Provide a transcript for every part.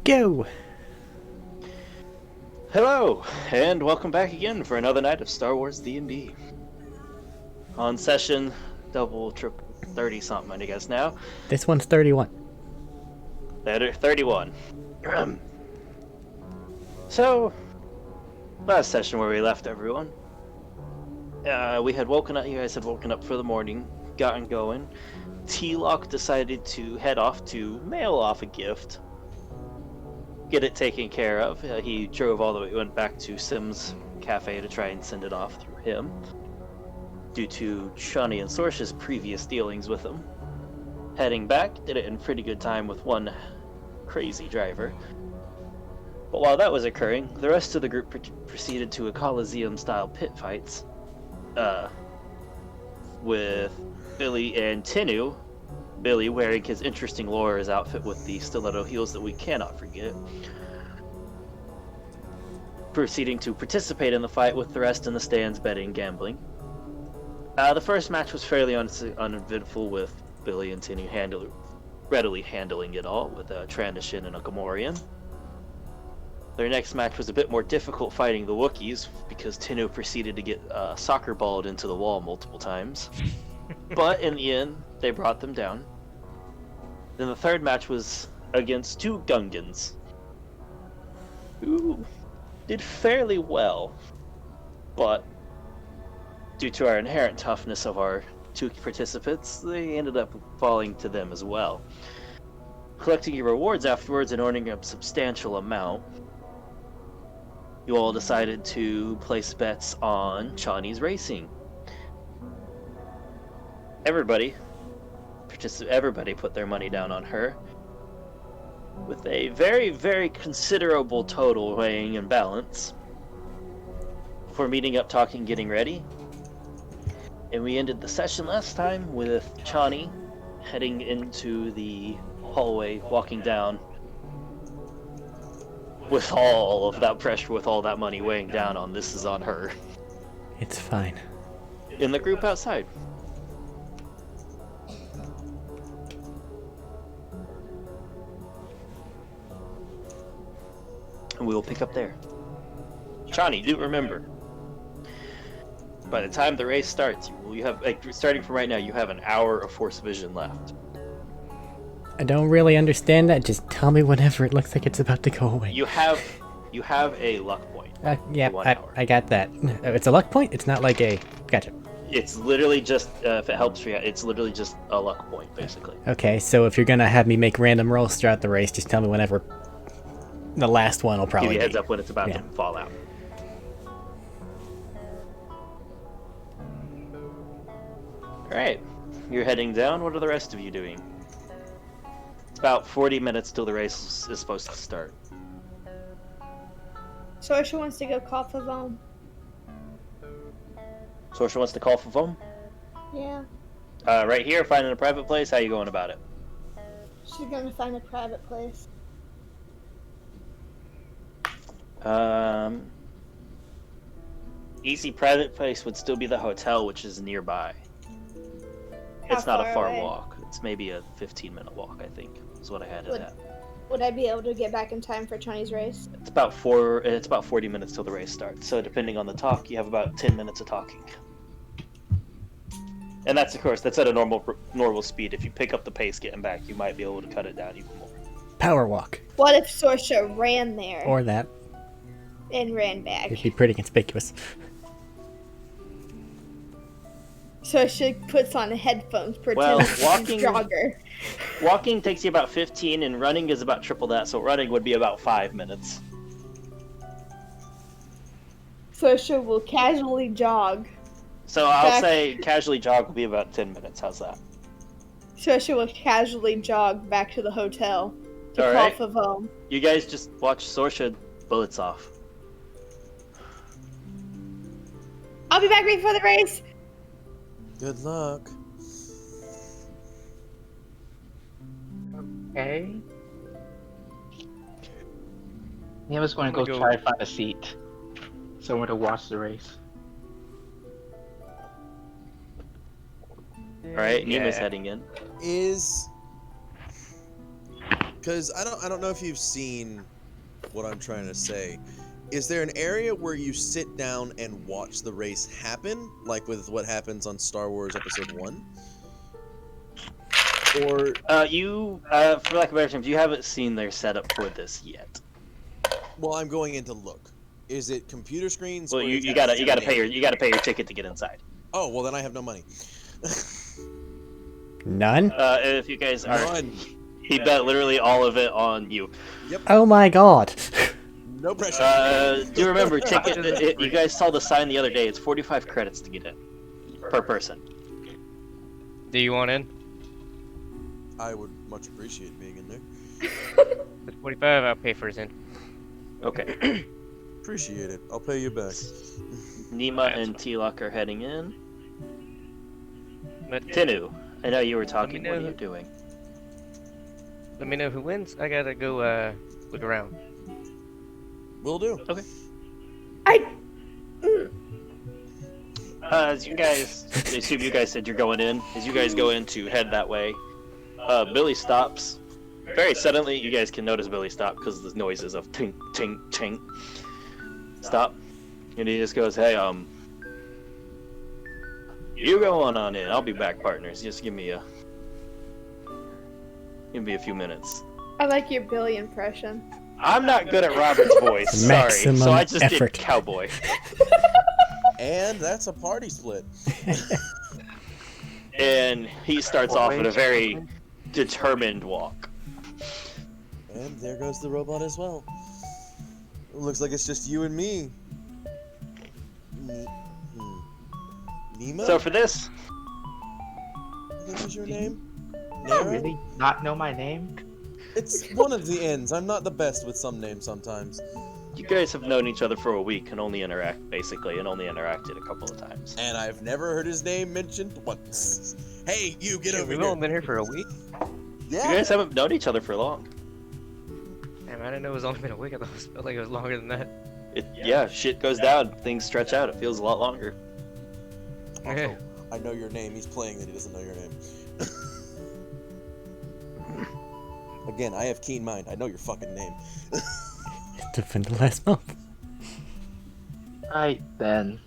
Go! Hello, and welcome back again for another night of Star Wars D&D. On session double, triple, 30-something, I guess now. This one's 31. 31. So, last session where we left everyone, we had woken up, you guys had woken up for the morning, gotten going. T-Lock decided to head off to mail off a gift. Get it taken care of. He drove all the way, went back to Sim's cafe to try and send it off through him, due to Shani and Sorsha's previous dealings with him. Heading back, did it in pretty good time with one crazy driver. But while that was occurring, the rest of the group proceeded to a Coliseum-style pit fights, with Billy and Tinu. Billy wearing his interesting Laura's outfit with the stiletto heels that we cannot forget, proceeding to participate in the fight with the rest in the stands, betting, gambling. The first match was fairly uneventful, with Billy and Tinu readily handling it all with a Trandoshan and a Gamorrean. Their next match was a bit more difficult, fighting the Wookiees, because Tinu proceeded to get soccer balled into the wall multiple times. But in the end, they brought them down. Then the third match was against two Gungans, who did fairly well, but due to our inherent toughness of our two participants, they ended up falling to them as well. Collecting your rewards afterwards and earning a substantial amount, you all decided to place bets on Chani's racing. Everybody put their money down on her, with a very, very considerable total weighing in balance, for meeting up, talking, getting ready. And we ended the session last time with Chani heading into the hallway, walking down with all of that pressure, with all that money weighing down on this is on her. It's fine. In the group outside. And we will pick up there. Chani, do remember, by the time the race starts, you have, starting from right now, you have an hour of Force Vision left. I don't really understand that. Just tell me whenever it looks like it's about to go away. You have a luck point. Yeah, I got that. It's a luck point? It's not like a... Gotcha. It's literally just, if it helps you, it's literally just a luck point, basically. Okay, so if you're gonna have me make random rolls throughout the race, just tell me whenever the last one will probably give you a heads be. up when it's about to fall out. Alright, you're heading down. What are the rest of you doing? It's about 40 minutes till the race is supposed to start. Sorsha wants to go call Favone. Sorsha wants to call for phone? Yeah. Right here, finding a private place. How you going about it? She's gonna find a private place. Easy private place would still be the hotel, which is nearby. It's not a far walk. It's maybe a 15-minute walk, I think, is what I had it at. Would I be able to get back in time for Chani's race? It's about 40 minutes till the race starts. So depending on the talk, you have about 10 minutes of talking. And that's, of course, that's at a normal speed. If you pick up the pace getting back, you might be able to cut it down even more. Power walk. What if Sorsha ran there Or that. and ran back? It'd be pretty conspicuous. Sorsha puts on headphones, pretends she's a jogger. Walking takes you about 15, and running is about triple that, so running would be about 5 minutes. Sorsha will casually jog. So I'll say casually jog will be about 10 minutes. How's that? Sorsha will casually jog back to the hotel to All call right. Favone. You guys just watch Sorsha bullets off. I'll be back before the race. Good luck. Okay. Yeah, I was going to go try to find a seat somewhere to watch the race. Alright, Nima's heading in. Because Because I don't know if you've seen what I'm trying to say. Is there an area where you sit down and watch the race happen, like with what happens on Star Wars Episode 1? Or you, for lack of better terms, you haven't seen their setup for this yet. well, I'm going in to look. Is it computer screens? Well, or is you it gotta pay your ticket to get inside. Oh, well then I have no money. None? If you guys are, None. he bet literally all of it on you. Oh my god. No pressure. Do you remember ticket? You guys saw the sign the other day. It's 45 credits to get in per person. Do you want in? I would much appreciate being in there. At 45, I'll pay for his in. Okay. Appreciate it. I'll pay you back. Nima and T-Lock are heading in. But Tinu, I know you were talking. know What are you who- doing? let me know who wins. I gotta go look around. Will do. As you guys, I assume you guys said you're going in. As you guys go in to head that way, Billy stops. Very suddenly, you guys can notice Billy stop because the noises of tink, tink, tink. Stop. And he just goes, hey, you go on in. I'll be back, partners. Just give me a few minutes. I like your Billy impression. I'm not good at Robert's voice. Sorry. Maximum So I just effort. did cowboy. And that's a party split. And he starts off with a very determined walk. And there goes the robot as well. Looks like it's just you and me. Nima? So for this, What is your name? You Nara? really not know my name? It's one of the ends. I'm not the best with some names sometimes. you guys have known each other for a week and only interacted a couple of times. And I've never heard his name mentioned once. Hey, you get over We've here. only been here for a week. You Yeah. guys haven't known each other for long. Damn, I didn't know it was only been a week. I thought it felt like it was longer than that. Yeah, shit goes down, things stretch out, it feels a lot longer. Also, I know your name. He's playing that he doesn't know your name. Again, I have keen mind. I know your fucking name. It's different than last month. Right then.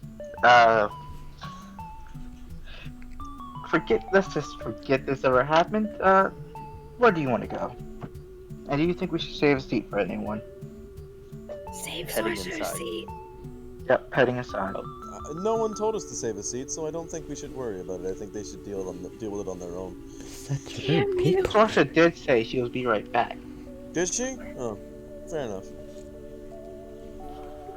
Let's just forget this ever happened. Where do you want to go? And do you think we should save a seat for anyone? Save Heading Sorcerer's inside. seat. Yep, heading aside. No one told us to save a seat, so I don't think we should worry about it. I think they should deal with it on their own. Such Damn rude you. people. Sorsha did say she would be right back. Did she? Oh, fair enough.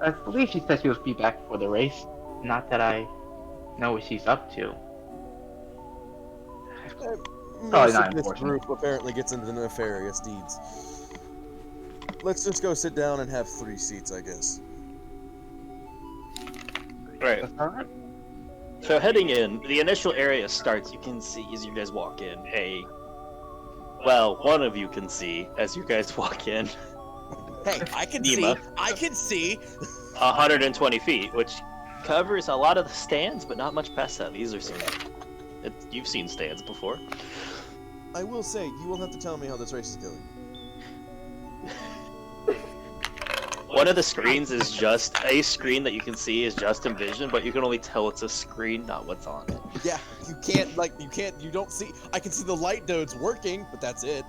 I believe she said she would be back for the race. Not that I know what she's up to. Most not of this important. group apparently gets into nefarious deeds. Let's just go sit down and have 3 seats, I guess. Right. That's alright. So heading in, the initial area starts, you can see as you guys walk in, one of you can see as you guys walk in, Hey, I can Nima. see. I can see. 120 feet, which covers a lot of the stands, but not much past that. These are you've seen stands before. I will say, you will have to tell me how this race is going. One of the screens is just a screen that you can see is just in vision, but you can only tell it's a screen, not what's on it. Yeah, you don't see. I can see the light diodes working, but that's it.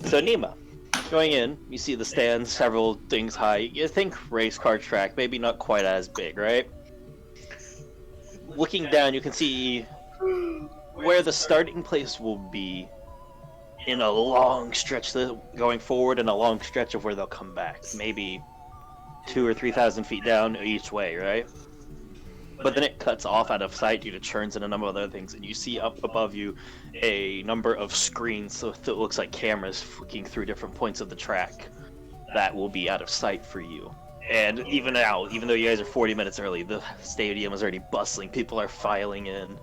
So Nima, going in, you see the stands, several things high. You think race car track, maybe not quite as big, right? Looking down, you can see where the starting place will be in a long stretch going forward and a long stretch of where they'll come back. Maybe 2,000 or 3,000 feet down each way, right? But then it cuts off out of sight due to churns and a number of other things, and you see up above you a number of screens, so it looks like cameras flicking through different points of the track that will be out of sight for you. And even now, even though you guys are 40 minutes early, the stadium is already bustling. People are filing in.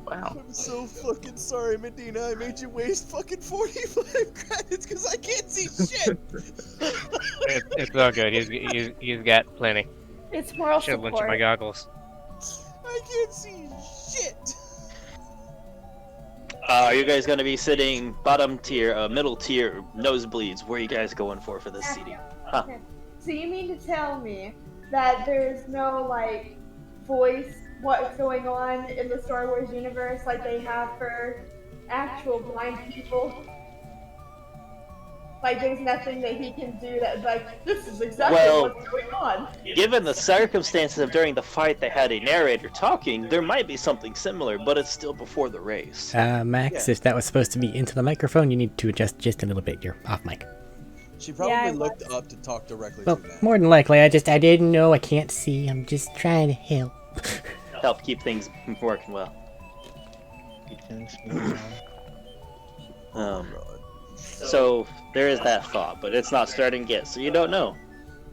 Wow. I'm so fucking sorry, Medina. I made you waste fucking 45 credits because I can't see shit. It's all good. He's got plenty. It's moral Should have lent you support. my goggles. I can't see shit. Are you guys gonna be sitting bottom tier, middle tier, nosebleeds? Where are you guys going for this seating? Huh? Okay. So you mean to tell me that there's no like voice what's going on in the Star Wars universe like they have for actual blind people? Like there's nothing that he can do that like this is exactly Well, what's going on. Given the circumstances of during the fight they had a narrator talking, there might be something similar, but it's still before the race. Max, if that was supposed to be into the microphone, you need to adjust just a little bit. You're off mic. She probably Yeah, I looked up to talk directly Well, to Matt. more than likely, I didn't know. I can't see. I'm just trying to help. Help keep things working well. So there is that thought, but it's not starting yet, so you don't know.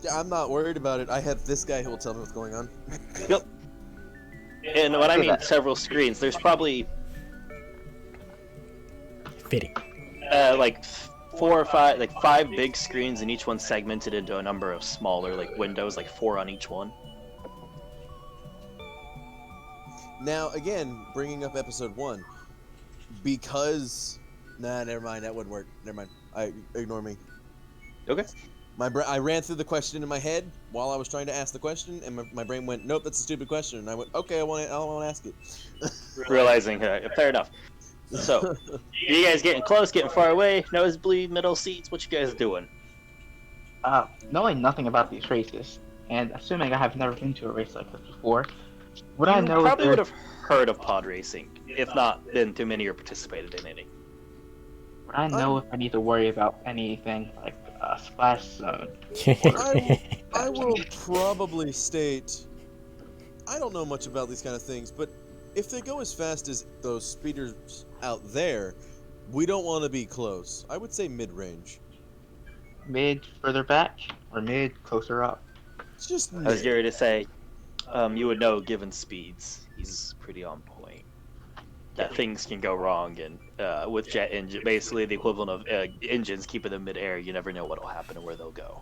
Yeah, I'm not worried about it. I have this guy who will tell me what's going on. Yep. And when I mean several screens, there's probably Fitting. like 4 or 5, like 5 big screens, and each one segmented into a number of smaller like windows, like 4 on each one. Now, again, bringing up episode 1, because... Nah, never mind, that wouldn't work. Never mind. Ignore me. Okay. I ran through the question in my head while I was trying to ask the question, and my brain went, nope, that's a stupid question. And I went, okay, I want to ask it. Realizing, fair enough. So, you guys getting close, getting far away, nosebleed, middle seats, what you guys doing? Knowing nothing about these races, and assuming I have never been to a race like this before, would I know? You probably would have heard of pod racing, if not been too many or participated in any. Would I know if I need to worry about anything like a splash zone? I will probably state, I don't know much about these kind of things, but if they go as fast as those speeders out there, we don't want to be close. I would say mid-range. Mid further back, or mid closer up? It's just I was mid. going to say, you would know given speeds, he's pretty on point. That things can go wrong, and with jet engine, basically the equivalent of engines keeping them mid-air, you never know what will happen and where they'll go.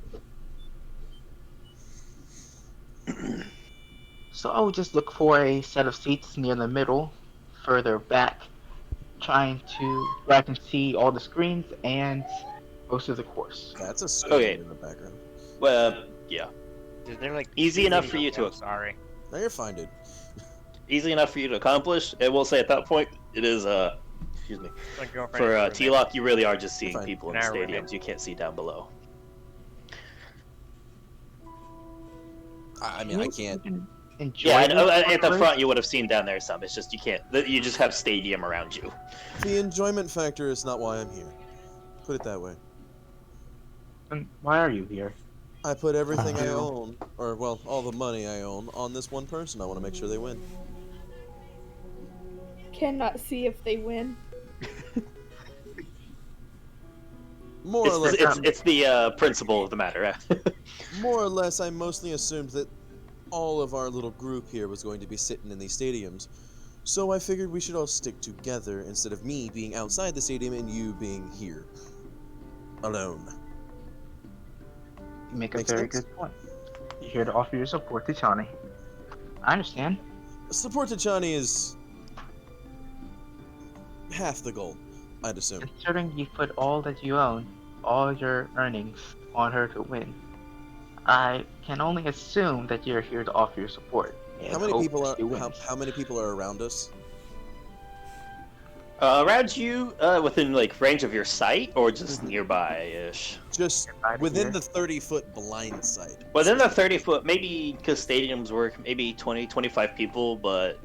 So I would just look for a set of seats near the middle, further back, trying to where I can see all the screens and most of the course. That's a screen Okay. in the background. Well, yeah. Is there like Easy enough for you to- I'm sorry. Now you're fine, dude. Easy enough for you to accomplish. I will say at that point, it is, excuse me, My girlfriend for is roommate. T-Lock, you really are just seeing Fine. people in And the our stadiums. roommate. You can't see down below. I mean, I can't. Enjoy Yeah, and, this at the race. front you would have seen down there some. It's just you can't. You just have stadium around you. The enjoyment factor is not why I'm here. Put it that way. Then why are you here? I put everything I Oh. own, or well, all the money I own, on this one person. I want to make sure they win. Cannot see if they win. More or less, It's the principle of the matter. more or less, I mostly assumed that all of our little group here was going to be sitting in these stadiums. So I figured we should all stick together instead of me being outside the stadium and you being here. Alone. You make a Makes very sense. good point. You're here to offer your support to Chani. I understand. Support to Chani is half the goal, I'd assume. Considering you put all that you own, all your earnings, on her to win, I can only assume that you're here to offer your support. How and many hope people that are she wins. how many people are around us? Around you, within like range of your sight, or just nearby-ish. Just Right within here. the 30-foot blind sight. Within the 30-foot, maybe because stadiums work, maybe 20, 25 people, but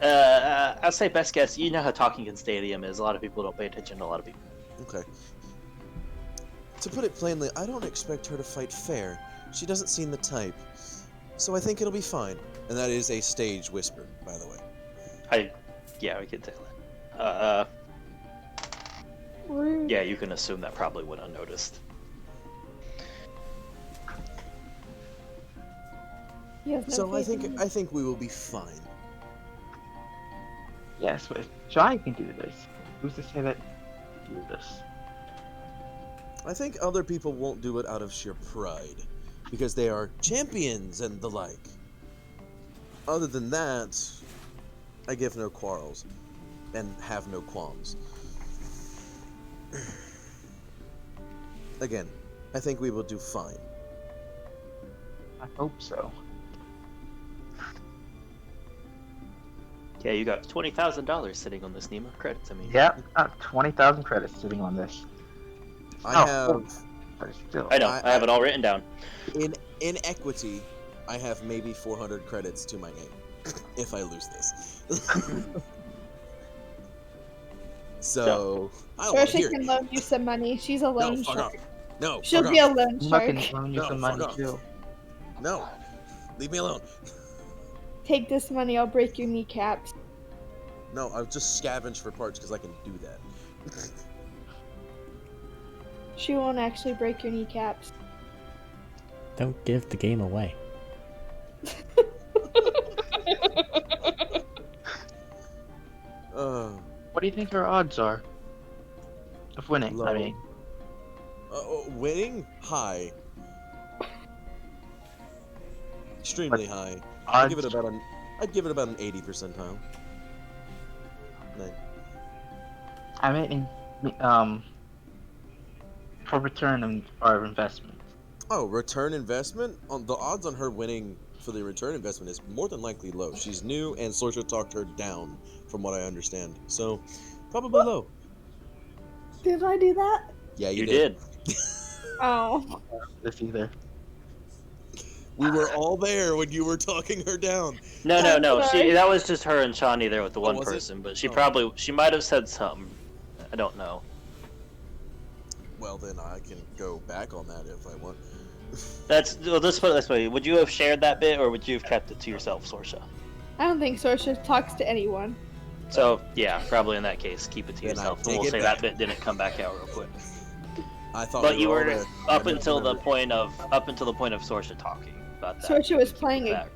I'd say best guess. You know how talking in stadium is. A lot of people don't pay attention to a lot of people. Okay. To put it plainly, I don't expect her to fight fair. She doesn't seem the type. So I think it'll be fine. And that is a stage whisper, by the way. Yeah, we can tell that. Rude. Yeah, you can assume that probably went unnoticed. He has no So I faith in me. think we will be fine. Yes, but if Jai can do this, who's to say that you do this? I think other people won't do it out of sheer pride, because they are champions and the like. Other than that, I give no quarrels. and have no qualms. Again, I think we will do fine. I hope so. Yeah, you got $20,000 sitting on this, Nima. Credit to me. Yep, 20,000 credits sitting on this. I Oh, have But still, I know. I have it all written down. in equity, I have maybe 400 credits to my name if I lose this. So I don't Or want to she hear can it. loan you some money. She's a No, loan fuck shark. off. No, She'll fuck be a off. loan I can shark. loan you No, some fuck money off. too. No, leave me alone. Take this money, I'll break your kneecaps. No, I'll just scavenge for parts because I can do that. She won't actually break your kneecaps. Don't give the game away. What do you think her odds are of winning? Low. I mean, Winning? High. Extremely high. odds. I'd give it about an 80 percentile. Like, I mean, for return on our investment. oh, return investment? On the odds on her winning for the return investment is more than likely low. She's new and Sorcerer talked her down, from what I understand. So, probably low. Did I do that? Yeah, You did. Oh. This either. We were all there when you were talking her down. No. I'm sorry. That was just her and Shawnee there with the one was it? person. But she Oh. she might have said something. I don't know. Well, then I can go back on that if I want. Well, let's put it this way. Would you have shared that bit, or would you have kept it to yourself, Sorsha? I don't think Sorsha talks to anyone. So yeah, probably in that case, keep it to Then I yourself. And take we'll it say back. that bit didn't come back out real quick. I thought But we you all were there. up I until the remember. point of Sorsha talking about that. Sorsha was playing Back.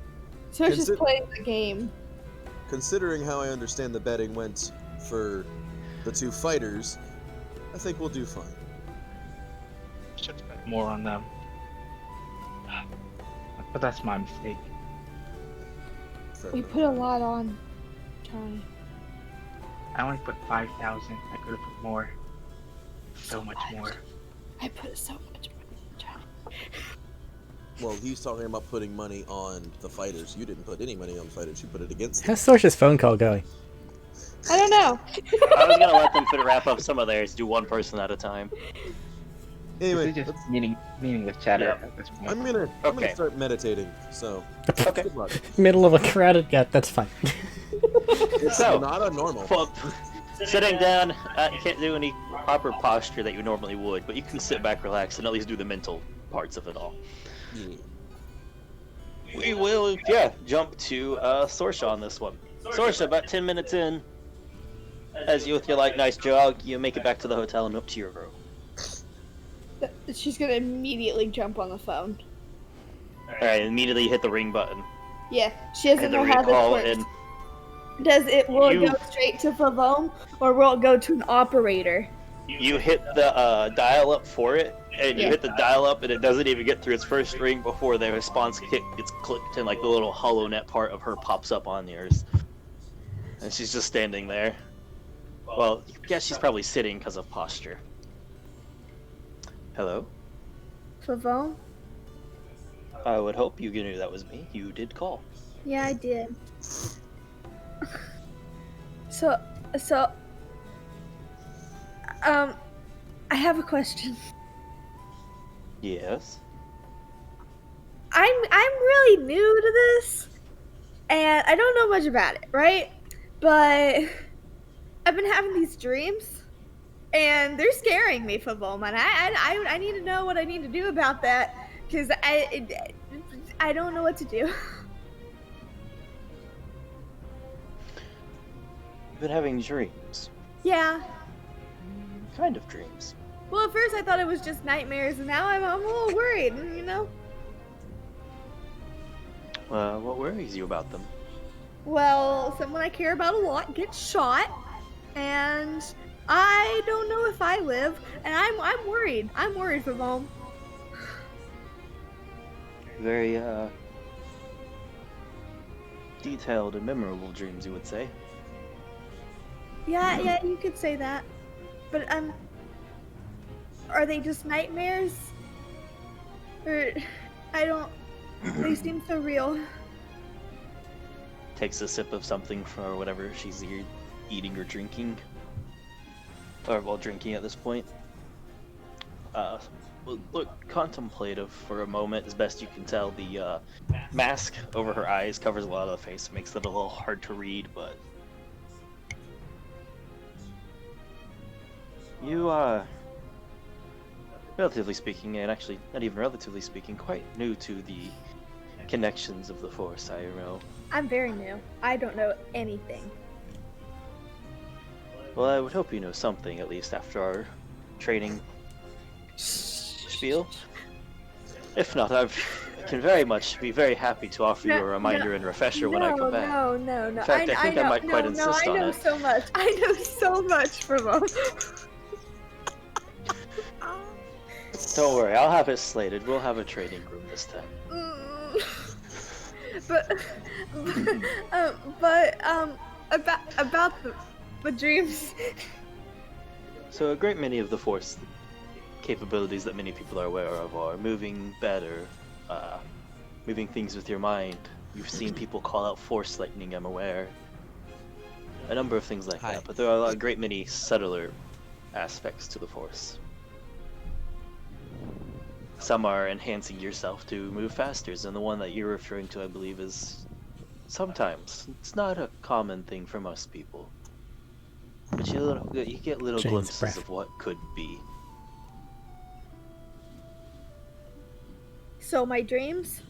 Sorsha's Consider- playing the game. Considering how I understand the betting went for the two fighters, I think we'll do fine. Should spend more on them. But that's my mistake. Fair We enough. put a lot on Johnny. I only put 5,000. I could have put more. So much more. I put so much money on Johnny. Well, he's talking about putting money on the fighters. You didn't put any money on the fighters. You put it against them. How's Sorsha's phone call going? I don't know. I was gonna let them wrap up some of theirs, do one person at a time. Anyway, This is just meaningless chatter Yeah. at this point. I'm gonna Okay. start meditating. So Okay. good luck. Middle of a crowded... Yeah, that's fine. It's So, not a normal. Well, sitting down, you can't do any proper posture that you normally would, but you can sit back, relax, and at least do the mental parts of it all. Yeah. We will, jump to Sorsha on this one. Sorsha, about 10 minutes in, as you with your nice jog, you make it back to the hotel and up to your room. She's gonna immediately jump on the phone. Alright, immediately you hit the ring button. Yeah, she doesn't And know the how this recall works. and Will it You- go straight to Favome, or will it go to an operator? you hit the dial up for it, and you Yeah. hit the dial up, and it doesn't even get through its first ring before the response kick gets clicked, and the little hollow net part of her pops up on yours. And she's just standing there. Well, yeah, she's probably sitting because of posture. Hello? Favome? I would hope you knew that was me. You did call. Yeah, I did. So, I have a question. Yes. I'm really new to this, and I don't know much about it, right? But I've been having these dreams, and they're scaring me, Favome, and I need to know what I need to do about that, because I don't know what to do. You've been having dreams. Yeah. What kind of dreams? Well, at first I thought it was just nightmares, and now I'm a little worried, you know? What worries you about them? Well, someone I care about a lot gets shot, and I don't know if I live, and I'm worried. I'm worried, Favome. Very, detailed and memorable dreams, you would say. Yeah, you could say that. But are they just nightmares? Or I don't. They seem so real. Takes a sip of something for whatever she's eating or drinking. Or, well, drinking at this point. Look contemplative for a moment, as best you can tell. The mask over her eyes covers a lot of the face, makes it a little hard to read, but... You, relatively speaking, and actually not even relatively speaking, quite new to the connections of the Force, I know. I'm very new. I don't know anything. Well, I would hope you know something, at least after our training spiel. If not, I can very much be very happy to offer you a reminder and refresher when I come back. No. In fact, I think I might quite insist on I know it. so much. I know so much from them. Don't worry, I'll have it slated. We'll have a training room this time. About the dreams. So a great many of the Force capabilities that many people are aware of are moving better, moving things with your mind. You've seen people call out Force lightning, I'm aware. A number of things like that, but there are a great many subtler aspects to the Force. Some are enhancing yourself to move faster, and the one that you're referring to, I believe, is sometimes. It's not a common thing for most people. But you get little Jane's glimpses breath. of what could be. So my dreams?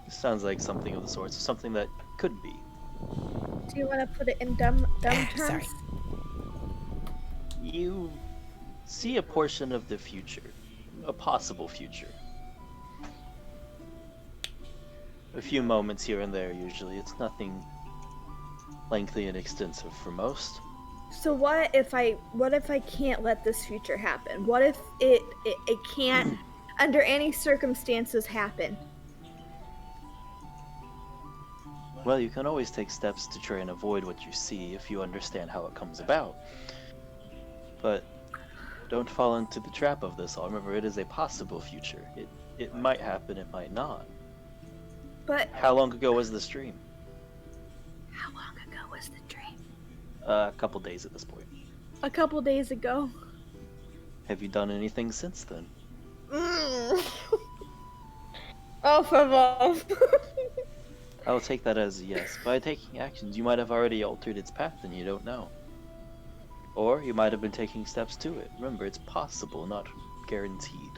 Sounds like something of the sort, something that could be. Do you want to put it in dumb terms? Sorry. You see a portion of the future, a possible future. A few moments here and there, usually. It's nothing lengthy and extensive for most. So what if I can't let this future happen? What if it can't under any circumstances happen? Well, you can always take steps to try and avoid what you see if you understand how it comes about. But don't fall into the trap of this. Remember, it is a possible future. It might happen, it might not. But How long ago was this dream? how long ago was the dream? A couple days at this point. A couple days ago. Have you done anything since then? Oh, for love. I'll take that as a yes. By taking actions, you might have already altered its path and you don't know. Or you might have been taking steps to it. Remember, it's possible, not guaranteed.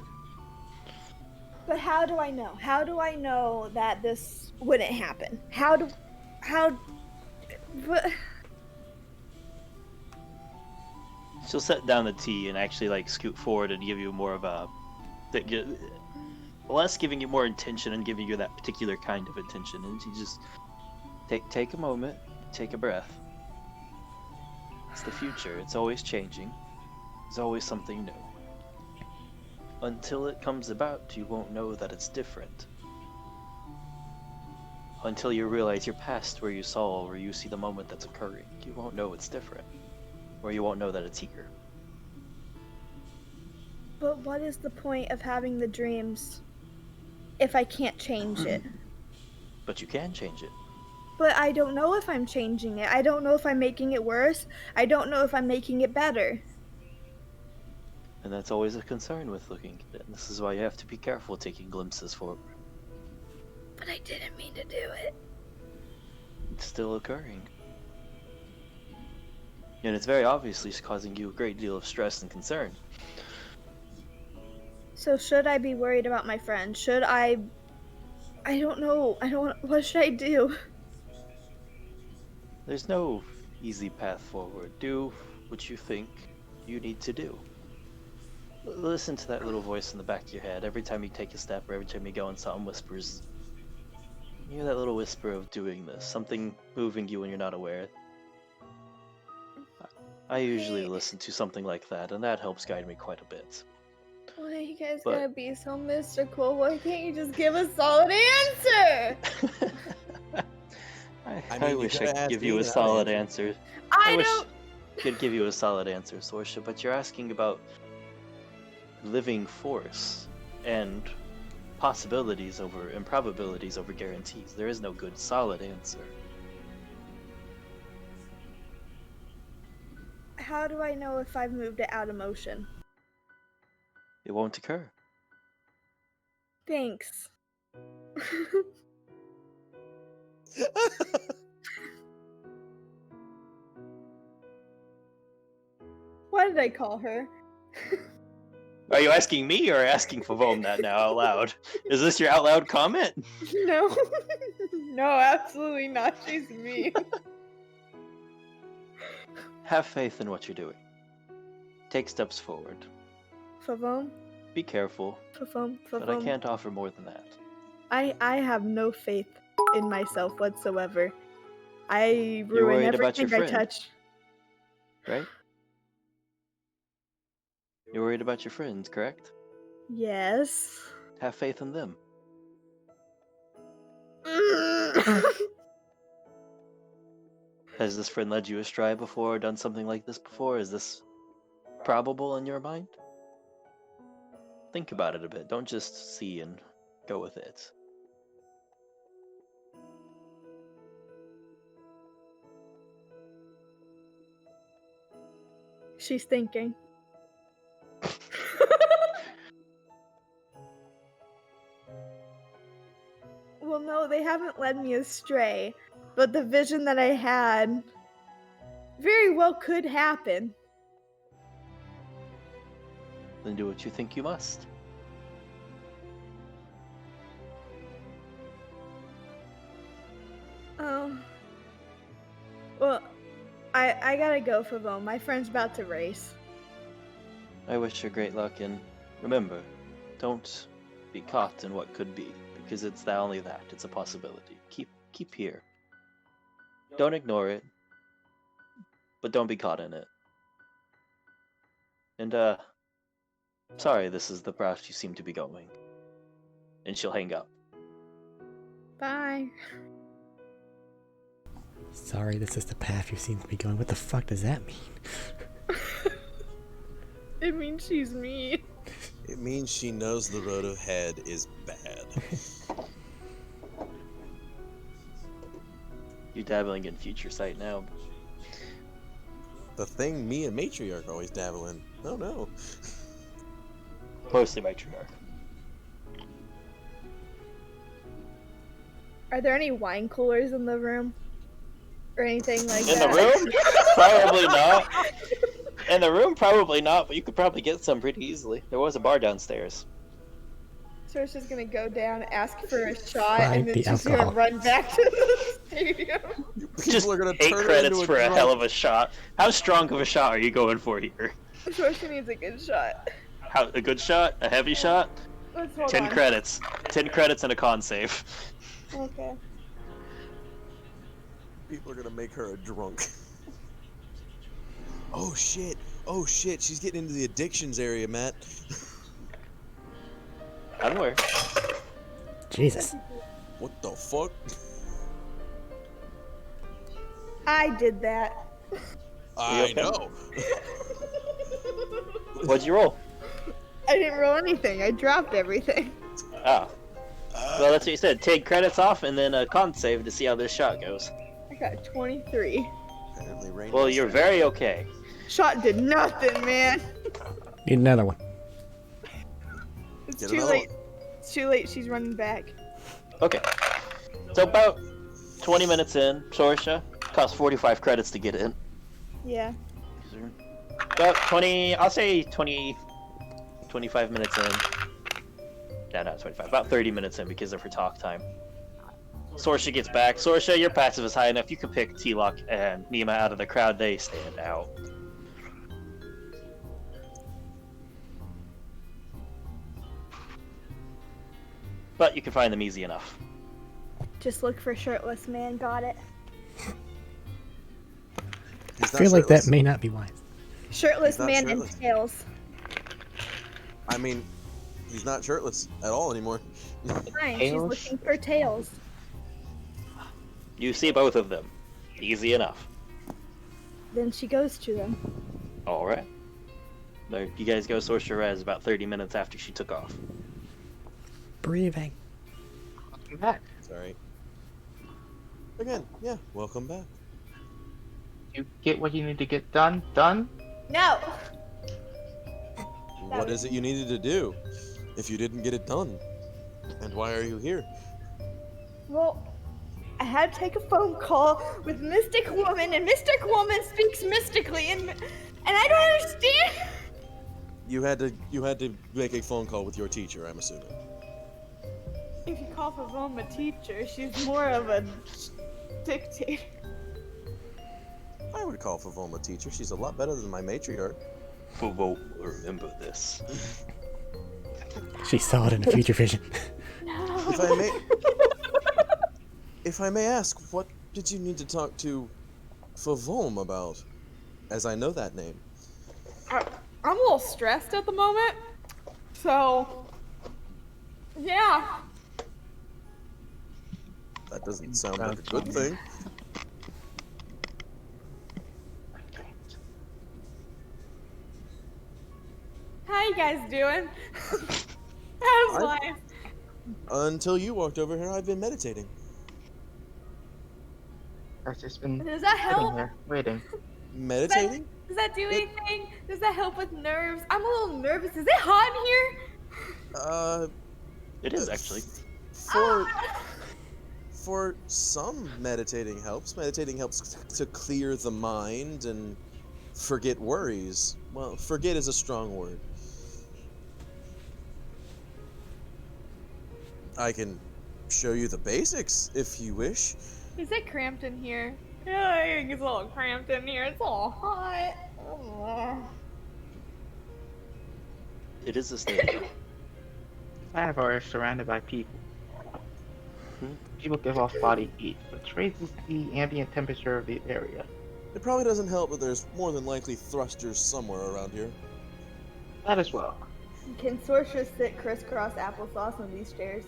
But how do I know? How do I know that this wouldn't happen? What? She'll set down the tea and actually like scoot forward and give you more of a... less giving you more intention and giving you that particular kind of attention. And she just... Take a moment, take a breath. It's the future. It's always changing. There's always something new. Until it comes about, you won't know that it's different. Until you realize you're past where you saw or you see the moment that's occurring, you won't know it's different. Or you won't know that it's here. But what is the point of having the dreams if I can't change it? But you can change it. But I don't know if I'm changing it. I don't know if I'm making it worse. I don't know if I'm making it better. And that's always a concern with looking at it. And this is why you have to be careful taking glimpses forward. But I didn't mean to do it. It's still occurring. And it's very obviously causing you a great deal of stress and concern. So should I be worried about my friend? Should I don't know. What should I do? There's no easy path forward. Do what you think you need to do. Listen to that little voice in the back of your head. Every time you take a step or every time you go and something whispers. You hear that little whisper of doing this. Something moving you when you're not aware. I usually listen to something like that, and that helps guide me quite a bit. Why you guys But- gotta be so mystical? Why can't you just give a solid answer? I I mean, you wish coulda I could asked give me you a and I'd solid answer. answer. I wish don't. I could give you a solid answer, Sorsha, but you're asking about living force and possibilities over improbabilities over guarantees. There is no good solid answer. How do I know if I've moved it out of motion? It won't occur. Thanks. What did I call her? Are you asking me or asking Favome that now out loud? Is this your out loud comment? No. No, absolutely not. She's me. Have faith in what you're doing. Take steps forward. Favome? Be careful, Favome? but I Favome? can't offer more than that. I have no faith in myself whatsoever. I You're ruin worried about your everything I friend. touch. Right? You're worried about your friends, correct? Yes. Have faith in them. Has this friend led you astray before or done something like this before? Is this probable in your mind? Think about it a bit. Don't just see and go with it. She's thinking. Well, no, they haven't led me astray, but the vision that I had very well could happen. Then do what you think you must. Well, I gotta go, Favone. My friend's about to race. I wish you great luck, and remember, don't be caught in what could be, because it's only that. It's a possibility. Keep here. Don't ignore it, but don't be caught in it. And sorry, this is the route you seem to be going. And she'll hang up. Bye. Sorry, this is the path you seem to be going. What the fuck does that mean? It means she's me. It means she knows the road ahead is bad. You're dabbling in future sight now. The thing me and Matriarch always dabble in. Oh no. Mostly matriarch. Are there any wine coolers in the room? Or anything like In that? the room? Probably not. In the room, probably not, but you could probably get some pretty easily. There was a bar downstairs. So it's just gonna go down, ask for a shot, Find and then the she's alcohol. gonna run back to the stadium. Just People are gonna 8 turn her credits into for a drunk. hell of a shot. How strong of a shot are you going for here? So she needs a good shot. A good shot? A heavy shot? Let's hold 10 on. credits. 10 credits and a con save. Okay. People are gonna make her a drunk. Oh shit! Oh shit! She's getting into the addictions area, Matt. I'm aware. Jesus. What the fuck? I did that. I okay? know. What'd you roll? I didn't roll anything. I dropped everything. Ah. Well, that's what you said. Take credits off and then a con save to see how this shot goes. I got 23. Apparently, Rain Well, was you're there. very okay. Shot did nothing, man. Need another one. It's Get too another late. It's too late. She's running back. Okay. So about 20 minutes in, Sorsha. Costs 45 credits to get in. Yeah. About 20, I'll say 20, 25 minutes in. No, not 25. About 30 minutes in because of her talk time. Sorsha gets back. Sorsha, your passive is high enough. You can pick T-Lock and Nima out of the crowd. They stand out. But you can find them easy enough. Just look for shirtless man. Got it. He's I not feel like that shirtless. may not be wise. Shirtless He's not man shirtless. and tails. I mean, he's not shirtless at all anymore. Fine. She's Tails? looking for tails. You see both of them. Easy enough. Then she goes to them. Alright. You guys go Sorcerer Res about 30 minutes after she took off. Breathing. Welcome back. Sorry. Again, yeah, welcome back. You get what you need to get done? Done? No! What is it you needed to do if you didn't get it done? And why are you here? Well, I had to take a phone call with Mystic Woman, and Mystic Woman speaks mystically, and I don't understand. You had to make a phone call with your teacher, I'm assuming. If you call Favome a teacher, she's more of a dictator. I would call Favoma a teacher. She's a lot better than my matriarch. Fubo will remember this. She saw it in the future vision. If I may ask, what did you need to talk to Favome about? As I know that name. I'm a little stressed at the moment, so yeah. That doesn't sound like a good thing. How you guys doing? How's life? Until you walked over here, I've been meditating. I've just been Does that sitting help? here, waiting. Meditating? Does that do anything? Does that help with nerves? I'm a little nervous. Is it hot in here? It is actually. For some, meditating helps. Meditating helps to clear the mind and forget worries. Well, forget is a strong word. I can show you the basics if you wish. Is it cramped in here? Yeah, I think it's a little cramped in here. It's all hot. Oh. It is a stadium. 5 hours surrounded by people. People give off body heat, which raises the ambient temperature of the area. It probably doesn't help that there's more than likely thrusters somewhere around here. That as well. Can sorcerers sit crisscross applesauce on these chairs?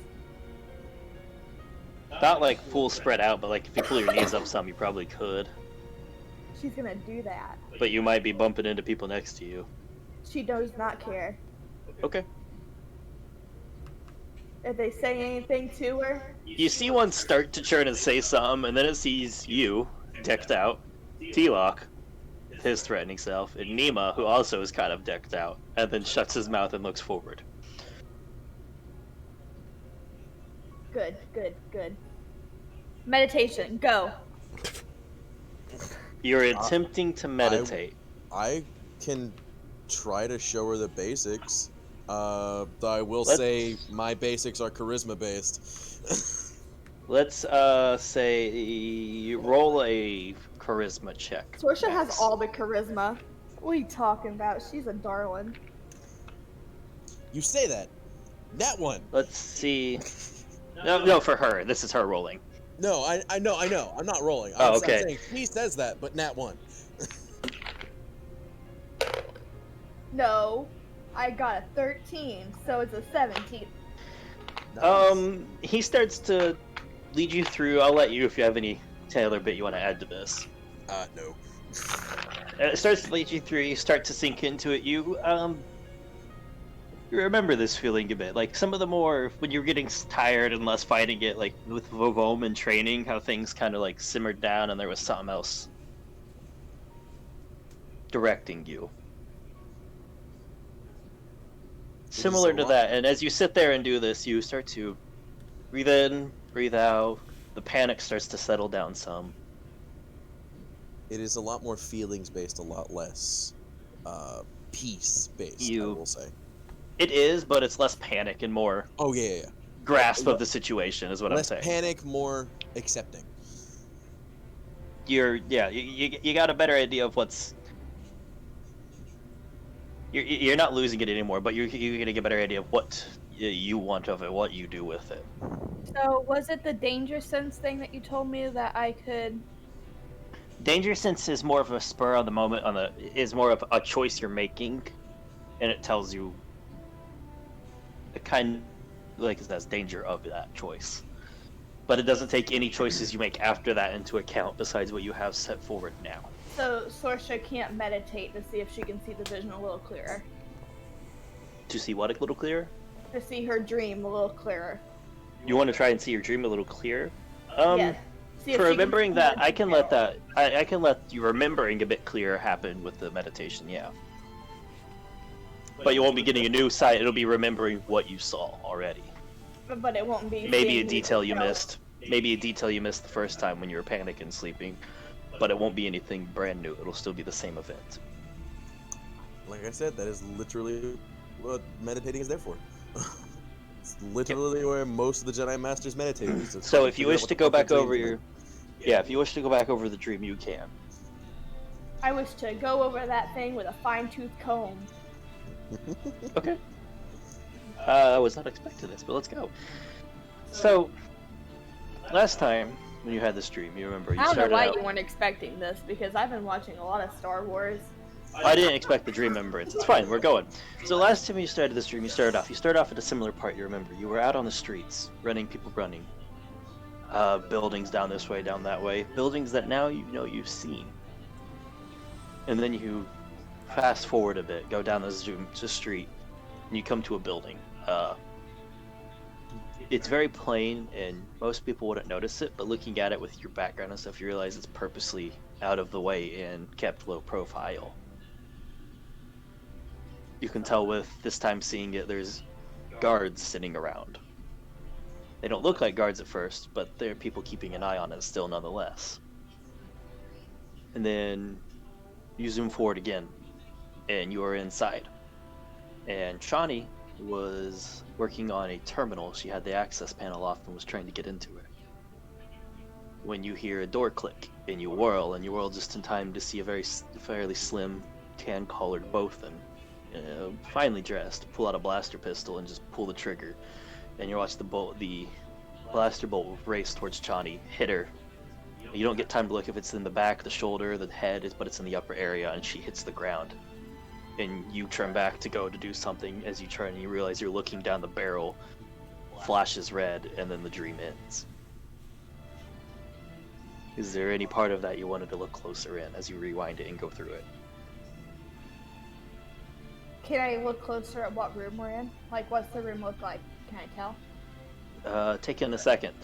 Not like full spread out, but like if you pull your knees up some, you probably could. She's gonna do that. But you might be bumping into people next to you. She does not care. Okay. If they say anything to her, You see one start to turn and say something, and then it sees you, decked out, T-Lock, his threatening self, and Nima, who also is kind of decked out, and then shuts his mouth and looks forward. good, good, good. Meditation, go. You're attempting to meditate. I can try to show her the basics. Though I will say my basics are charisma based. Let's say roll a charisma check. Sorcerer has all the charisma. What are you talking about? She's a darling. You say that. That one. Let's see. No, for her. This is her rolling. No, I know. I'm not rolling. Oh, okay. I'm saying he says that, but nat one. No, I got a 13, so it's a 17. He starts to lead you through. I'll let you if you have any Taylor bit you want to add to this. No. It starts to lead you through. You start to sink into it. You remember this feeling a bit, like some of the more when you're getting tired and less fighting it, like with Vovom and training, how things kind of like simmered down and there was something else directing you. Similar to that, and as you sit there and do this, you start to breathe in, breathe out. The panic starts to settle down some. It is a lot more feelings based, a lot less peace based. I will say. It is, but it's less panic and more Yeah. grasp of the situation, is what I'm Less saying. panic, more accepting. You got a better idea of what's. You're not losing it anymore, but you're gonna get a better idea of what you want of it, what you do with it. So, was it the danger sense thing that you told me that I could... Danger sense is more of a spur on the moment, is more of a choice you're making, and it tells you the kind, like, that's danger of that choice. but it doesn't take any choices you make after that into account besides what you have set forward now. So Sorsha can't meditate to see if she can see the vision a little clearer. To see what a little clearer? To see her dream a little clearer. You want to try and see your dream a little clearer? Yes. See if For she remembering see that, the I can let details. that. I can let you remembering a bit clearer happen with the meditation. Yeah. But you won't be getting a new sight. It'll be remembering what you saw already. But it won't be. Maybe seeing a the detail you details. missed. Maybe a detail you missed the first time when you were panicking sleeping. But it won't be anything brand new. It'll still be the same event. Like I said, that is literally what meditating is there for. It's literally where most of the Jedi Masters meditate. is to So if you figure out wish what to the go fuck their back over dreams your, are. yeah, if you wish to go back over the dream, you can. I wish to go over that thing with a fine-tooth comb. Okay. I was not expecting this, but let's go. So, last time when you had this dream, you remember you I don't know started why out. you weren't expecting this, because I've been watching a lot of Star Wars. I didn't expect the dream remembrance. It's fine, we're going. So last time you started this dream, you started off at a similar part. You remember you were out on the streets, people running, buildings down this way, down that way, buildings that now you know you've seen. And then you fast forward a bit, go down the street, and you come to a building. It's very plain, and most people wouldn't notice it, but looking at it with your background and stuff, you realize it's purposely out of the way and kept low profile. You can tell with this time seeing it, there's guards sitting around. They don't look like guards at first, but they're people keeping an eye on it still nonetheless. And then you zoom forward again, and you are inside. And Shawnee was working on a terminal. She had the access panel off and was trying to get into it. When you hear a door click, and you whirl just in time to see a fairly slim, tan-collared Bothan, finely dressed, pull out a blaster pistol and just pull the trigger. And you watch the blaster bolt race towards Chani, hit her. You don't get time to look if it's in the back, the shoulder, the head, but it's in the upper area, and she hits the ground. And you turn back to go to do something. As you turn, and you realize you're looking down the barrel, flashes red, and then the dream ends. Is there any part of that you wanted to look closer in as you rewind it and go through it? Can I look closer at what room we're in? Like, what's the room look like? Can I tell? Take in a second.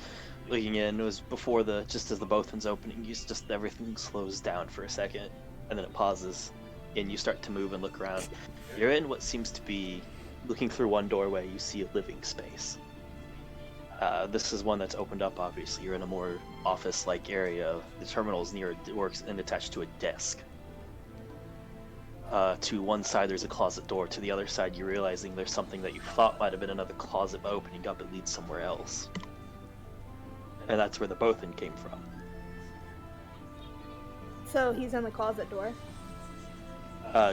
Looking in, it was before just as the Bothan's opening, everything slows down for a second, and then it pauses, and you start to move and look around. You're in what seems to be, looking through one doorway, you see a living space. This is one that's opened up, obviously. You're in a more office-like area. The terminal's near it works and attached to a desk. To one side there's a closet door, to the other side you're realizing there's something that you thought might have been another closet, but opening up it leads somewhere else. And that's where the Bothan came from. So he's in the closet door.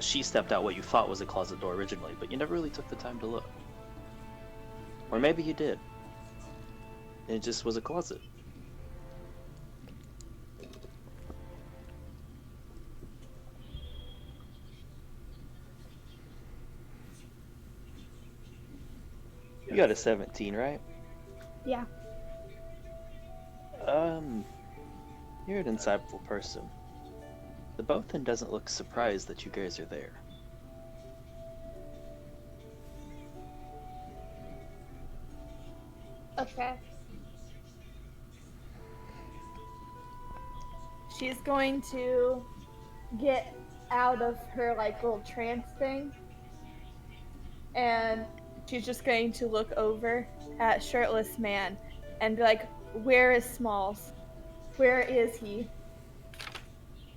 She stepped out what you thought was a closet door originally, but you never really took the time to look. Or maybe you did. And it just was a closet. You got a 17, right? Yeah. You're an insightful person. The Bothan doesn't look surprised that you guys are there. Okay. She's going to get out of her like little trance thing, and she's just going to look over at shirtless man and be like, "Where is Smalls? Where is he?"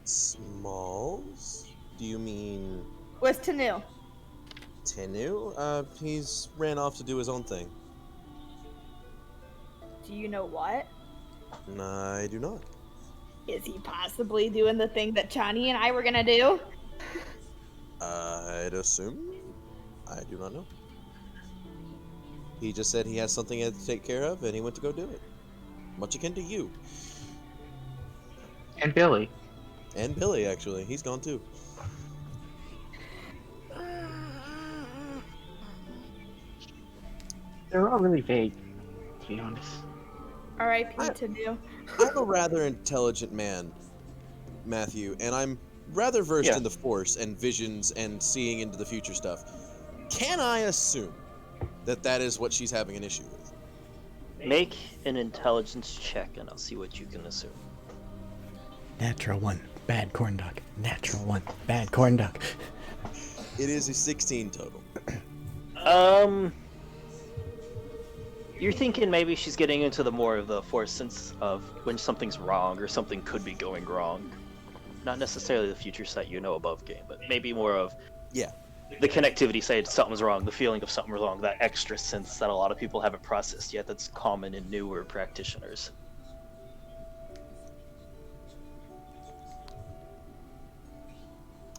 Smalls? Do you mean Where's Tanu? Tenu? He's ran off to do his own thing. Do you know what? I do not. Is he possibly doing the thing that Chani and I were gonna do? I'd assume. I do not know. He just said he has something he had to take care of, and he went to go do it. Much akin to you. And Billy. And Billy, actually. He's gone too. They're all really vague, to be honest. R.I.P. to New. I'm a rather intelligent man, Matthew, and I'm rather versed Yeah. in the Force and visions and seeing into the future stuff. Can I assume that that is what she's having an issue with? Make an intelligence check, and I'll see what you can assume. Natural 1, bad corn dog. Natural 1, bad corn dog. It is a 16 total. You're thinking maybe she's getting into the more of the Force sense of when something's wrong or something could be going wrong. Not necessarily the future sight you know above game, but maybe more of Yeah. the connectivity saying something's wrong, the feeling of something wrong, that extra sense that a lot of people haven't processed yet that's common in newer practitioners.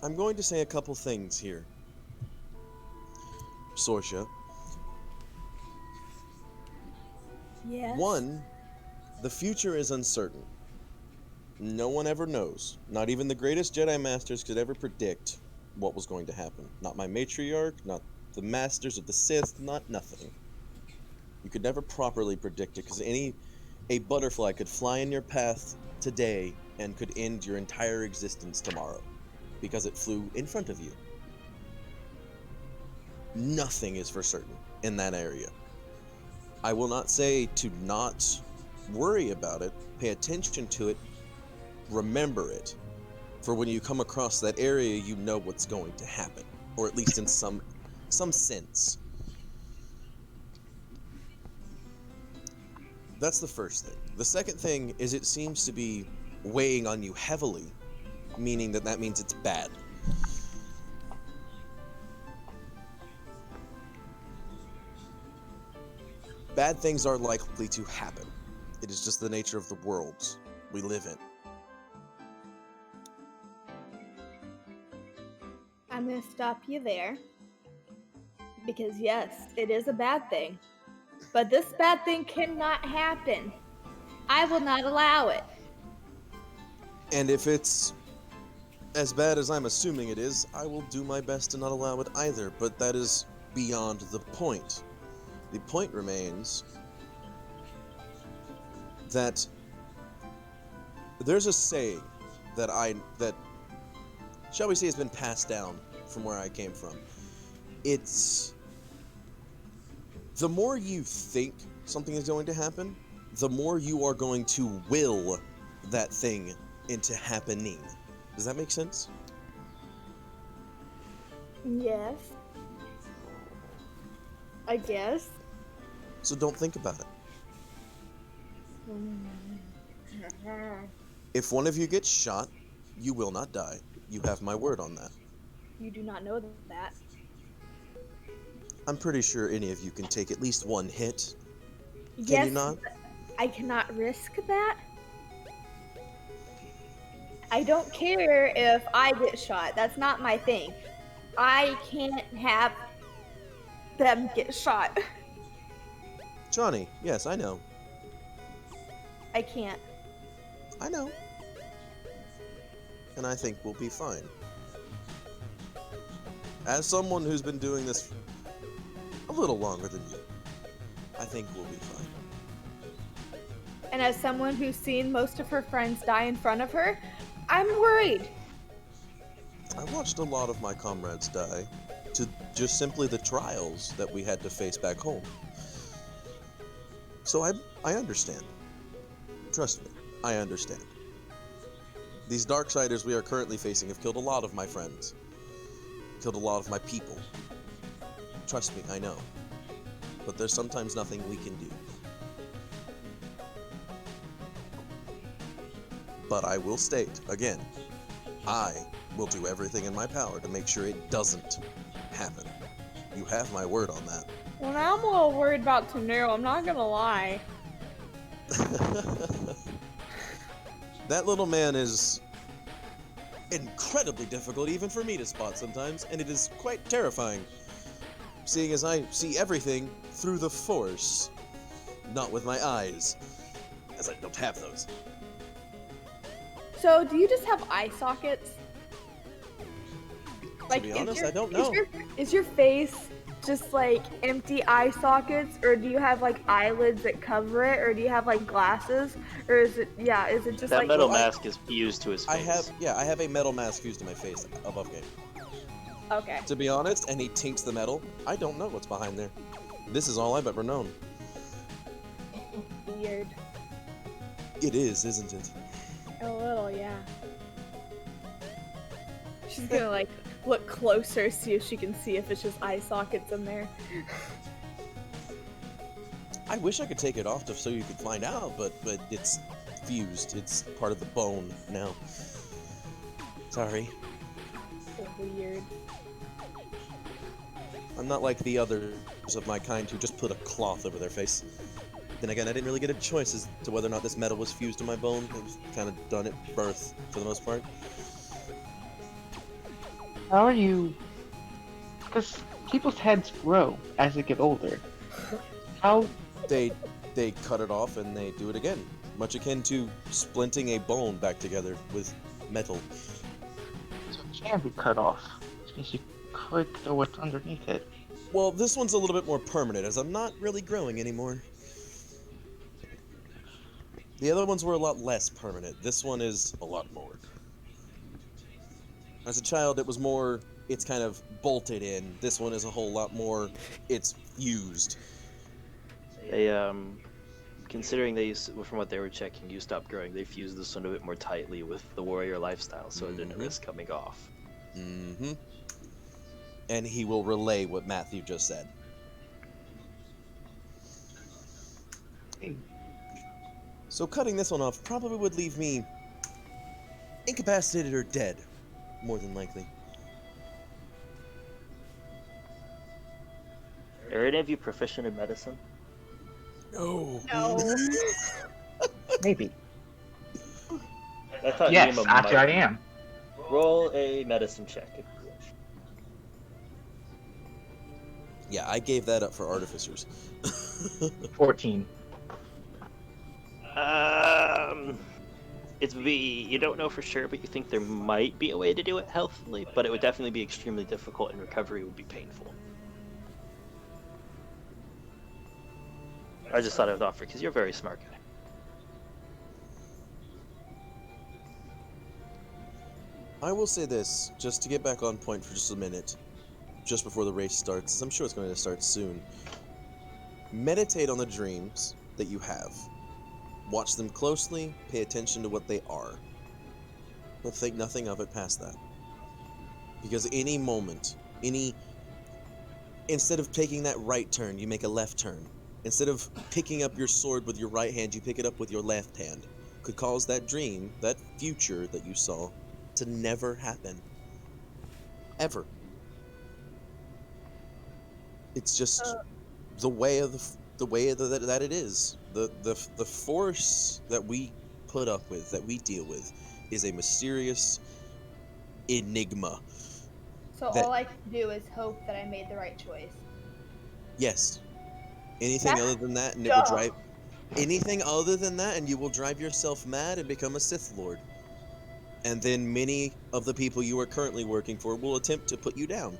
I'm going to say a couple things here. Sorsha. Yes. One, the future is uncertain. No one ever knows. Not even the greatest Jedi Masters could ever predict what was going to happen. Not my matriarch, not the Masters of the Sith, not nothing. You could never properly predict it, because a butterfly could fly in your path today and could end your entire existence tomorrow, because it flew in front of you. Nothing is for certain in that area. I will not say to not worry about it, pay attention to it, remember it. For when you come across that area, you know what's going to happen, or at least in some sense. That's the first thing. The second thing is it seems to be weighing on you heavily, meaning that means it's bad. Bad things are likely to happen. It is just the nature of the world we live in. I'm going to stop you there. Because yes, it is a bad thing. But this bad thing cannot happen. I will not allow it. And if it's as bad as I'm assuming it is, I will do my best to not allow it either, but that is beyond the point. The point remains that there's a saying that shall we say has been passed down from where I came from. It's the more you think something is going to happen, the more you are going to will that thing into happening. Does that make sense? Yes. I guess. So don't think about it. If one of you gets shot, you will not die. You have my word on that. You do not know that. I'm pretty sure any of you can take at least one hit. Can Yes, you not? but I cannot risk that. I don't care if I get shot. That's not my thing. I can't have them get shot. Johnny, yes, I know. I can't. I know. And I think we'll be fine. As someone who's been doing this a little longer than you, I think we'll be fine. And as someone who's seen most of her friends die in front of her, I'm worried. I watched a lot of my comrades die to just simply the trials that we had to face back home. So I understand. Trust me, I understand. These Darksiders we are currently facing have killed a lot of my friends. Killed a lot of my people. Trust me, I know. But there's sometimes nothing we can do. But I will state, again, I will do everything in my power to make sure it doesn't happen. You have my word on that. Well, now I'm a little worried about Tanero, I'm not gonna lie. That little man is incredibly difficult even for me to spot sometimes, and it is quite terrifying, seeing as I see everything through the Force, not with my eyes, as I don't have those. So, do you just have eye sockets? To be honest, I don't know. Is your face just like empty eye sockets, or do you have like eyelids that cover it, or do you have like glasses, or is it just That like metal Well, mask is fused to his face. I have a metal mask fused to my face above game. Okay. To be honest, and he tinks the metal, I don't know what's behind there. This is all I've ever known. Weird. It is, isn't it? A little, yeah. She's gonna like look closer, see if she can see if it's just eye sockets in there. I wish I could take it off so you could find out, but it's fused. It's part of the bone now. Sorry. Weird. I'm not like the others of my kind who just put a cloth over their face. Then again, I didn't really get a choice as to whether or not this metal was fused to my bone. It was kind of done at birth, for the most part. How are you? Because people's heads grow as they get older. How? They cut it off and they do it again. Much akin to splinting a bone back together with metal. So it can be cut off. Which means you could know what's underneath it. Well, this one's a little bit more permanent, as I'm not really growing anymore. The other ones were a lot less permanent. This one is a lot more. As a child, it was more, it's kind of bolted in. This one is a whole lot more, it's fused. Considering from what they were checking, you stopped growing, they fused this one a bit more tightly with the warrior lifestyle, so it didn't risk coming off. Mm-hmm. And he will relay what Matthew just said. So cutting this one off probably would leave me incapacitated or dead, more than likely. Are any of you proficient in medicine? No. No. Maybe. I thought Yes, Nima actually I might. am. Roll a medicine check if you wish. Yeah, I gave that up for artificers. 14. You don't know for sure, but you think there might be a way to do it healthily, but it would definitely be extremely difficult and recovery would be painful. I just thought I would offer because you're a very smart guy. I will say this, just to get back on point for just a minute, just before the race starts, as I'm sure it's going to start soon. Meditate on the dreams that you have. Watch them closely, pay attention to what they are. But think nothing of it past that. Because any moment, instead of taking that right turn, you make a left turn. Instead of picking up your sword with your right hand, you pick it up with your left hand. Could cause that dream, that future that you saw, to never happen. Ever. It's just the way of that it is. The force that we put up with, that we deal with, is a mysterious enigma. So all I can do is hope that I made the right choice. Yes. Anything That's other than that, and it will dumb. drive. Anything other than that, and you will drive yourself mad and become a Sith Lord. And then many of the people you are currently working for will attempt to put you down.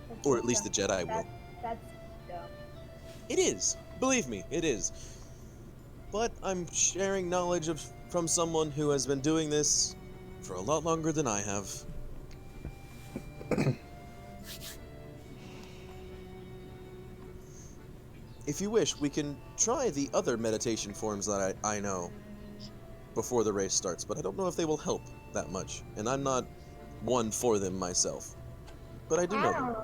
That's Or just at least the dumb. Jedi will. That's dumb. It is. Believe me, it is. But I'm sharing knowledge from someone who has been doing this for a lot longer than I have. If you wish, we can try the other meditation forms that I know before the race starts, but I don't know if they will help that much, and I'm not one for them myself. But I do know them.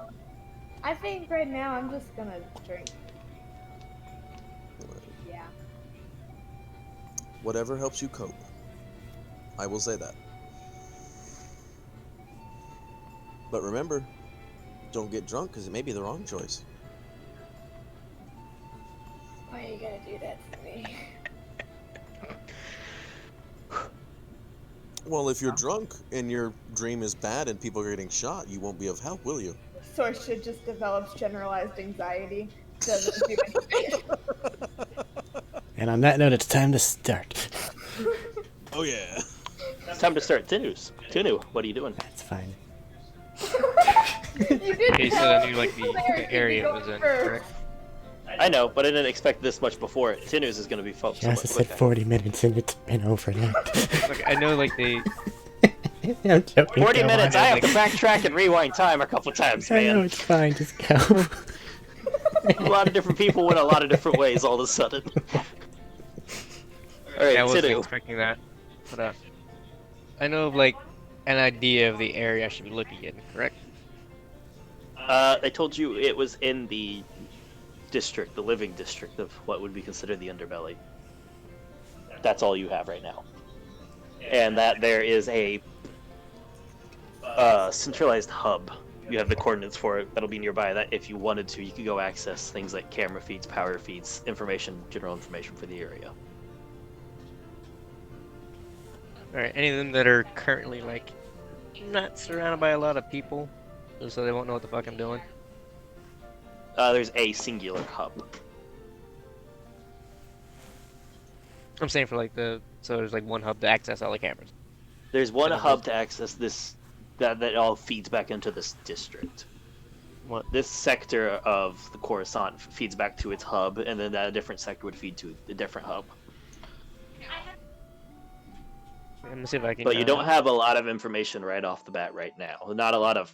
I think right now I'm just gonna drink. Yeah. Whatever helps you cope. I will say that. But remember, don't get drunk because it may be the wrong choice. Why are you gonna do that to me? Well, if you're drunk and your dream is bad and people are getting shot, you won't be of help, will you? Sorship just develops generalized anxiety. Doesn't do anything. And on that note, it's time to start. Oh yeah. It's time to start Tinu. Tinu, what are you doing? That's fine. You did Okay, so tell I knew like people the there to area go it was in, first. correct? I know, but I didn't expect this much before it. Tinus is going to be so She also much said quicker. 40 minutes and it's been over that. Like I know like they I'm joking. 40 go minutes, on. I have to backtrack and rewind time a couple times, I know man. it's fine, just go. A lot of different people went a lot of different ways all of a sudden. Alright, I wasn't Tinu. expecting that. But I know of like an idea of the area I should be looking in, correct? I told you it was in the district, the living district of what would be considered the underbelly. That's all you have right now. And that there is a centralized hub. You have the coordinates for it that'll be nearby. That if you wanted to, you could go access things like camera feeds, power feeds, information, general information for the area. Alright, any of them that are currently like not surrounded by a lot of people, just so they won't know what the fuck I'm doing. There's a singular hub. I'm saying for like so there's like one hub to access all the cameras. There's one And then hub to access this that all feeds back into this district. What? This sector of the Coruscant feeds back to its hub, and then that different sector would feed to a different hub. I'm gonna see if I can. But you don't have a lot of information right off the bat right now. Not a lot of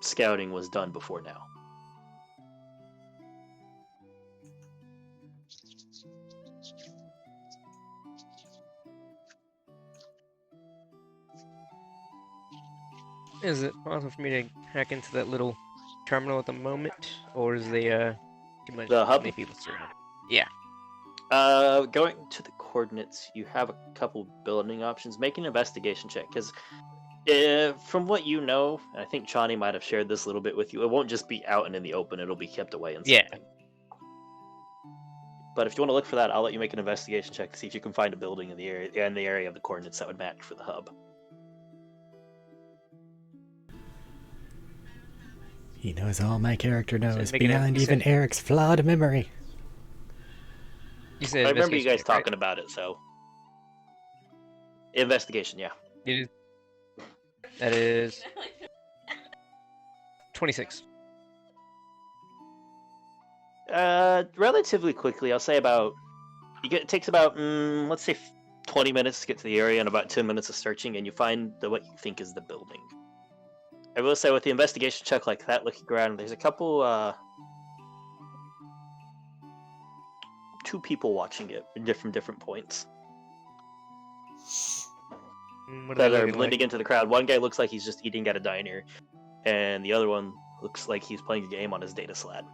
scouting was done before now. Is it possible for me to hack into that little terminal at the moment, or is the The hub? too many people surrounded? Yeah. Going to the coordinates, you have a couple building options. Make an investigation check, because from what you know, I think Chani might have shared this a little bit with you, it won't just be out and in the open, it'll be kept away in something. Yeah. But if you want to look for that, I'll let you make an investigation check to see if you can find a building in the area of the coordinates that would match for the hub. He knows all my character knows, making it- beyond you even said- Eric's flawed memory. You said I remember you investigation guys check, right? talking about it, so investigation, yeah. It is. That is 26. Relatively quickly, I'll say about. It takes about let's say 20 minutes to get to the area and about 10 minutes of searching, and you find what you think is the building. I will say with the investigation check like that, looking around, there's a couple, 2 people watching it in different points What that they are looking blending like? into the crowd. One guy looks like he's just eating at a diner, and the other one looks like he's playing a game on his data slab.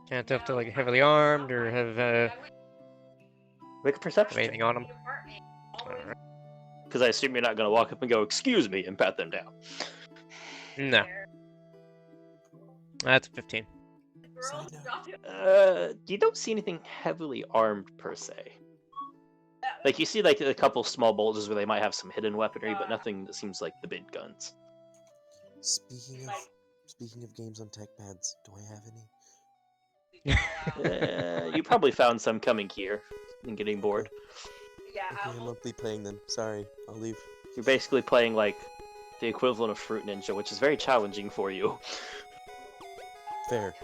Can't tell if they're like heavily armed or have Make a perception check, anything on them. Alright. because I assume you're not going to walk up and go, "Excuse me," and pat them down. No. That's 15. Side note. You don't see anything heavily armed per se. Like you see like a couple small bulges where they might have some hidden weaponry, but nothing that seems like the big guns. Speaking of games on tech pads, do I have any? You probably found some coming here and getting bored. Okay, I won't be playing them. Sorry, I'll leave. You're basically playing like the equivalent of Fruit Ninja, which is very challenging for you. Fair.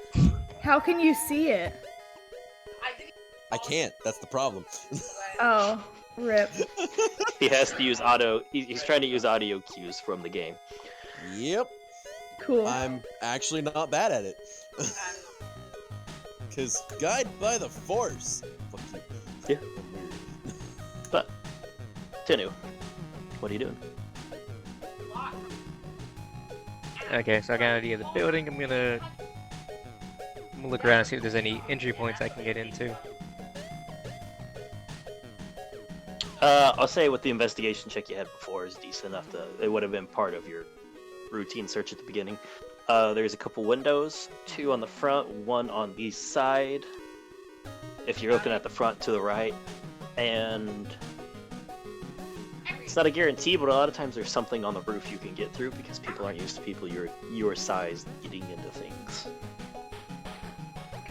How can you see it? I can't. That's the problem. Oh, rip. He has to use auto. He's trying to use audio cues from the game. Yep. Cool. I'm actually not bad at it. Because guide by the Force. Fuck you. Yeah. But Tinu, what are you doing? Okay, so I got an idea of the building. I'm gonna look around and see if there's any entry points I can get into. I'll say with the investigation check you had before is decent enough to. It would have been part of your routine search at the beginning. There's a couple windows, 2 on the front, 1 on the side. If you're looking at the front to the right, and it's not a guarantee, but a lot of times there's something on the roof you can get through because people aren't used to people your size getting into things.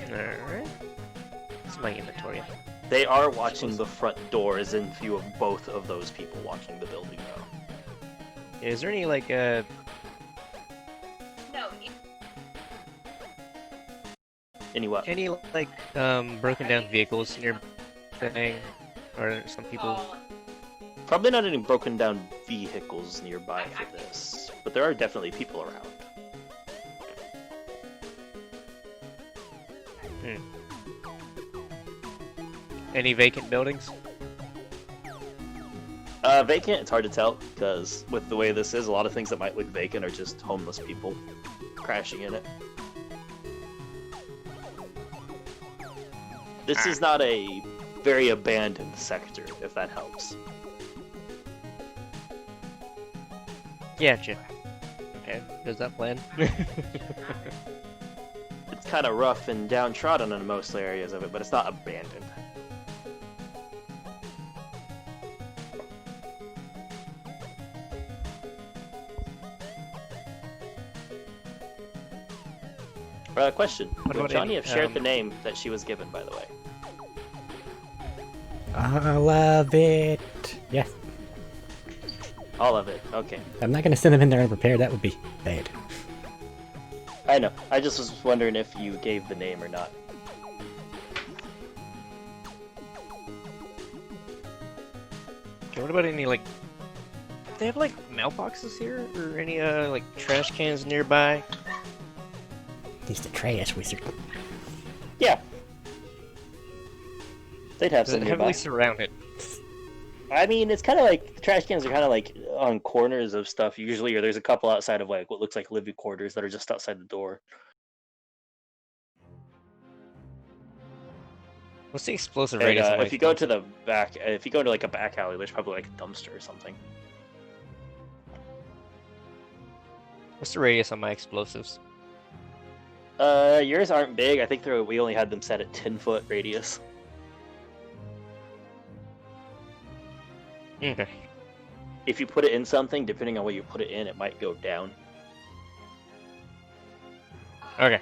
Alright. It's my inventory. They are watching the front door, as in view of both of those people watching the building now. Is there any like Any what? Any like broken down vehicles near thing, or some people? Probably not any broken down vehicles nearby for this, but there are definitely people around. Any vacant buildings? Vacant, it's hard to tell, because with the way this is, a lot of things that might look vacant are just homeless people crashing in it. This is not a very abandoned sector, if that helps. Gotcha. Okay, does that plan? It's kind of rough and downtrodden in most areas of it, but it's not abandoned. Question. Would Johnny have shared the name that she was given, by the way? I love it. Yes. All of it. Okay. I'm not gonna send them in there unprepared. That would be bad. I know. I just was wondering if you gave the name or not. Okay, what about any like? Do they have like mailboxes here, or any like trash cans nearby? He's the trash wizard. Yeah. They'd have some nearby. Heavily surrounded. I mean, it's kind of like the trash cans are kind of like on corners of stuff usually, or there's a couple outside of like what looks like living quarters that are just outside the door. What's the explosive And, radius? if you go to the back, if you go to like a back alley, there's probably like a dumpster or something. What's the radius on my explosives? Yours aren't big. I think we only had them set at 10-foot radius. Okay. If you put it in something, depending on what you put it in, it might go down. Okay.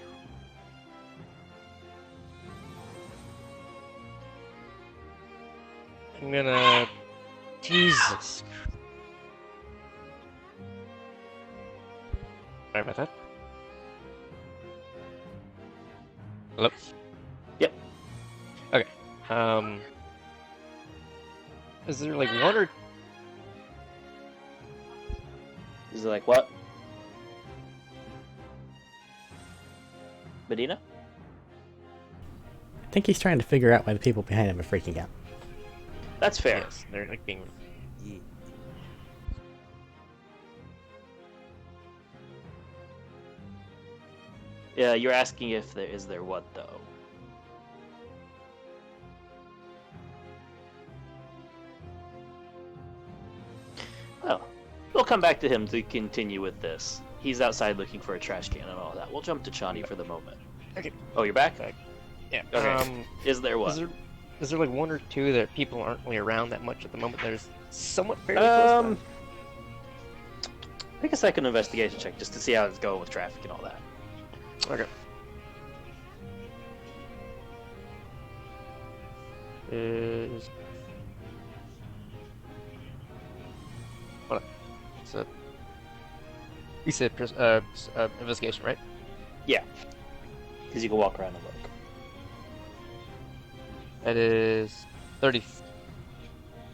I'm gonna... Jesus. Sorry about that. Hello? Yep. Okay. Is there like one or... Is it like what? Medina? I think he's trying to figure out why the people behind him are freaking out. That's fair. Yes, they're like being... Yeah. Yeah, you're asking if there is there what though? Well, we'll come back to him to continue with this. He's outside looking for a trash can and all that. We'll jump to Chani for the moment. Okay. Oh, you're back? Yeah. Okay. Is there what? Is there like one or two that people aren't really around that much at the moment? There's somewhat fairly close by? Make a second investigation check just to see how it's going with traffic and all that. Okay. Is... Hold on. So... You said investigation, right? Yeah. Because you can walk around and look. That is 30.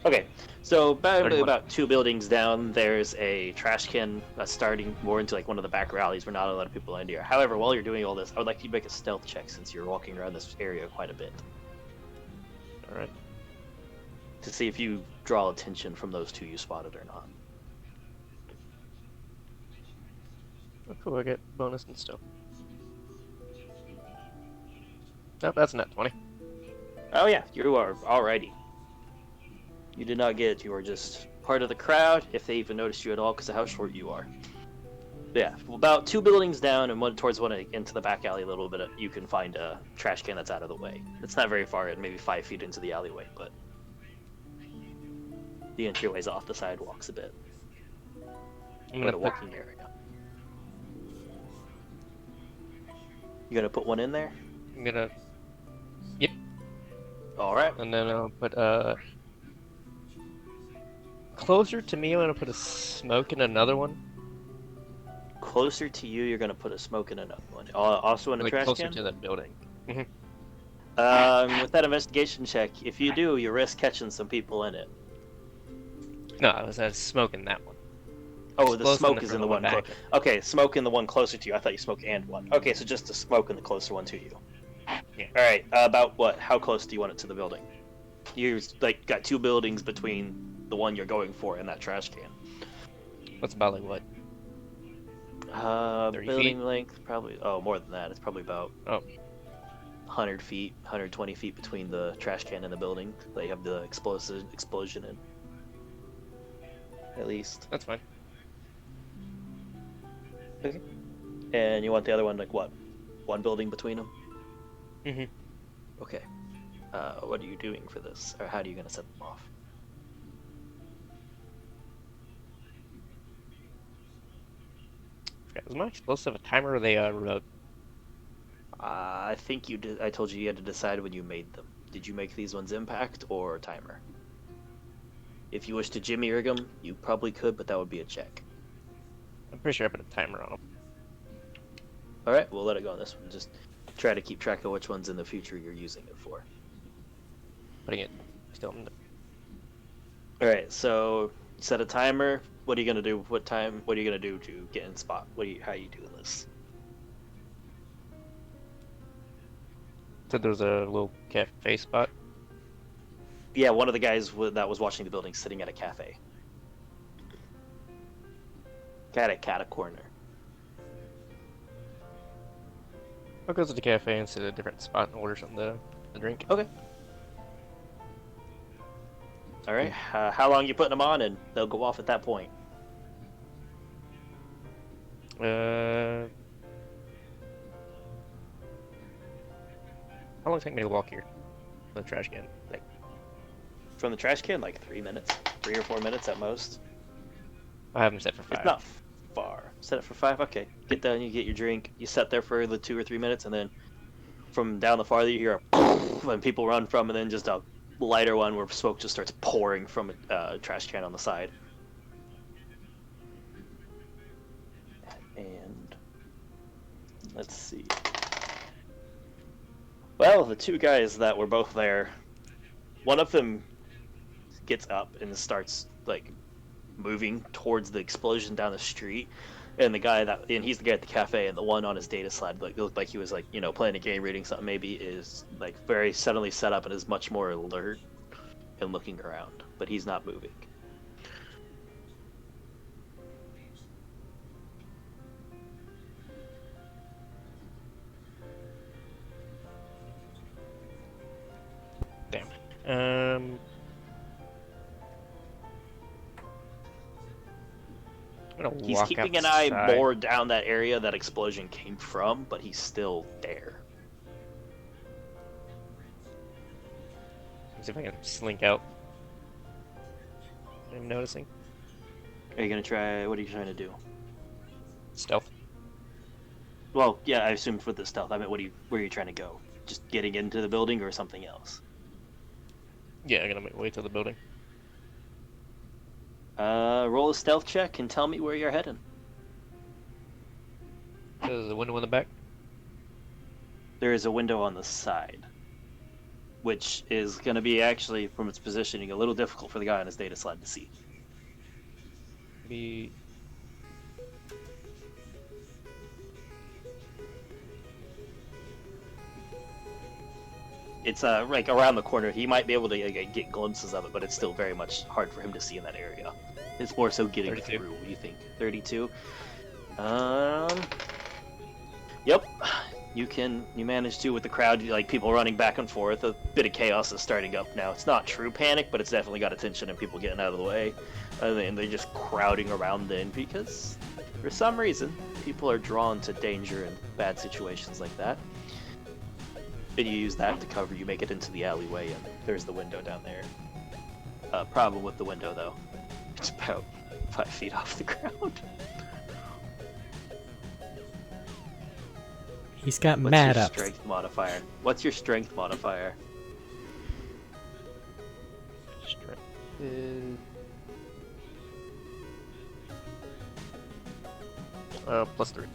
Okay, so about 31. 2 buildings down, there's a trash can that's starting more into like one of the back alleys where not a lot of people are in here. However, while you're doing all this, I would like you to make a stealth check since you're walking around this area quite a bit. Alright. To see if you draw attention from those two you spotted or not. Oh, cool, I get bonus and stuff. Nope, that's not 20. Oh yeah, you are alrighty. You did not get it. You are just part of the crowd, if they even noticed you at all, because of how short you are. Yeah, about 2 buildings down and one towards one into the back alley a little bit, you can find a trash can that's out of the way. It's not very far in, maybe 5 feet into the alleyway, but the entryway's off the sidewalks a bit. I'm Or gonna the put, walking area. You gonna put one in there? I'm gonna... Alright. And then I'll put, closer to me, I'm gonna put a smoke in another one. Closer to you, you're gonna put a smoke in another one. Also in a Like trash closer can? to that building. With that investigation check, if you do, you risk catching some people in it. No, I was smoking that one. Oh, the Explosive smoke is for in the one one. back. Okay, smoke in the one closer to you. I thought you smoked and one. Okay, so just the smoke in the closer one to you. Yeah. All right. About what? How close do you want it to the building? You like got two buildings between the one you're going for and that trash can. What's about like what? 30 Building feet? length probably. Oh, more than that. It's probably about Oh, 100 feet, 120 feet between the trash can and the building. They have the explosion in. At least. that's fine. Okay. And you want the other one like what? One building between them? Mhm. Okay. What are you doing for this? Or how are you going to set them off? Was my explosive a timer or are they remote? I think you did. I told you had to decide when you made them. Did you make these ones impact or timer? If you wish to jimmy rig them, you probably could, but that would be a check. I'm pretty sure I put a timer on them. All right, we'll let it go on this one. Just try to keep track of which ones in the future you're using it for. Putting it still in the... All right, so set a timer. What are you gonna do? What time? What are you gonna do to get in spot? How are you doing this? So there's a little cafe spot. Yeah, one of the guys that was watching the building sitting at a cafe. Cat a corner. I'll go to the cafe and sit at a different spot and order something to drink. Okay. All right. How long you putting them on, and they'll go off at that point. How long does it take me to walk here? The trash can. Like, From the trash can, like 3 minutes, 3 or 4 minutes at most. I have them set for 5. It's not far. Set it for 5. Okay. Get down. You get your drink. You sit there for the 2 or 3 minutes, and then from down the farther you hear a when people run from, and then just a lighter one where smoke just starts pouring from a trash can on the side. And let's see. Well, the two guys that were both there, one of them gets up and starts like moving towards the explosion down the street, and he's the guy at the cafe, and the one on his data slide like looked like he was like playing a game, reading something maybe, is like very suddenly set up and is much more alert and looking around, but he's not moving. Damn. I'm gonna He's walk keeping an outside. eye more down that area that explosion came from, but he's still there. See if I can slink out. I'm noticing. Are you gonna try? What are you trying to do? Stealth. Well, yeah, I assumed for the stealth. I mean, where are you trying to go? Just getting into the building or something else? Yeah, I'm gonna wait till the building. Roll a stealth check and tell me where you're heading. There's a window in the back. There is a window on the side, which is going to be actually, from its positioning, a little difficult for the guy on his data slide to see. Be It's like around the corner. He might be able to get glimpses of it, but it's still very much hard for him to see in that area. It's more so getting 32. through. What do you think? 32. Yep. You manage to, with the crowd, like people running back and forth. A bit of chaos is starting up now. It's not true panic, but it's definitely got attention and people getting out of the way, and they're just crowding around in because, for some reason, people are drawn to danger and bad situations like that. And you use that to cover. You make it into the alleyway, and there's the window down there. Problem with the window, though, it's about 5 feet off the ground. He's got What's mad your ups. strength modifier? What's your strength modifier? strength is +3.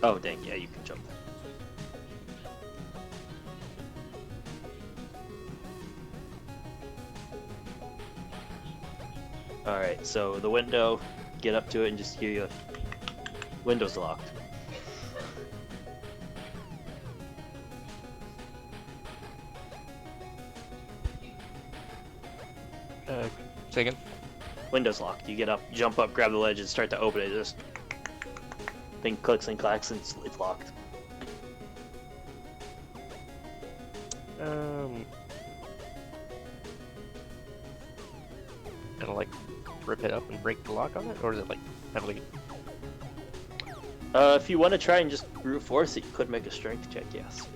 Oh, dang, yeah, you can jump. Alright, so the window, get up to it and just hear you. Window's locked. Second. Window's locked. You get up, jump up, grab the ledge, and start to open it. Just thing clicks and clacks, and it's locked. Gonna like rip it up and break the lock on it, or is it like heavily? If you want to try and just brute force it, you could make a strength check, yes.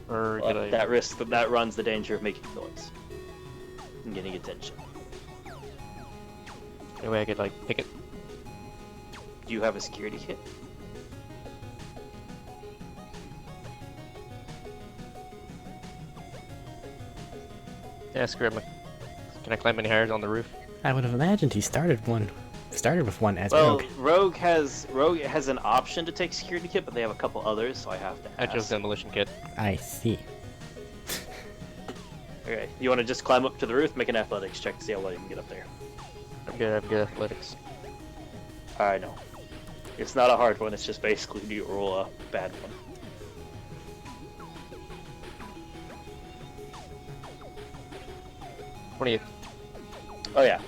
Or But could I? that runs the danger of making noise and getting attention. Anyway, I could like pick it. Do you have a security kit? Yeah, screw it. Can I climb any higher on the roof? I would have imagined he started with one as Well, Rogue. Rogue has an option to take security kit, but they have a couple others, so I have to I ask. chose demolition kit. I see. Okay, you want to just climb up to the roof, make an athletics check to see how well you can get up there. I'm good. I'm good at athletics. I know. It's not a hard one. It's just basically you roll a bad one. Oh yeah.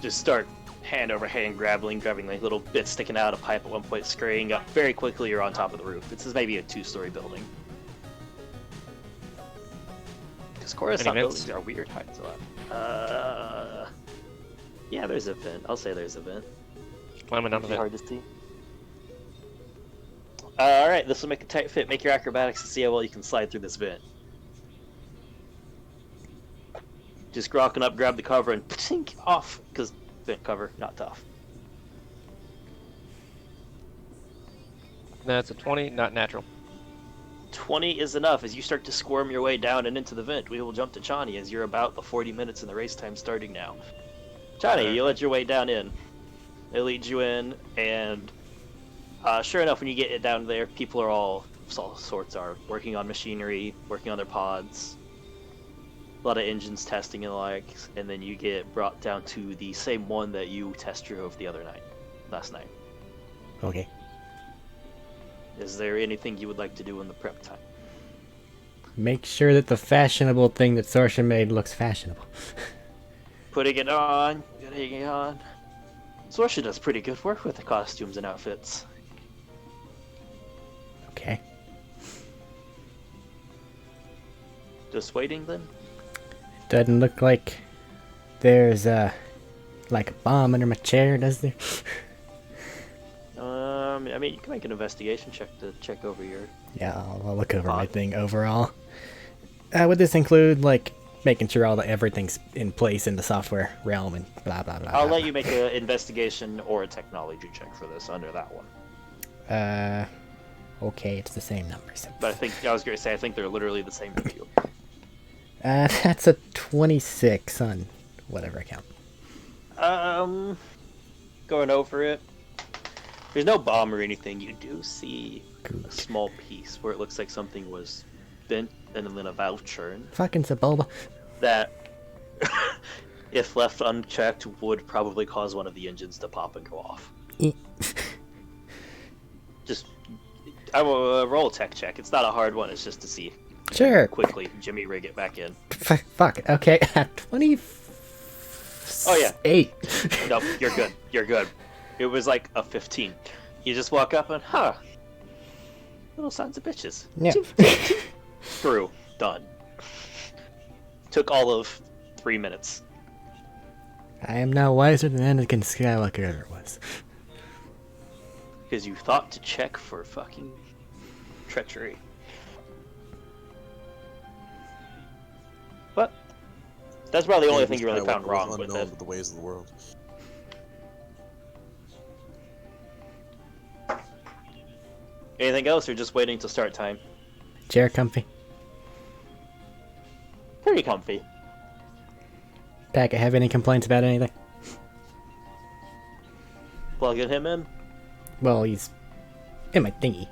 Just start hand over hand grabbing like little bits sticking out, a pipe at one point, scurrying up. Very quickly, you're on top of the roof. This is maybe a 2-story building. Because Coruscant Any vents? buildings are weird heights a lot. Yeah, there's a vent. I'll say there's a vent. Climbing down It's the vent. hard to see. Alright, this will make a tight fit. Make your acrobatics to see how well you can slide through this vent. Just rocking up, grab the cover, and tink off. Because vent cover, not tough. That's a 20, not natural. 20 is enough. As you start to squirm your way down and into the vent, we will jump to Chani as you're about the 40 minutes in the race time starting now. Chani, you let your way down in. It leads you in, and sure enough, when you get it down there, people are all sorts are working on machinery, working on their pods. A lot of engines testing and the like, and then you get brought down to the same one that you test drove last night. Okay. Is there anything you would like to do in the prep time? Make sure that the fashionable thing that Sorsha made looks fashionable. Putting it on. Sorsha does pretty good work with the costumes and outfits. Okay. Just waiting then? Doesn't look like there's like a bomb under my chair, does there? I mean, you can make an investigation check to check over your... Yeah, I'll look over my thing overall. Would this include like making sure everything's in place in the software realm and blah blah blah? I'll blah, let you make an investigation or a technology check for this under that one. blah. Okay, it's the same numbers. But I was going to say, I think they're literally the same for you. That's a 26 on whatever account. Going over it. There's no bomb or anything. You do see Good. a small piece where it looks like something was bent and then a valve churn Fucking Sebulba. that, if left unchecked, would probably cause one of the engines to pop and go off. Just, I will roll a tech check. It's not a hard one. It's just to see Sure. quickly Jimmy rig it back in. Fuck. Okay. 20. Oh yeah. 8. Nope, you're good. You're good. It was like a 15. You just walk up and, little sons of bitches. Yeah. Through. Done. Took all of 3 minutes. I am now wiser than Anakin Skywalker ever was. Because you thought to check for fucking treachery. But that's probably the only thing you really found wrong with unknown it. to the ways of the world. Anything else, or just waiting till start time? Chair comfy. Pretty comfy. Packet have any complaints about anything? Plugging him in. Well, he's in my thingy.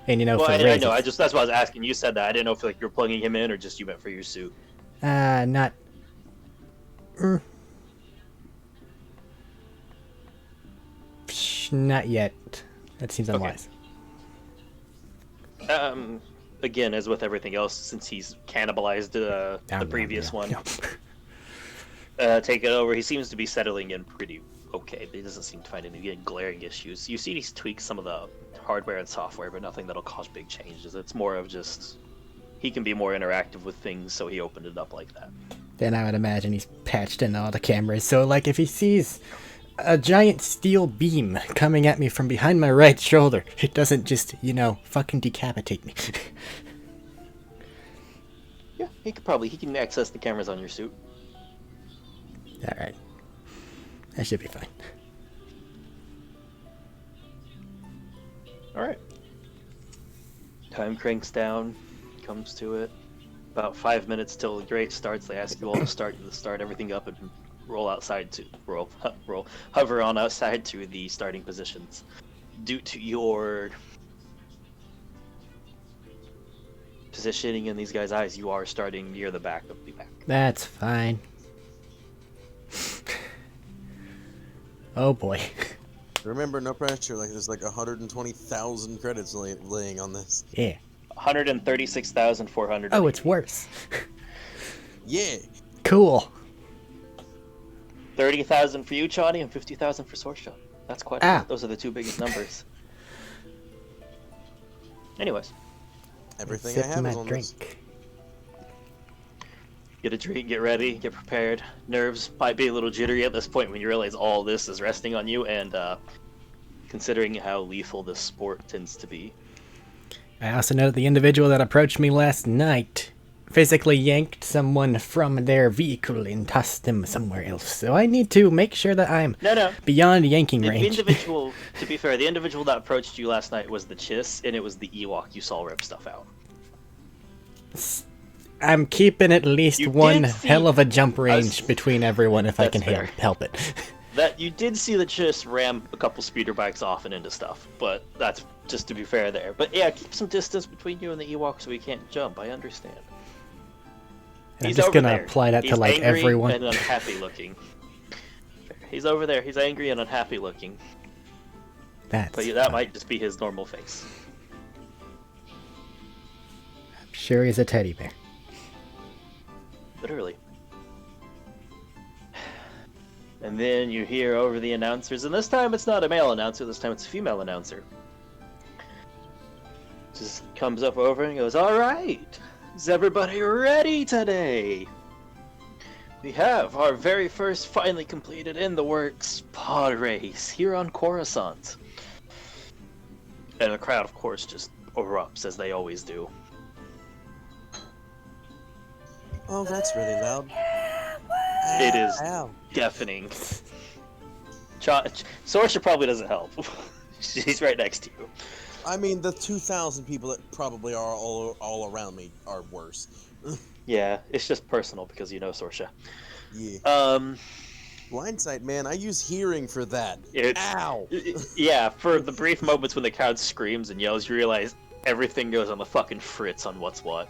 And you know, Well, for I raises. know. That's why I was asking. You said that. I didn't know if like you're plugging him in or just you meant for your suit. Not. Not yet. That seems unwise. Again, as with everything else, since he's cannibalized the previous one, take it over. He seems to be settling in pretty okay, but he doesn't seem to find any glaring issues. You see he's tweaked some of the hardware and software, but nothing that'll cause big changes. It's more of just he can be more interactive with things, so he opened it up like that. Then I would imagine he's patched in all the cameras, so like if he sees a giant steel beam coming at me from behind my right shoulder, it doesn't just, fucking decapitate me. Yeah, he can access the cameras on your suit. Alright. That should be fine. Alright. Time cranks down, comes to it. About 5 minutes till the race starts. They ask you all to start everything up and roll outside to hover on outside to the starting positions. Due to your positioning in these guys' eyes, you are starting near the back of the pack. That's fine. Oh boy. Remember, no pressure. Like there's like 120,000 credits laying on this. Yeah. 136,400. Oh, it's worse. Yeah. Cool. 30,000 for you, Johnny, and 50,000 for Sorsha. That's quite a lot. Those are the two biggest numbers. Anyways. Everything I have is on this. Get a drink, get ready, get prepared. Nerves might be a little jittery at this point when you realize all this is resting on you, and considering how lethal this sport tends to be. I also know that the individual that approached me last night physically yanked someone from their vehicle and tossed them somewhere else. So I need to make sure that I'm beyond yanking range. To be fair, the individual that approached you last night was the Chiss, and it was the Ewok you saw rip stuff out. I'm keeping at least one hell of a jump range between everyone if I can help it. That you did see the Chiss ram a couple speeder bikes off and into stuff, but that's just to be fair there. But yeah, keep some distance between you and the Ewok so he can't jump. I understand. And I'm just gonna apply that to like everyone. He's angry and unhappy looking. He's over there. He's angry and unhappy looking. But that might just be his normal face. I'm sure he's a teddy bear. Literally. And then you hear over the announcers, and this time it's not a male announcer, this time it's a female announcer. Just comes up over and goes, "Alright, is everybody ready today? We have our very first finally completed in the works pod race here on Coruscant." And the crowd, of course, just erupts as they always do. Oh, that's really loud. It is deafening. Sorsha probably doesn't help. She's right next to you. I mean, the 2,000 people that probably are all around me are worse. Yeah, it's just personal because you know Sorsha. Yeah. Blindsight, man. I use hearing for that. Ow! Yeah, for the brief moments when the crowd screams and yells, you realize everything goes on the fucking fritz on what's what.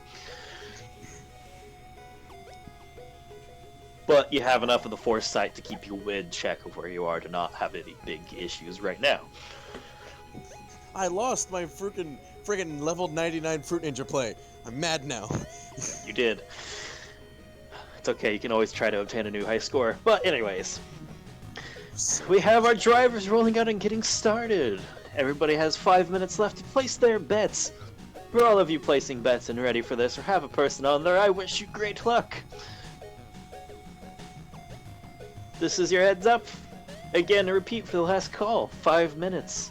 But you have enough of the foresight to keep your wid check of where you are to not have any big issues right now. I lost my friggin' level 99 Fruit Ninja play. I'm mad now. You did. It's okay, you can always try to obtain a new high score. But anyways, we have our drivers rolling out and getting started. Everybody has 5 minutes left to place their bets. For all of you placing bets and ready for this or have a person on there, I wish you great luck. This is your heads up. Again, repeat for the last call. 5 minutes.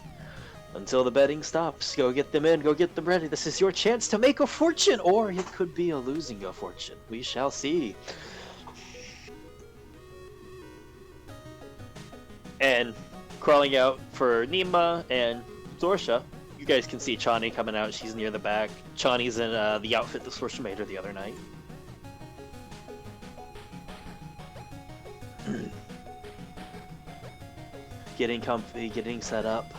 Until the betting stops. Go get them in, go get them ready. This is your chance to make a fortune, or it could be a losing a fortune. We shall see. And crawling out for Nima and Sorsha, you guys can see Chani coming out. She's near the back. Chani's in the outfit that Sorsha made her the other night. Getting comfy, getting set up.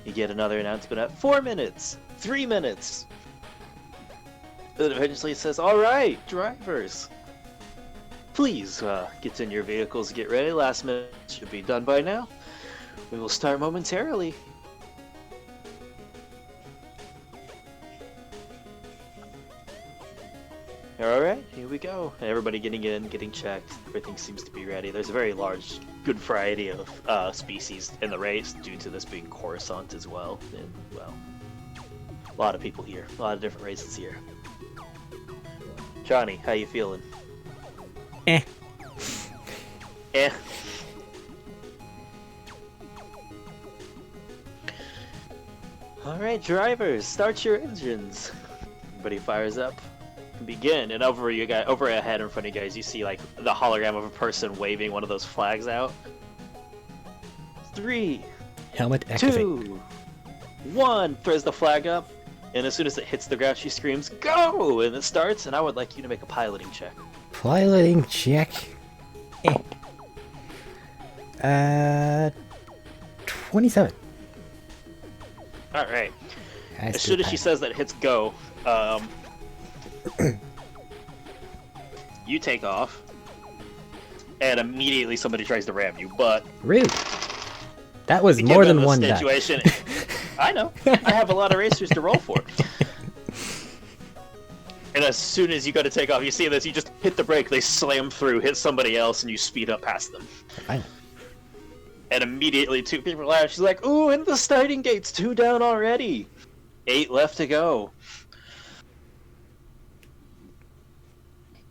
You get another announcement at 4 minutes, 3 minutes. It eventually says, "Alright, drivers, please get in your vehicles, get ready. Last minute should be done by now. We will start momentarily. Alright, here we go. Everybody getting in, getting checked. Everything seems to be ready. There's a very large, good variety of species in the race due to this being Coruscant as well. And, well, a lot of people here. A lot of different races here. Johnny, how you feeling? Eh. Eh. Alright, drivers, start your engines. Everybody fires up. Begin, and over ahead in front of you guys, you see like the hologram of a person waving one of those flags out. 3, Helmet activate. 2, 1. Throws the flag up, and as soon as it hits the ground, she screams, "Go!" And it starts. And I would like you to make a piloting check. Piloting check. 27. All right. As As soon as she says that it hits go, you take off, and immediately somebody tries to ram you. But Rude. That was more given than the one die. situation, I know. I have a lot of racers to roll for. And as soon as you go to take off, you see this, you just hit the brake, they slam through, hit somebody else, and you speed up past them. Fine. And immediately 2 people laugh. She's like, "Ooh, and the starting gate's 2 down already. 8 left to go."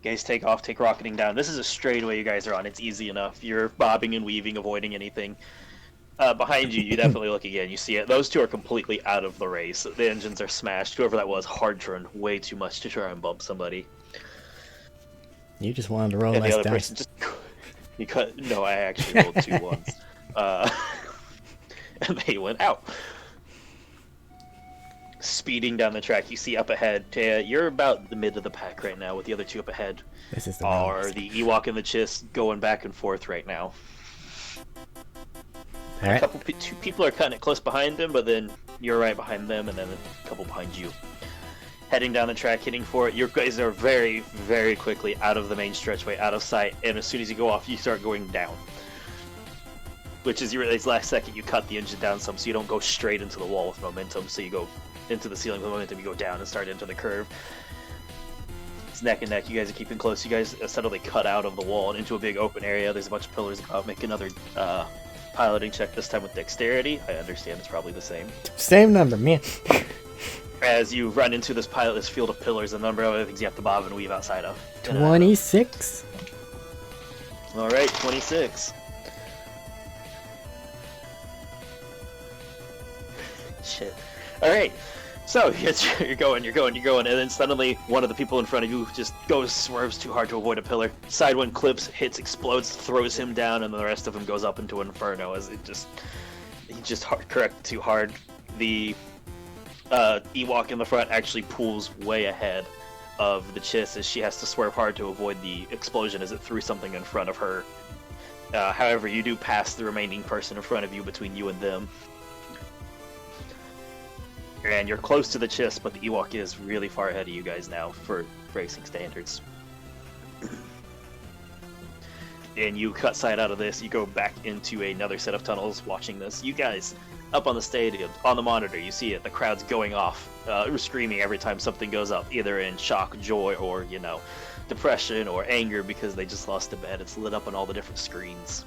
Guys take off, take rocketing down. This is a straightaway you guys are on. It's easy enough. You're bobbing and weaving, avoiding anything. Behind you, you definitely look again. You see it. Those 2 are completely out of the race. The engines are smashed. Whoever that was, hard turned way too much to try and bump somebody. You just wanted to roll And the less other dice. person just... You cut... No, I actually rolled 2 ones. And they went out. Speeding down the track, you see up ahead, Taya, you're about the mid of the pack right now, with the other 2 up ahead. This is the Are wrong the Ewok and the Chiss going back and forth right now. All right. 2 people are cutting it close behind them, but then you're right behind them, and then a couple behind you. Heading down the track, hitting for it. Your guys are very, very quickly out of the main stretchway, out of sight, and as soon as you go off, you start going down. Which is you realize last second you cut the engine down some, so you don't go straight into the wall with momentum, so you go into the ceiling with momentum, you go down and start into the curve. It's neck and neck. You guys are keeping close. You guys suddenly cut out of the wall and into a big open area. There's a bunch of pillars above. Make another piloting check, this time with dexterity. I understand it's probably the same. Same number, man. As you run into this field of pillars, a number of other things you have to bob and weave outside of. 26. Alright, 26. Shit. Alright. So, you're going, and then suddenly one of the people in front of you just swerves too hard to avoid a pillar. Side one clips, hits, explodes, throws him down, and then the rest of him goes up into Inferno as he just correct too hard. The Ewok in the front actually pulls way ahead of the Chiss as she has to swerve hard to avoid the explosion as it threw something in front of her. However, you do pass the remaining person in front of you between you and them. And you're close to the Chiss, but the Ewok is really far ahead of you guys now for racing standards. And you cut sight out of this, you go back into another set of tunnels watching this. You guys, up on the stadium, on the monitor, you see it, the crowd's going off, screaming every time something goes up, either in shock, joy, or, depression or anger because they just lost a bet. It's lit up on all the different screens.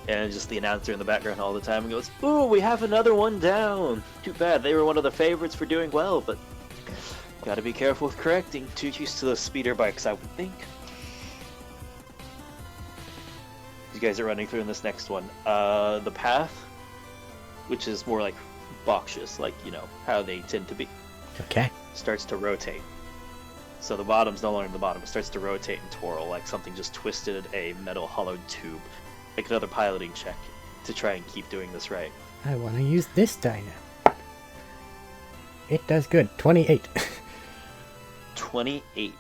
And just the announcer in the background all the time goes, "Ooh, we have another one down. Too bad, they were one of the favorites for doing well, but gotta be careful with correcting. Too used to those speeder bikes, I would think." You guys are running through in this next one. The path, which is more like boxious, like, how they tend to be, Okay. starts to rotate. So the bottom's no longer the bottom, it starts to rotate and twirl like something just twisted a metal hollowed tube. Make another piloting check to try and keep doing this right. I want to use this die now. It does good. 28. 28.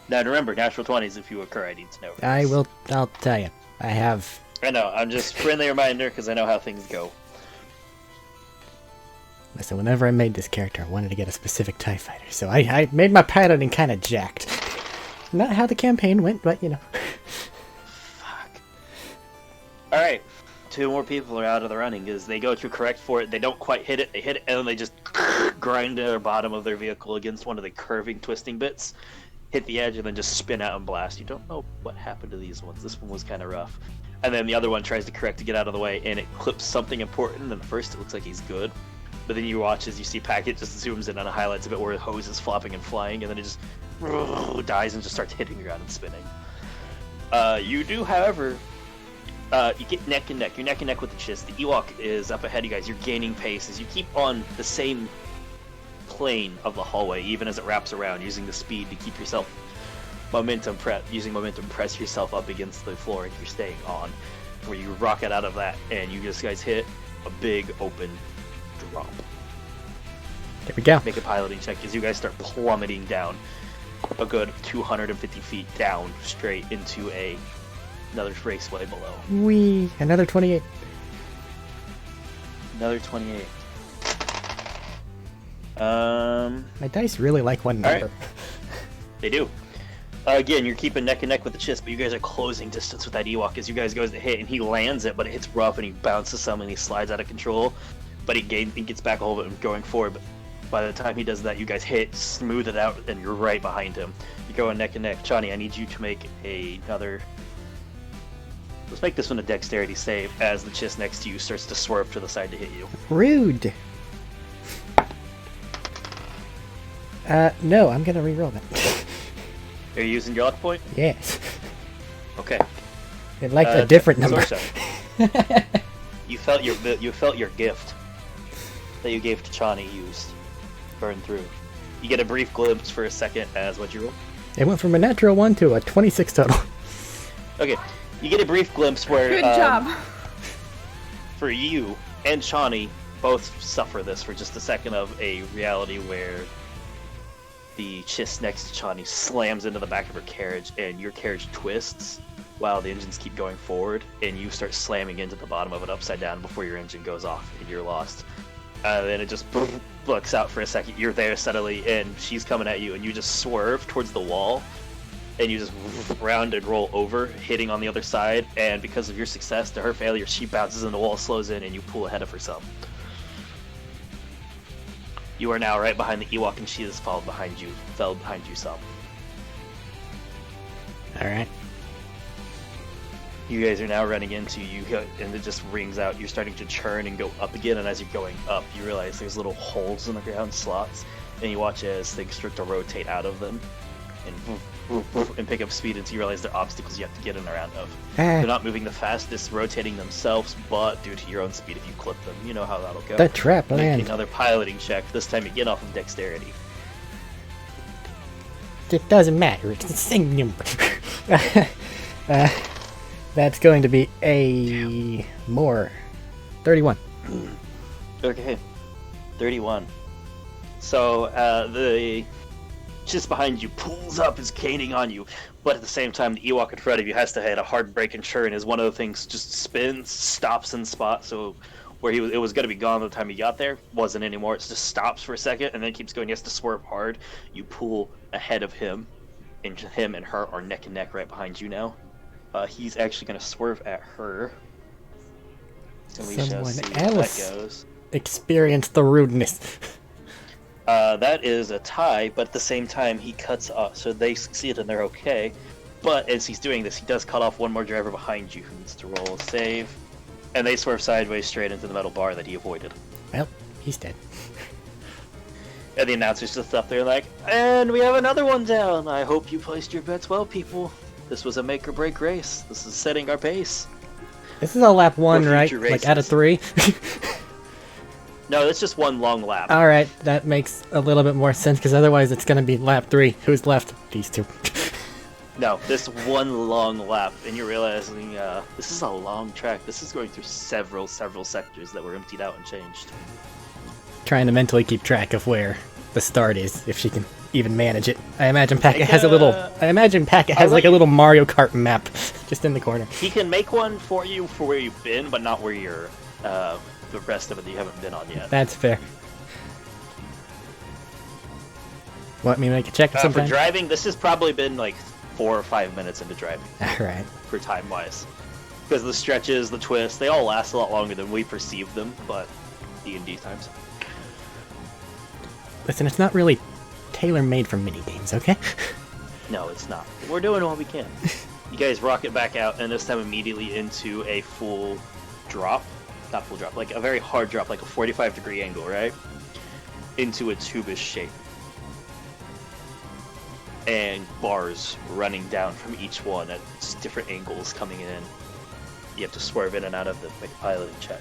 Now remember, natural 20s if you occur, I need to know. I'll tell you. I have... I know, I'm just friendly reminder because I know how things go. Listen, whenever I made this character, I wanted to get a specific TIE fighter, so I made my piloting kind of jacked. Not how the campaign went, but Fuck. Alright, 2 more people are out of the running. Is they go to correct for it, they don't quite hit it, they hit it, and then they just grind the bottom of their vehicle against one of the curving, twisting bits, hit the edge, and then just spin out and blast. You don't know what happened to these ones. This one was kind of rough. And then the other one tries to correct to get out of the way, and it clips something important, and at first it looks like he's good. But then you watch as you see Packet just zooms in on highlights of it where the hose is flopping and flying, and then it just dies and just starts hitting the ground and spinning. You do, however, you get neck and neck. You're neck and neck with the Chiss. The Ewok is up ahead of you guys. You're gaining pace as you keep on the same plane of the hallway, even as it wraps around, using the speed to keep yourself using momentum press yourself up against the floor, and you're staying on. Where you rocket out of that, and you guys hit a big open drop. There we go. Make a piloting check as you guys start plummeting down a good 250 feet down straight into another raceway below. Wee, another 28. Another 28. My dice really like one number. Right. They do. Again, you're keeping neck and neck with the Chiss, but you guys are closing distance with that Ewok as you guys goes to hit, and he lands it, but it hits rough, and he bounces some, and he slides out of control. But he gets back a little bit and going forward. But by the time he does that, you guys hit, smooth it out, and you're right behind him. You're going neck and neck. Chani, I need you to make another. Let's make this one a dexterity save as the Chiss next to you starts to swerve to the side to hit you. Rude. No, I'm gonna reroll that. Are you using your luck point? Yes. Okay. It liked a different number. You felt your gift that you gave to Chani used burn through. You get a brief glimpse for a second as what you roll. It went from a natural 1 to a 26 total. Okay, you get a brief glimpse where Good job. for you and Chani both suffer this for just a second of a reality where the Chiss next to Chani slams into the back of her carriage, and your carriage twists while the engines keep going forward, and you start slamming into the bottom of it upside down before your engine goes off, and you're lost. Then it just looks out for a second. You're there suddenly, and she's coming at you, and you just swerve towards the wall, and you just round and roll over, hitting on the other side, and because of your success to her failure, she bounces in the wall, slows in, and you pull ahead of herself. You are now right behind the Ewok, and she has fell behind you some. Alright. You guys are now running into you, and it just rings out. You're starting to churn and go up again, and as you're going up, you realize there's little holes in the ground, slots, and you watch as things start to rotate out of them and pick up speed until you realize they're obstacles you have to get in and around of. They're not moving the fastest, rotating themselves, but due to your own speed, if you clip them, you know how that'll go. The trap land. Make another piloting check. This time you get off of dexterity. It doesn't matter. It's the same number. That's going to be a more 31. Okay, 31. So the Chiss behind you pulls up, is caning on you, but at the same time the Ewok in front of you has to hit a hard break and churn as one of the things just spins, stops in spot, so where it was going to be gone by the time he got there, wasn't anymore. It just stops for a second and then keeps going. He has to swerve hard. You pull ahead of him, and him and her are neck and neck right behind you now. He's actually going to swerve at her. And we shall see how that goes. Experience the rudeness. That is a tie, but at the same time he cuts off, so they succeed and they're okay. But as he's doing this, he does cut off one more driver behind you who needs to roll a save. And they swerve sideways straight into the metal bar that he avoided. Well, he's dead. And the announcer's just up there like, and we have another one down. I hope you placed your bets well, people. This was a make or break race. This is setting our pace. This is a lap 1, For right? future Like out of 3? No, that's just one long lap. Alright, that makes a little bit more sense, because otherwise it's going to be lap 3. Who's left? These two. No, this one long lap, and you're realizing this is a long track. This is going through several sectors that were emptied out and changed. Trying to mentally keep track of where the start is, if she can even manage it. I imagine Packet has a little. I imagine Packet has like a little Mario Kart map just in the corner. He can make one for you for where you've been, but not where you're. The rest of it that you haven't been on yet. That's fair. Want me to make a check sometime? For driving, this has probably been like 4 or 5 minutes into driving. Alright. For time-wise. Because the stretches, the twists, they all last a lot longer than we perceive them, but D&D times. Listen, it's not really tailor-made for minigames, okay? No, it's not. We're doing what we can. You guys rocket back out, and this time immediately into a full drop. Not full drop, like a very hard drop, like a 45-degree angle, right? Into a tubish shape. And bars running down from each one at different angles coming in. You have to swerve in and out of the piloting check.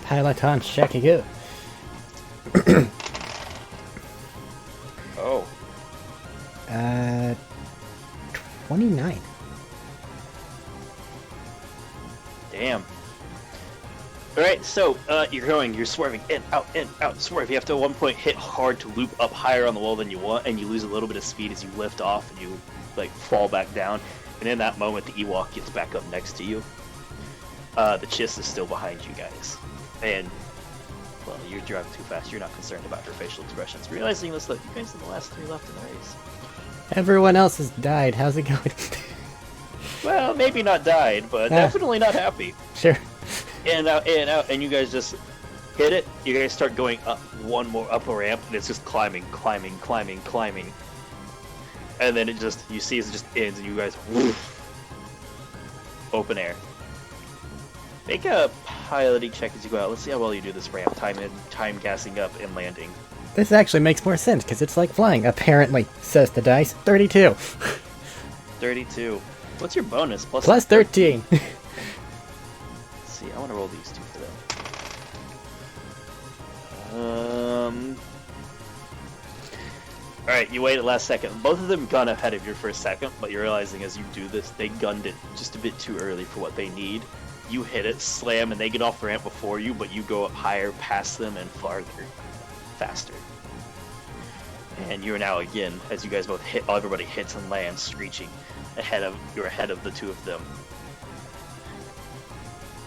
Piloton check you go. Oh. 29. Damn. Alright, so you're swerving in, out, swerve. You have to at one point hit hard to loop up higher on the wall than you want, and you lose a little bit of speed as you lift off and you like fall back down. And in that moment, the Ewok gets back up next to you. The Chiss is still behind you guys. And, well, you're driving too fast. You're not concerned about her facial expressions. Realizing this, look, you guys are the last 3 left in the race. Everyone else has died. How's it going? Well, maybe not died, but definitely not happy. Sure. In and out, and you guys just hit it. You guys start going up one more up a ramp, and it's just climbing. And then it just, you see it just ends, and you guys, woof, open air. Make a piloting check as you go out. Let's see how well you do this ramp. Time gassing up and landing. This actually makes more sense, because it's like flying, apparently, says the dice. 32. 32. What's your bonus? Plus 13. Let's see, I want to roll these two for them. Alright, you wait at last second. Both of them gun ahead of you for a second, but you're realizing as you do this, they gunned it just a bit too early for what they need. You hit it, slam, and they get off the ramp before you, but you go up higher, past them, and farther. Faster. And you're now again, as you guys both hit, everybody hits and lands, screeching. You're ahead of the two of them.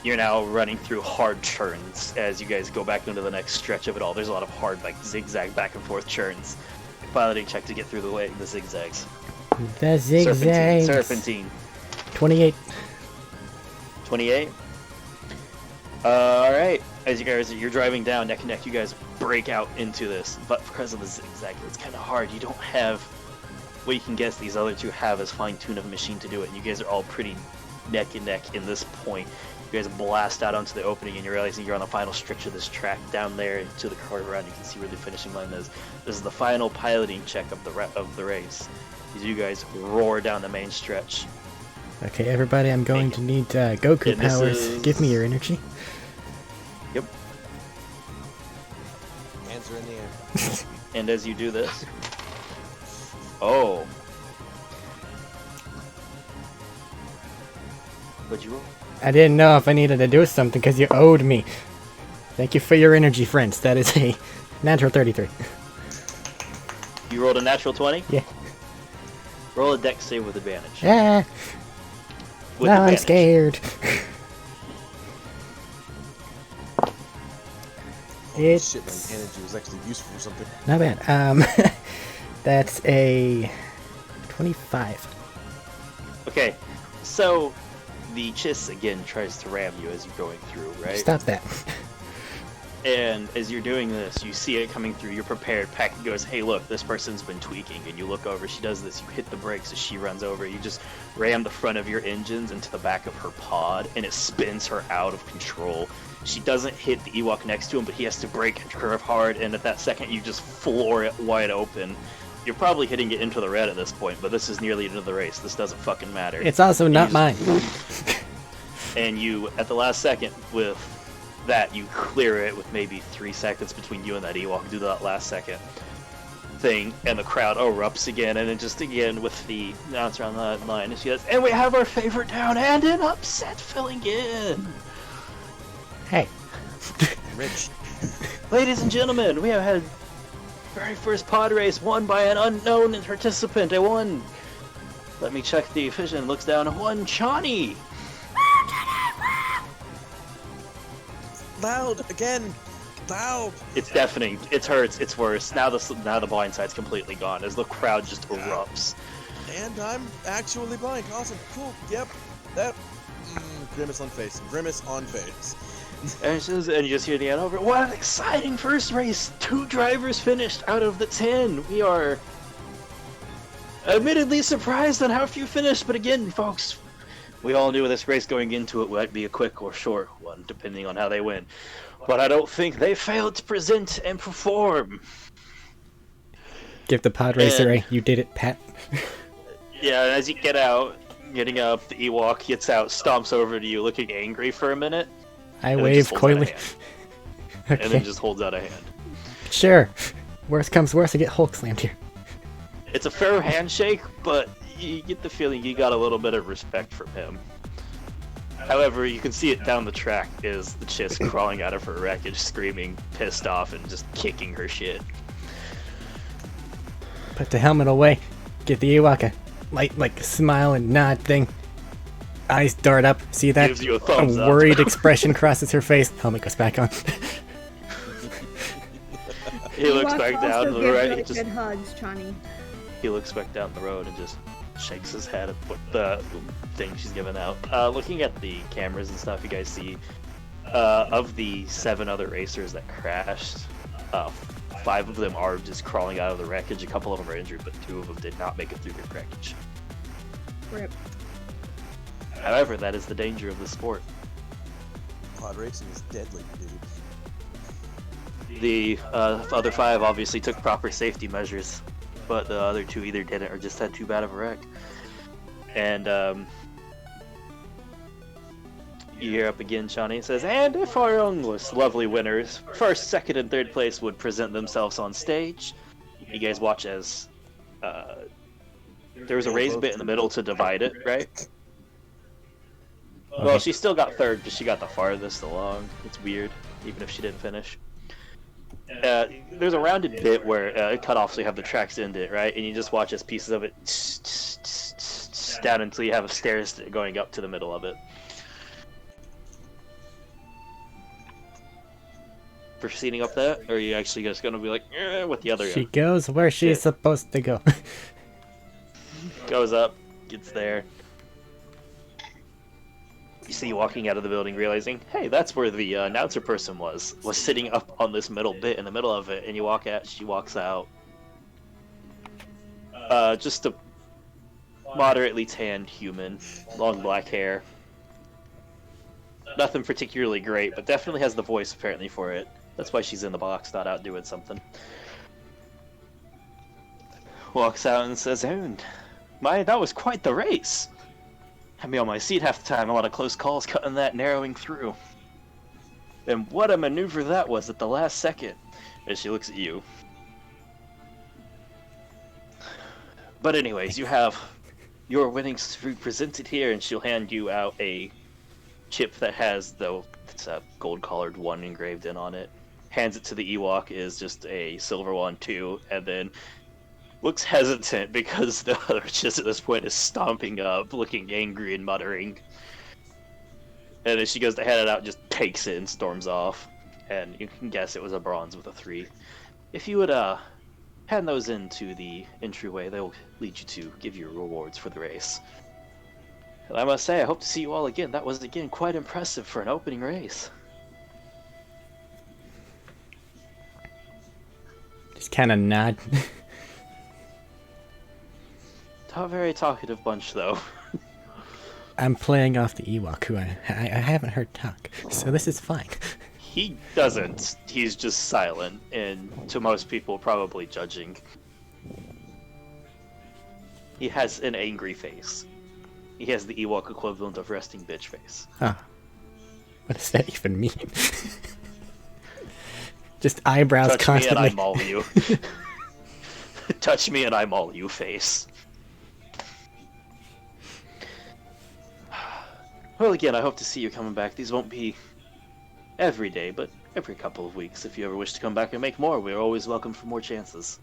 You're now running through hard churns as you guys go back into the next stretch of it all. There's a lot of hard, like, zigzag back and forth churns. Piloting check to get through the zigzags. The zigzags. Serpentine. 28. 28? Alright. As you're driving down neck and neck, you guys break out into this. But because of the zigzag, it's kind of hard. You don't have what you can guess these other two have as fine-tuned of a machine to do it. And you guys are all pretty neck and neck in this point. You guys blast out onto the opening, and you're realizing you're on the final stretch of this track down there to the corner around. You can see where the finishing line is. This is the final piloting check of the race. As you guys roar down the main stretch. Okay, everybody, I'm going to need Goku powers. Give me your energy. Yep. Hands are in the air. And as you do this, oh, what'd you roll? I didn't know if I needed to do something because you owed me. Thank you for your energy, friends. That is a natural 33. You rolled a natural 20? Yeah. Roll a dex save with advantage. Yeah. With Now I'm advantage. scared. Holy shit, my energy was actually useful for something. Not bad. That's a 25. Okay, so the Chiss again tries to ram you as you're going through, right? Stop that. And as you're doing this, you see it coming through, you're prepared, Pack goes, hey look, this person's been tweaking, and you look over, she does this, you hit the brakes as she runs over, you just ram the front of your engines into the back of her pod, and it spins her out of control. She doesn't hit the Ewok next to him, but he has to brake and curve hard, and at that second you just floor it wide open. You're probably hitting it into the red at this point, but this is nearly into the race, this doesn't fucking matter. It's also not mine. And you, at the last second, with that, you clear it with maybe 3 seconds between you and that Ewok, do that last second thing, and the crowd erupts again, and then just again with the announcer on the line, and she goes, and we have our favorite down, and an upset filling in. Hey. Rich. Ladies and gentlemen, we have had very first pod race won by an unknown participant. I won. Let me check the efficient. Looks down. One Chani. Loud again. Loud. It's deafening. It hurts. It's worse. Now the blind side's completely gone as the crowd just erupts. And I'm actually blind. Awesome. Cool. Yep. That. Grimace on face. Grimace on face. And you just hear the ad over. What an exciting first race! 2 drivers finished out of the 10. We are admittedly surprised on how few finished, but again, folks, we all knew this race going into it might be a quick or short one, depending on how they win. But I don't think they failed to present and perform. Give the pod racer a "you did it, Pat." Yeah, and as you get out, getting up, the Ewok gets out, stomps over to you, looking angry for a minute. I wave coyly. And then just holds out a hand. Sure. Worst comes worst, I get Hulk slammed here. It's a fair handshake, but you get the feeling you got a little bit of respect from him. However, you can see it down the track is the Chiss crawling out of her wreckage, screaming, pissed off, and just kicking her shit. Put the helmet away. Get the Ewok a light, smile and nod thing. Eyes dart up. See that? Gives you a thumbs up. Worried expression crosses her face. Helmet goes back on. He looks back down to the right. Really good hugs, Chani. He looks back down the road and just shakes his head at the thing she's giving out. Looking at the cameras and stuff, you guys see of the 7 other racers that crashed, 5 of them are just crawling out of the wreckage. A couple of them are injured, but 2 of them did not make it through the wreckage. Rip. However, that is the danger of the sport. Pod racing is deadly, dude. The other 5 obviously took proper safety measures, but the other 2 either didn't or just had too bad of a wreck. And you hear up again, Shawnee says, and if our own lovely winners, first, second, and third place would present themselves on stage, you guys watch as there was a raised bit in the middle to divide it, right? Well, she still got third because she got the farthest along. It's weird, even if she didn't finish. There's a rounded bit where it cut off so you have the tracks end it, right? And you just watch as pieces of it down until you have stairs going up to the middle of it. Proceeding up that, or are you actually just gonna be like, with the other She goes where she's supposed to go. Goes up, gets there. You see walking out of the building, realizing, hey, that's where the announcer person was sitting up on this middle bit in the middle of it, and you walk out, she walks out. Just a moderately tanned human, long black hair. Nothing particularly great, but definitely has the voice apparently for it. That's why she's in the box, not out doing something. Walks out and says, oh, that was quite the race. Had me on my seat half the time, a lot of close calls cutting that, narrowing through. And what a maneuver that was at the last second. As she looks at you. But anyways, you have your winnings presented here, and she'll hand you out a chip that has it's a gold-collared 1 engraved in on it. Hands it to the Ewok, is just a silver one too, and then looks hesitant because the other Chiss at this point is stomping up, looking angry and muttering. And then she goes to hand it out, just takes it and storms off. And you can guess it was a bronze with a 3. If you would hand those into the entryway, they'll lead you to give you rewards for the race. And I must say, I hope to see you all again. That was, again, quite impressive for an opening race. Just kind of nod. Not a very talkative bunch, though. I'm playing off the Ewok, who I haven't heard talk, so this is fine. He doesn't. He's just silent, and to most people, probably judging. He has an angry face. He has the Ewok equivalent of resting bitch face. Huh. What does that even mean? Just eyebrows Touch constantly. me and I maul you. Touch me and I maul you face. Well, again, I hope to see you coming back. These won't be every day, but every couple of weeks. If you ever wish to come back and make more, we're always welcome for more chances.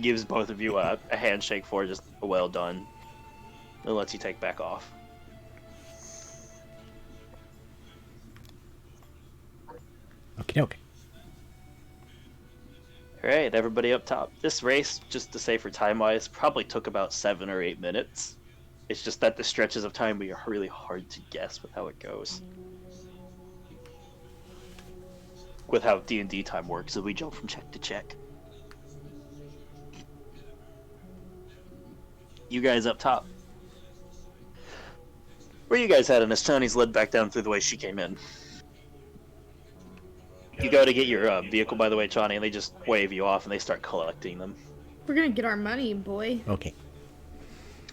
Gives both of you a handshake for just a well done, and lets you take back off. Okay. Alright, everybody up top. This race, just to say for time-wise, probably took about 7 or 8 minutes. It's just that the stretches of time are really hard to guess with how it goes. With how D&D time works, so we jump from check to check. You guys up top. Where you guys heading as Tony's led back down through the way she came in? You go to get your vehicle, by the way, Chani, and they just wave you off and they start collecting them. We're gonna get our money, boy. Okay.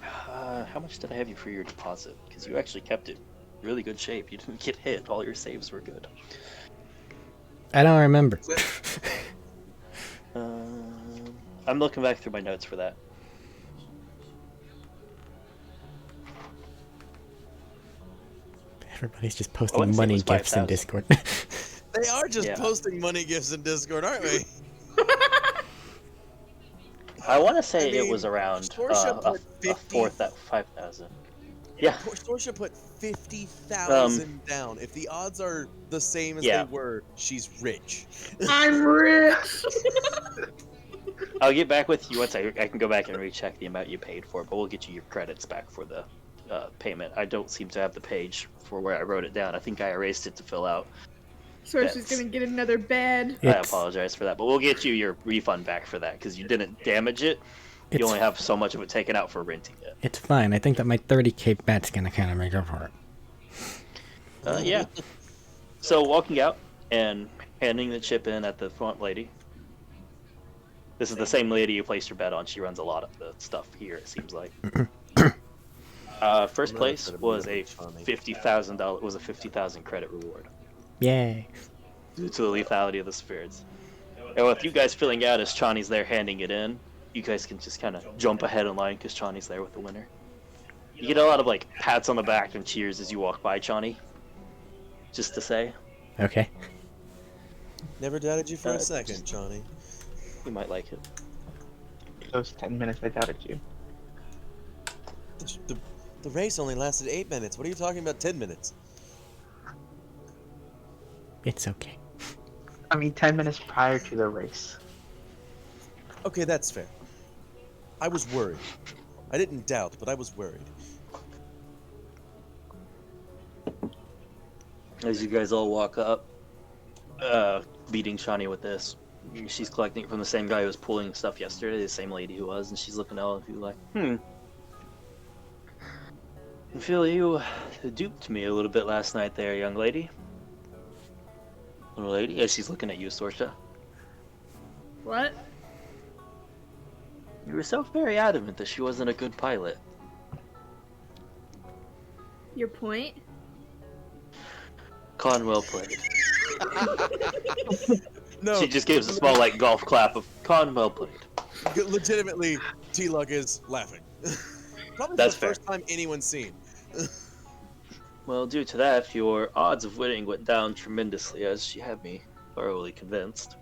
How much did I have you for your deposit? Because you actually kept it in really good shape. You didn't get hit. All your saves were good. I don't remember. I'm looking back through my notes for that. Everybody's just posting money gifts in Discord. They are just posting money gifts in Discord, aren't we? I want to say it was around a fourth at 5,000. Yeah. Sorsha put 50,000 down. If the odds are the same as they were, she's rich. I'm rich. I'll get back with you once I can go back and recheck the amount you paid for, but we'll get you your credits back for the payment. I don't seem to have the page for where I wrote it down. I think I erased it to fill out. Sorsha's gonna get another bed. I apologize for that, but we'll get you your refund back for that because you didn't damage it. You only have so much of it taken out for renting it. It's fine. I think that my 30k bet's gonna kind of make up for it. Yeah. So walking out and handing the chip in at the front lady. This is the same lady you placed your bet on. She runs a lot of the stuff here, it seems like. First place was a $50,000 credit reward. Yay. Due to the lethality of the spirits. And with you guys filling out as Chani's there handing it in, you guys can just kind of jump ahead in line because Chani's there with the winner. You get a lot of like pats on the back and cheers as you walk by Chani. Just to say. Okay. Never doubted you for a second, Chani. You might like it. Those 10 minutes I doubted you. The race only lasted 8 minutes. What are you talking about 10 minutes? It's okay. I mean, 10 minutes prior to the race. Okay, that's fair. I was worried. I didn't doubt, but I was worried. As you guys all walk up, beating Chani with this. She's collecting it from the same guy who was pulling stuff yesterday, the same lady who was, and she's looking at all of you like, I feel you duped me a little bit last night there, young lady. Little lady? Yeah, she's looking at you, Sorsha. What? You were so very adamant that she wasn't a good pilot. Your point? Con well played. No. She just gives a small, like, golf clap of con well played. Legitimately, T-Lug is laughing. Probably That's the first time anyone's seen. Well, due to that, your odds of winning went down tremendously, as she had me thoroughly convinced.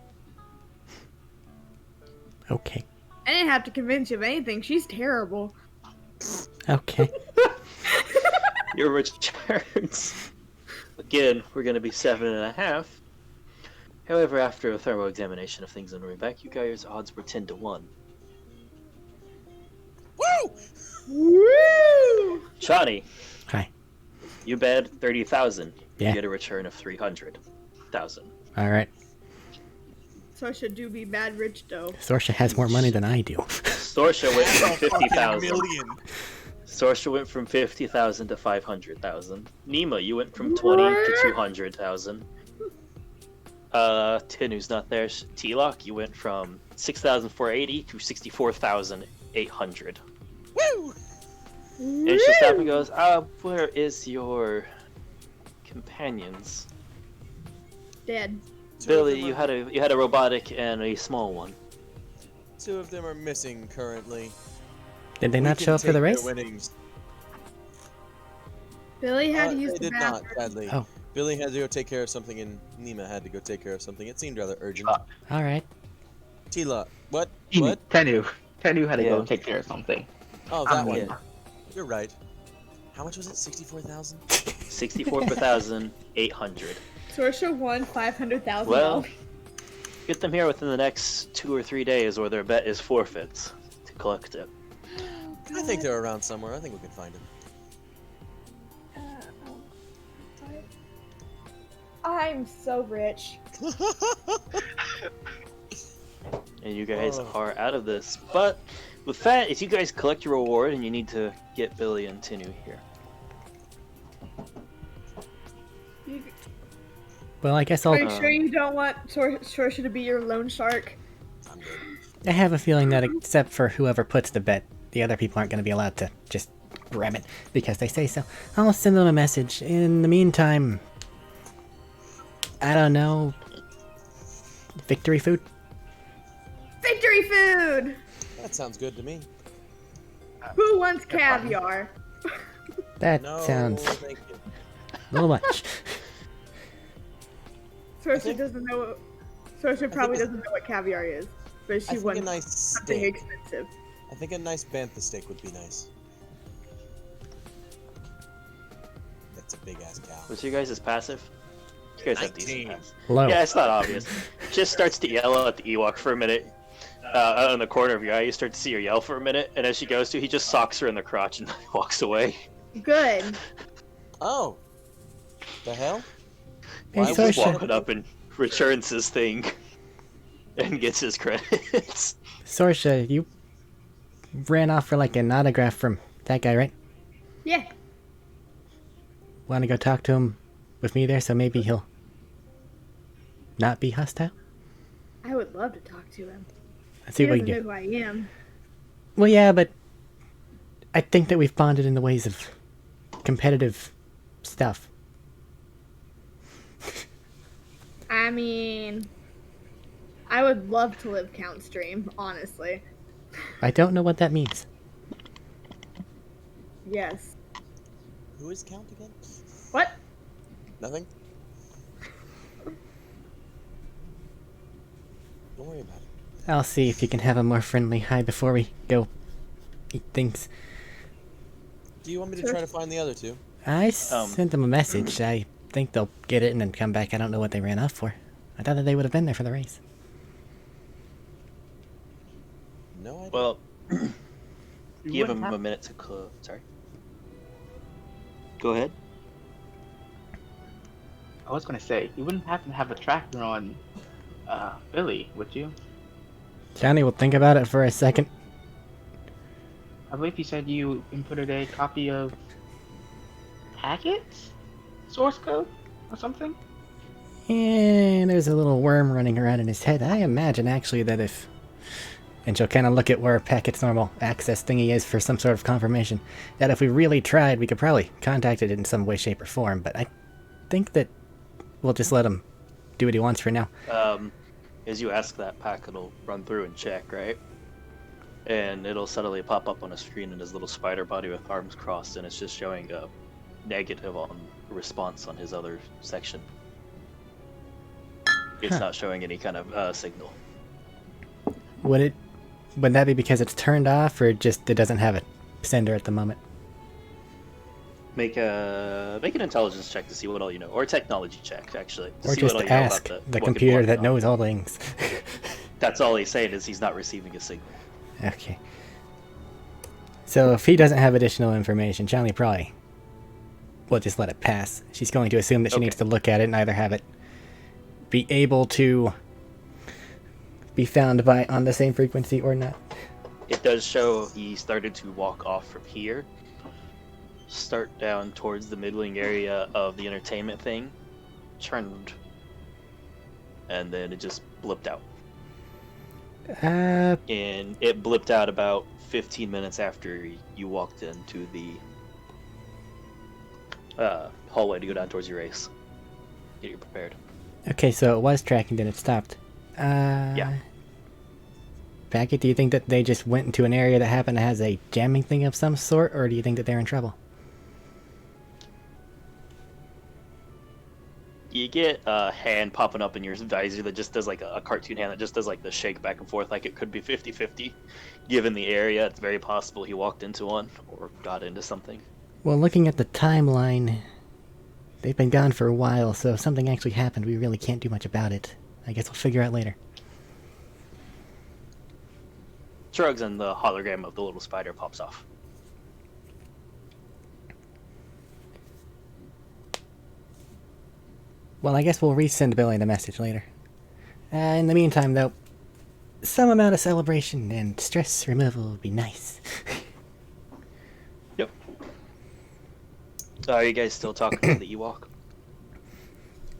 Okay. I didn't have to convince you of anything. She's terrible. Okay. Your returns. Again, we're going to be 7.5. However, after a thorough examination of things on the way back, you guys' odds were 10-1. Woo! Woo! Chani. Hi. You bet 30,000. Yeah. You get a return of 300,000. All right. Sorsha do be bad rich though. Sorsha has more money than I do. Sorsha went from 50,000. Million. Sorsha went from 50,000 to 500,000. Nima, you went from 20 to 200,000. Tin, who's not there. T-Lock, you went from 6,480 to 64,800. Woo! And she stops and goes, where is your companions? Dead. Billy, you had a robotic and a small one. 2 of them are missing currently. Did they not show up for the race? Billy had to use They the did not, bathroom. sadly. Oh. Billy had to go take care of something, and Nima had to go take care of something. It seemed rather urgent. All right. T-Lock. What? Tenu. What? Tenu had to go Yeah. take care of something. Oh, that one. Yeah. You're right. How much was it? 64,000? 64,800. Sorsha won $500,000. Well, Get them here within the next 2 or 3 days, or their bet is forfeits to collect it. I think they're around somewhere. I think we can find them. I'm so rich. And you guys are out of this. But with that, if you guys collect your reward, and you need to get Billy and Tinu here. Well, I guess I'll... Are you sure you don't want Sorsha to be your loan shark? I'm good. I have a feeling that except for whoever puts the bet, the other people aren't going to be allowed to just grab it because they say so. I'll send them a message. In the meantime, I don't know. Victory food? Victory food! That sounds good to me. Who wants caviar? That No, sounds thank you. a little much. Sorsha doesn't know. Sorsha probably doesn't know what caviar is, but she I think a wants nice something steak. expensive. I think a nice bantha steak would be nice. That's a big ass cow. What's your guys' passive? You guys have decent 19. pass. Low. Yeah, it's not obvious. Just starts to yell at the Ewok for a minute. Out in the corner of your eye, you start to see her yell for a minute, and as she goes to, he just socks her in the crotch and walks away. Good. Oh. The hell? Hey, Why He's would just Sorsha. walking up and returns his thing and gets his credits. Sorsha, you ran off for like an autograph from that guy, right? Yeah. Want to go talk to him with me there so maybe he'll not be hostile? I would love to talk to him. Let's He see what we doesn't can know do. who I am. Well, yeah, but I think that we've bonded in the ways of competitive stuff. I mean, I would love to live Count Stream, honestly. I don't know what that means. Yes. Who is Count again? What? Nothing? Don't worry about it. I'll see if you can have a more friendly hi before we go eat things. Do you want me to try to find the other two? I sent them a message. I think they'll get it and then come back. I don't know what they ran off for. I thought that they would have been there for the race. No idea. Well, You give wouldn't him have- a minute to close. Sorry. Go ahead. I was gonna say, you wouldn't happen to have a tracker on Billy, would you? Johnny will think about it for a second. I believe you said you inputted a copy of packets? Source code? Or something? And there's a little worm running around in his head. I imagine actually that if... And she'll kind of look at where Packet's normal access thingy is for some sort of confirmation. That if we really tried, we could probably contact it in some way, shape, or form. But I think that we'll just let him do what he wants for now. As you ask that, Packet will run through and check, right? And it'll suddenly pop up on a screen in his little spider body with arms crossed, and it's just showing a negative on response on his other section. It's not showing any kind of signal. Would that be because it's turned off, or just it doesn't have a sender at the moment? Make an intelligence check to see what all you know, or a technology check actually. To Or see just what all you know ask about the what computer could be that going on. knows all things. That's all he's saying is he's not receiving a signal. Okay. So if he doesn't have additional information, Johnny probably will just let it pass. She's going to assume that she Okay. needs to look at it and either have it be able to be found by on the same frequency or not. It does show he started to walk off from here, start down towards the middling area of the entertainment thing, turned, and then it just blipped out. And it blipped out about 15 minutes after you walked into the hallway to go down towards your race. Get you prepared. Okay, so it was tracking, then it stopped. Yeah. Packet, do you think that they just went into an area that happened to has a jamming thing of some sort, or do you think that they're in trouble? You get a hand popping up in your visor that just does like a cartoon hand that just does like the shake back and forth, like it could be 50-50. Given the area, it's very possible he walked into one or got into something. Well, looking at the timeline, they've been gone for a while, so if something actually happened, we really can't do much about it. I guess we'll figure out later. shrugs, and the hologram of the little spider pops off. Well, I guess we'll resend Billy the message later. In the meantime, though, some amount of celebration and stress removal would be nice. Yep. Are you guys still talking to the Ewok?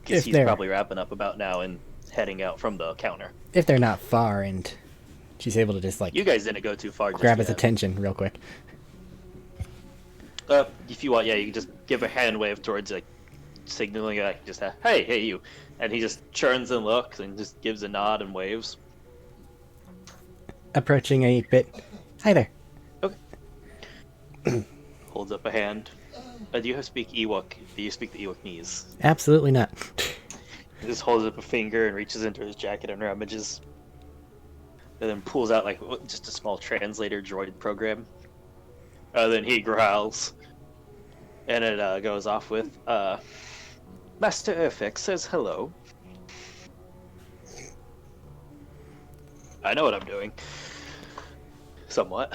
Because he's probably wrapping up about now and heading out from the counter. If they're not far and she's able to just, like... You guys didn't go too far. Grab his attention real quick. If you want, yeah, you can just give a hand wave towards, like, signaling, like, just, hey, you. And he just turns and looks and just gives a nod and waves. Approaching a bit. Hi there. Okay. Holds up a hand. Do you speak Ewok? Do you speak the Ewokese? Absolutely not. He just holds up a finger and reaches into his jacket and rummages. And then pulls out, like, just a small translator droid program. Then he growls. And it goes off with, Master Urfix says hello. I know what I'm doing. Somewhat.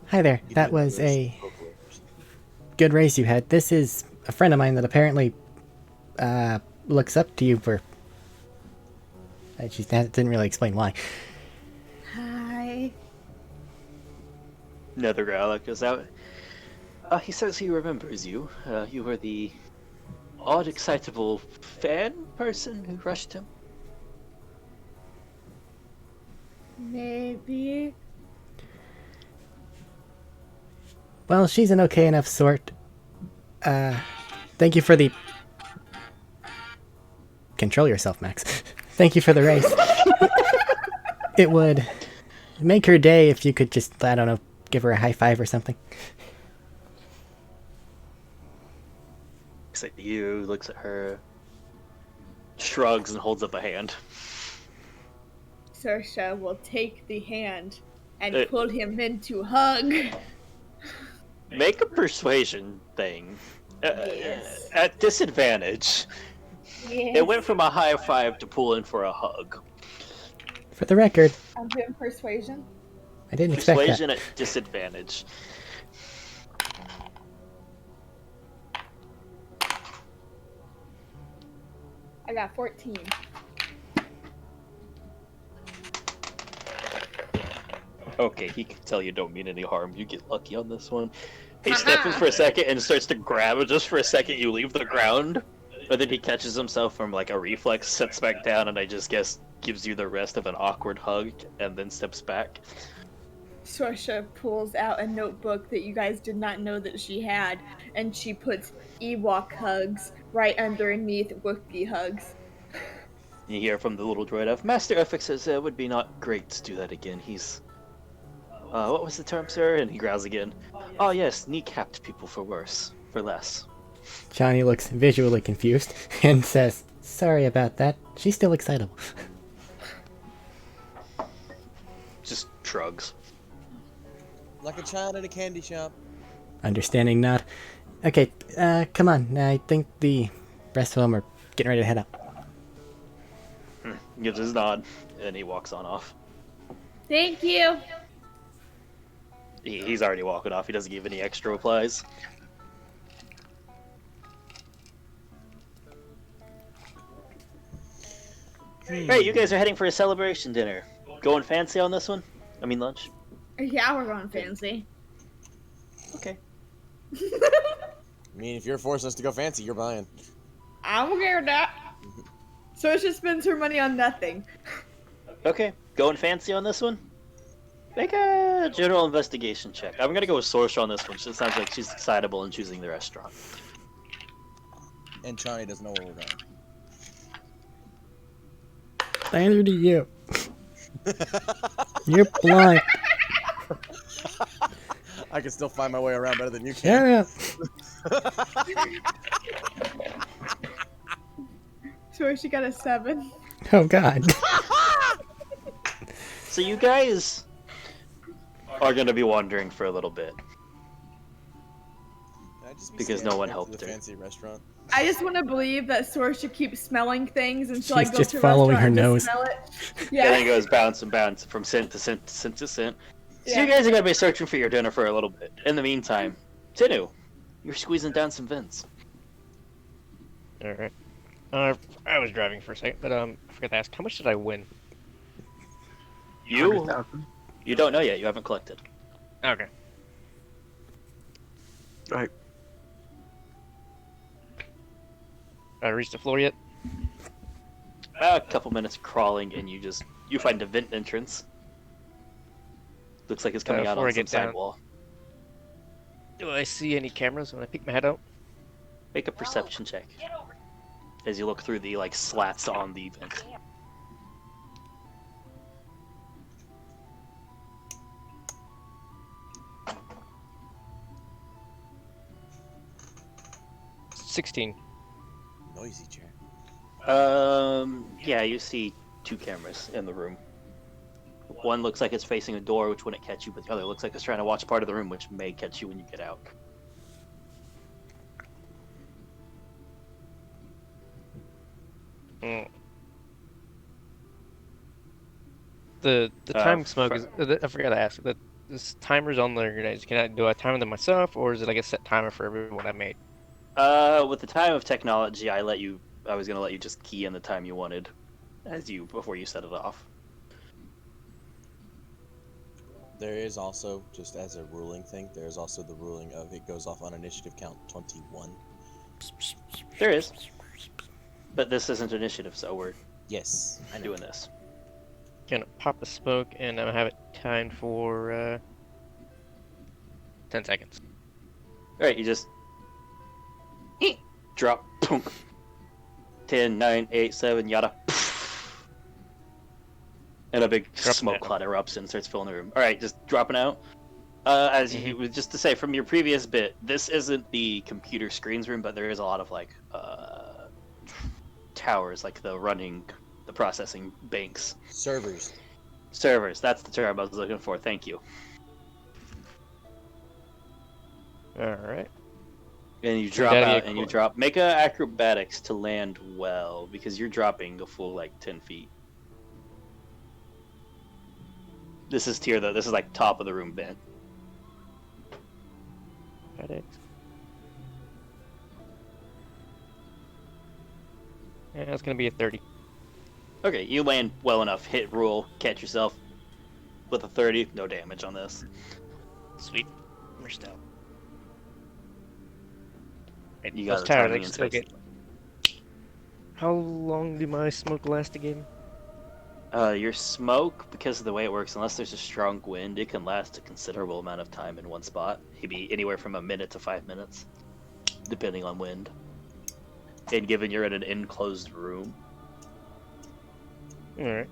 Hi there. That was a good race you had. This is a friend of mine that apparently looks up to you for... She didn't really explain why. Hi. Another growl goes out. He says he remembers you. You were the odd, excitable fan person who rushed him. Maybe. Well, she's an okay enough sort. Thank you for the... Control yourself, Max. Thank you for the race. It would make her day if you could just, I don't know, give her a high five or something. Looks at you, looks at her, shrugs and holds up a hand. Saoirse will take the hand and pull him into hug. Make a persuasion thing. Yes. At disadvantage. Yes. It went from a high five to pull in for a hug. For the record, I'm doing persuasion. I didn't expect that. Persuasion at disadvantage. I got 14. Okay, he can tell you don't mean any harm. You get lucky on this one. He steps in for a second and starts to grab it. Just for a second, you leave the ground. But then he catches himself from like a reflex, sits back down, and I just guess gives you the rest of an awkward hug, and then steps back. Saoirse pulls out a notebook that you guys did not know that she had, and she puts Ewok hugs right underneath Wookiee hugs. You hear from the little droid of Master Urfix says it would be not great to do that again. He's what was the term, sir? And he growls again. Oh yes, kneecapped people for less. Johnny looks visually confused and says, sorry about that. She's still excitable. Just shrugs. Like a child in a candy shop. Understanding nod. Okay, come on. I think the rest of them are getting ready to head up. Gives his nod, and he walks on off. Thank you. He's already walking off. He doesn't give any extra replies. Hey, you guys are heading for a celebration dinner. Going fancy on this one? I mean lunch? Yeah, we're going fancy. Okay. I mean, if you're forcing us to go fancy, you're buying. I'm okay with that. Saoirse spends her money on nothing. Okay, going fancy on this one? Make a general investigation check. I'm gonna go with Saoirse on this one. She sounds like she's excitable in choosing the restaurant. And Charlie doesn't know where we're going. Neither do you. You're blind. I can still find my way around better than you can. Shut up. Saoirse got a 7. Oh god. So you guys are gonna be wandering for a little bit. because no one to helped the her. fancy restaurant. I just want to believe that Sora should keep smelling things until She's I go just to a following restaurant her and nose. just smell it. And Yeah. then it goes bounce and bounce from scent to scent to scent to scent. So you Yeah. guys are gonna be searching for your dinner for a little bit. In the meantime, Tinu, you're squeezing down some vents. Alright. I was driving for a second, but I forgot to ask, how much did I win? You 100,000. you don't know yet. You haven't collected. Okay. Alright. I reached the floor yet? A couple minutes crawling, and you find a vent entrance. Looks like it's coming out Before I on some get down. sidewall. Do I see any cameras when I peek my head out? Make a perception check as you look through the slats on the vent. $16. Noisy chair. Yeah, you see two cameras in the room. One looks like it's facing a door, which wouldn't catch you, but the other looks like it's trying to watch part of the room, which may catch you when you get out. Mm. The time smoke is. I forgot to ask. This timer's on there, guys. Do I timer them myself, or is it like a set timer for everyone I made? With the time of technology, I was gonna let you just key in the time you wanted, before you set it off. There is also, just as a ruling thing, there's also the ruling of it goes off on initiative count 21. There is, but this isn't initiative, so we're Yes, I know. doing this. Gonna pop a smoke, and I'm gonna have it timed for 10 seconds. All right, you just drop, 10, 9, 8, 7, yada, and a big smoke cloud erupts and starts filling the room. All right, just dropping out. Just to say, from your previous bit, this isn't the computer screens room, but there is a lot of towers, like the processing banks. Servers. Servers, that's the term I was looking for. Thank you. All right. And you drop out, and you drop. Make a acrobatics to land well, because you're dropping a full 10 feet. This is tier though. This is top of the room bent. Acrobatics. Yeah, it's gonna be a 30. Okay, you land well enough. Hit rule, catch yourself with a 30. No damage on this. Sweet. We're still. You got Those a towers, timing I and still space. get. How long do my smoke last again? Your smoke, because of the way it works, unless there's a strong wind, it can last a considerable amount of time in one spot. It'd be anywhere from a minute to 5 minutes, depending on wind. And given you're in an enclosed room, Alright.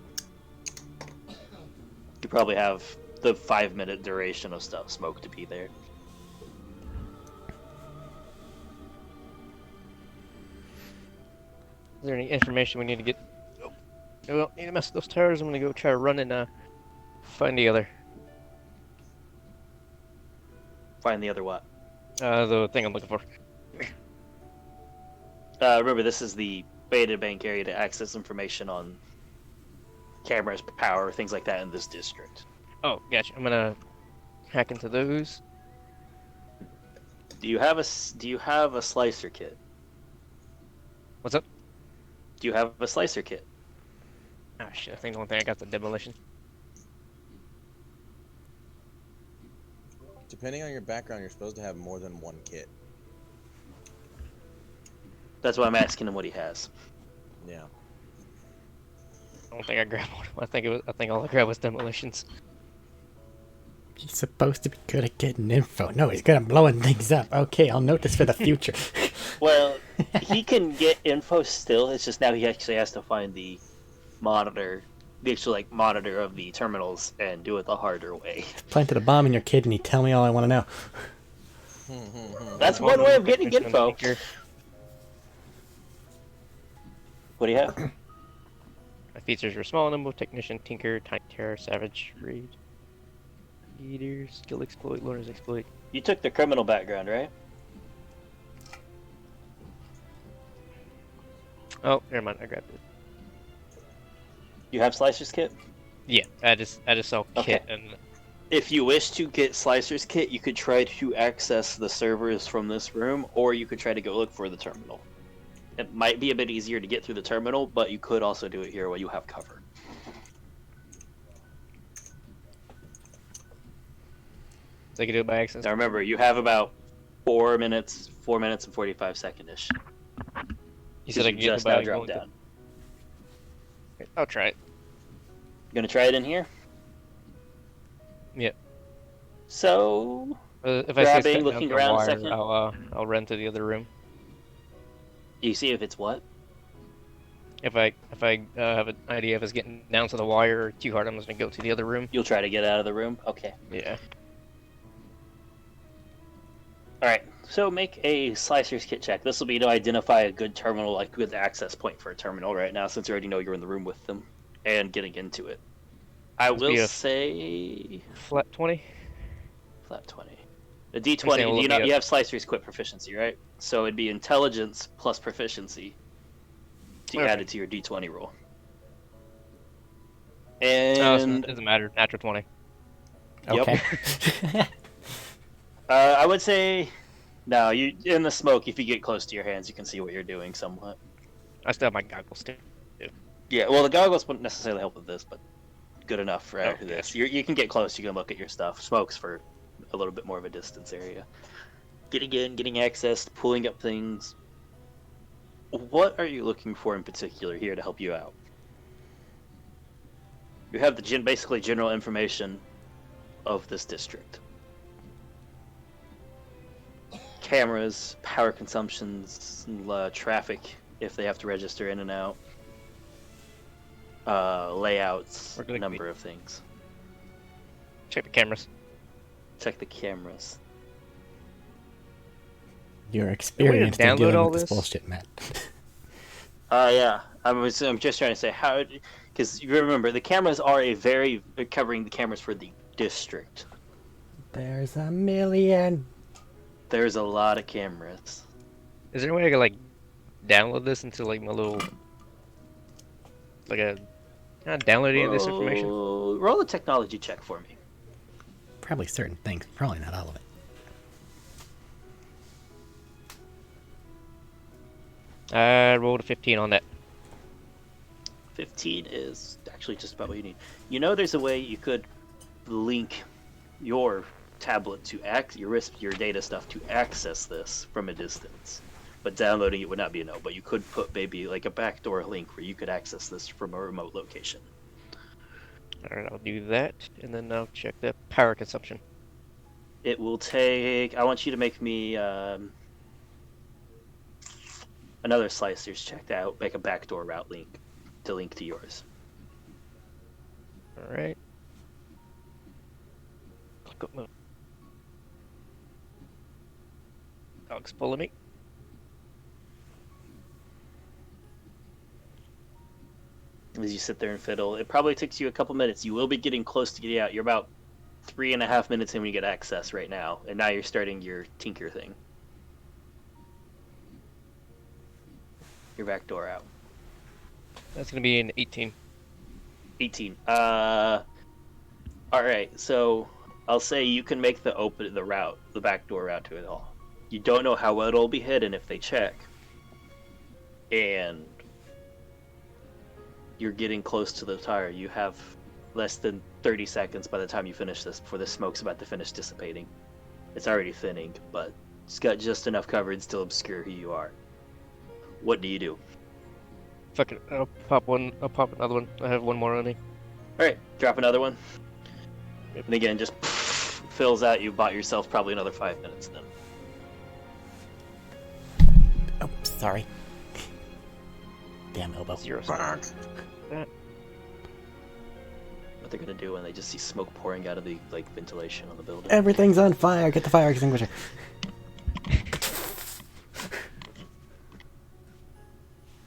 you probably have the 5-minute duration of smoke to be there. Is there any information we need to get? Oh, well, need to mess with those towers. I'm gonna go try to run and find the other. Find the other what? The thing I'm looking for. Remember, this is the beta bank area to access information on cameras, power, things like that in this district. Oh, gotcha. I'm gonna hack into those. Do you have a slicer kit? What's up? Do you have a slicer kit? Ah, shit. I think the only thing I got is the demolition. Depending on your background, you're supposed to have more than one kit. That's why I'm asking him what he has. Yeah. I don't think I grabbed one. I think all I grabbed was demolitions. He's supposed to be good at getting info. No, he's good at blowing things up. Okay, I'll note this for the future. Well, he can get info still. It's just now he actually has to find the monitor, the actual monitor of the terminals, and do it the harder way. Planted a bomb in your kidney. Tell me all I want to know. That's one way of getting info. What do you have? My features were small, nimble, technician, tinker, tiny terror, savage, raid, eater, skill exploit, learner's exploit. You took the criminal background, right? Oh, never mind. I grabbed it. You have Slicer's Kit? Yeah, I just saw kit Okay. and. If you wish to get Slicer's Kit, you could try to access the servers from this room, or you could try to go look for the terminal. It might be a bit easier to get through the terminal, but you could also do it here while you have cover. They can do it by access. Now remember, you have about 4 minutes and 45 seconds-ish. You said I You could get it just by now dropped going down. to... I'll try it. You gonna try it in here? Yep. So, If I see it grabbing, set looking down to around a wire, second. I'll run to the other room. You see if it's what? If I have an idea if it's getting down to the wire or too hard, I'm just gonna go to the other room. You'll try to get out of the room? Okay. Yeah. Alright, so make a Slicer's Kit check. This will be to identify a good terminal, like good access point for a terminal right now, since you already know you're in the room with them, and getting into it. I will say... Flat 20? Flat 20. A D20, you have Slicer's Kit proficiency, right? So it'd be intelligence plus proficiency to add it to your D20 roll. And... it doesn't matter. Natural 20. Okay. I would say... No, you in the smoke, if you get close to your hands, you can see what you're doing somewhat. I still have my goggles too. Yeah, well, the goggles wouldn't necessarily help with this, but good enough for Oh, this. gotcha. You can get close, you can look at your stuff. Smoke's for a little bit more of a distance area. Getting in, getting access, pulling up things. What are you looking for in particular here to help you out? You have the basically general information of this district. Cameras, power consumptions, traffic, if they have to register in and out. Layouts, a number of things. Check the cameras. Check the cameras. You're experienced in download dealing all with this this? bullshit, Matt. Yeah. I'm just trying to say how, because you remember the cameras are covering the cameras for the district. There's a million. There's a lot of cameras. Is there a way I can like download this into like my little download any of this information? Roll a technology check for me. Probably certain things, probably not all of it. I rolled a 15 on that. 15 is actually just about what you need. You know, there's a way you could link your tablet to your data stuff to access this from a distance, but downloading it would not be a no. But you could put maybe like a backdoor link where you could access this from a remote location. All right, I'll do that, and then I'll check the power consumption. It will take. I want you to make me another Slicer's check out. Make a backdoor route link to yours. All right. Click up. Dog's pulling me. As you sit there and fiddle, it probably takes you a couple minutes. You will be getting close to getting out. You're about 3.5 minutes in when you get access right now, and now you're starting your tinker thing. Your back door out. That's gonna be an 18. 18. All right. So I'll say you can make the back door route to it all. You don't know how well it'll be hidden if they check, and you're getting close to the tire. You have less than 30 seconds by the time you finish this before the smoke's about to finish dissipating. It's already thinning, but it's got just enough cover and still obscure who you are. What do you do? Fuck it, I'll pop another one. I have one more on me. Alright, drop another one. And again, just fills out. You bought yourself probably another 5 minutes then. Oh, sorry. Damn elbow. 0 Fuck. seconds. What they're gonna do when they just see smoke pouring out of the ventilation on the building. Everything's on fire. Get the fire extinguisher.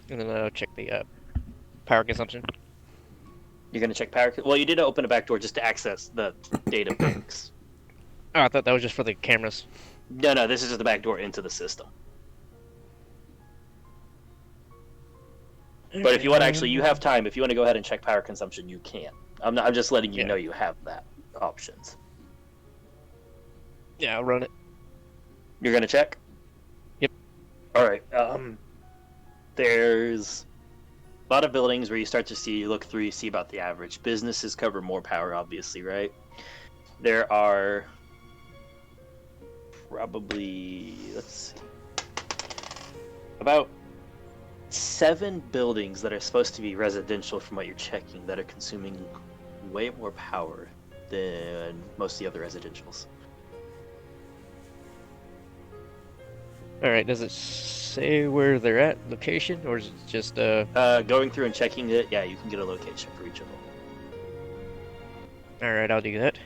And then I'll check the power consumption. You're gonna check power. Well, you did open a back door just to access the data banks. Oh, I thought that was just for the cameras. No, this is just the back door into the system. But if you want to actually, you have time. If you want to go ahead and check power consumption, you can. I'm just letting you know you have that options. Yeah, I'll run it. You're gonna check? Yep. All right. There's a lot of buildings where you look through, you see about the average. Businesses cover more power, obviously, right? There are probably, let's see, about 7 buildings that are supposed to be residential from what you're checking that are consuming way more power than most of the other residentials. Alright, does it say where they're at, location, or is it just, Going through and checking it, yeah, you can get a location for each of them. Alright, I'll do that.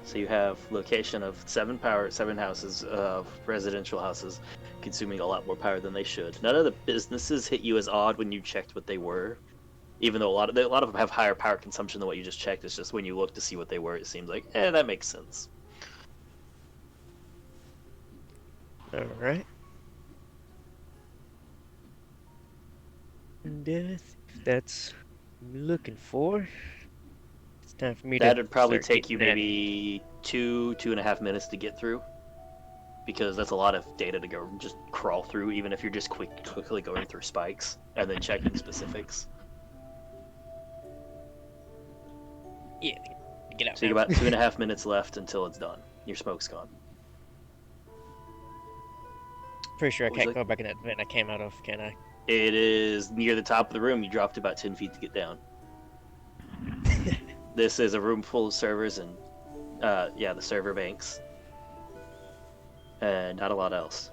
So you have location of 7 houses of residential houses consuming a lot more power than they should. None of the businesses hit you as odd when you checked what they were, even though a lot of them have higher power consumption than what you just checked. It's just when you look to see what they were, it seems like, that makes sense. Alright. And if that's what I'm looking for, it's time for me to. That'd probably start take you getting maybe 2.5 minutes to get through, because that's a lot of data to go just crawl through, even if you're just quickly going through spikes and then checking specifics. Yeah, get out. So you got about 2.5 minutes left until it's done. Your smoke's gone. Pretty sure I What was can't it? go back in that vent I came out of, can I? It is near the top of the room. You dropped about 10 feet to get down. This is a room full of servers and, the server banks. And not a lot else.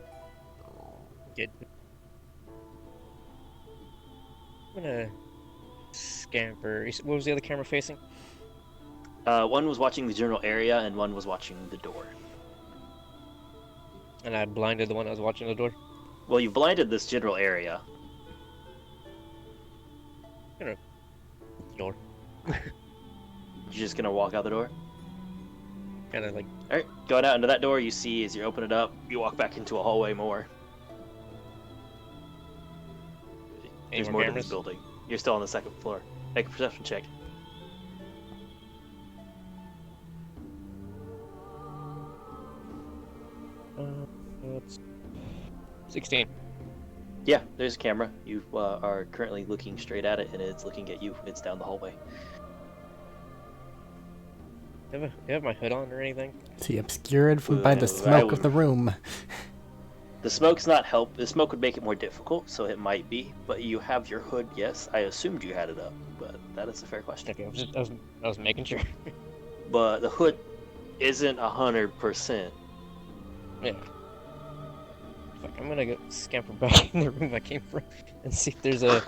Good. I'm gonna scamper. What was the other camera facing? One was watching the general area and one was watching the door. And I blinded the one that was watching the door. Well, you blinded this general area. Door. You're just gonna walk out the door? Kind of like. Alright, going out into that door, you see as you open it up, you walk back into a hallway more. Any There's more more to cameras? this building. You're still on the 2nd floor. Make a perception check. It's 16. Yeah, there's a camera. You are currently looking straight at it, and it's looking at you. It's down the hallway. Do you have my hood on or anything? Is he obscured by the smoke of the room? The smoke's not help. The smoke would make it more difficult, so it might be. But you have your hood, yes. I assumed you had it up, but that is a fair question. Okay, I was making sure. But the hood isn't 100%. Yeah. Fuck, I'm gonna go scamper back in the room I came from and see if there's a.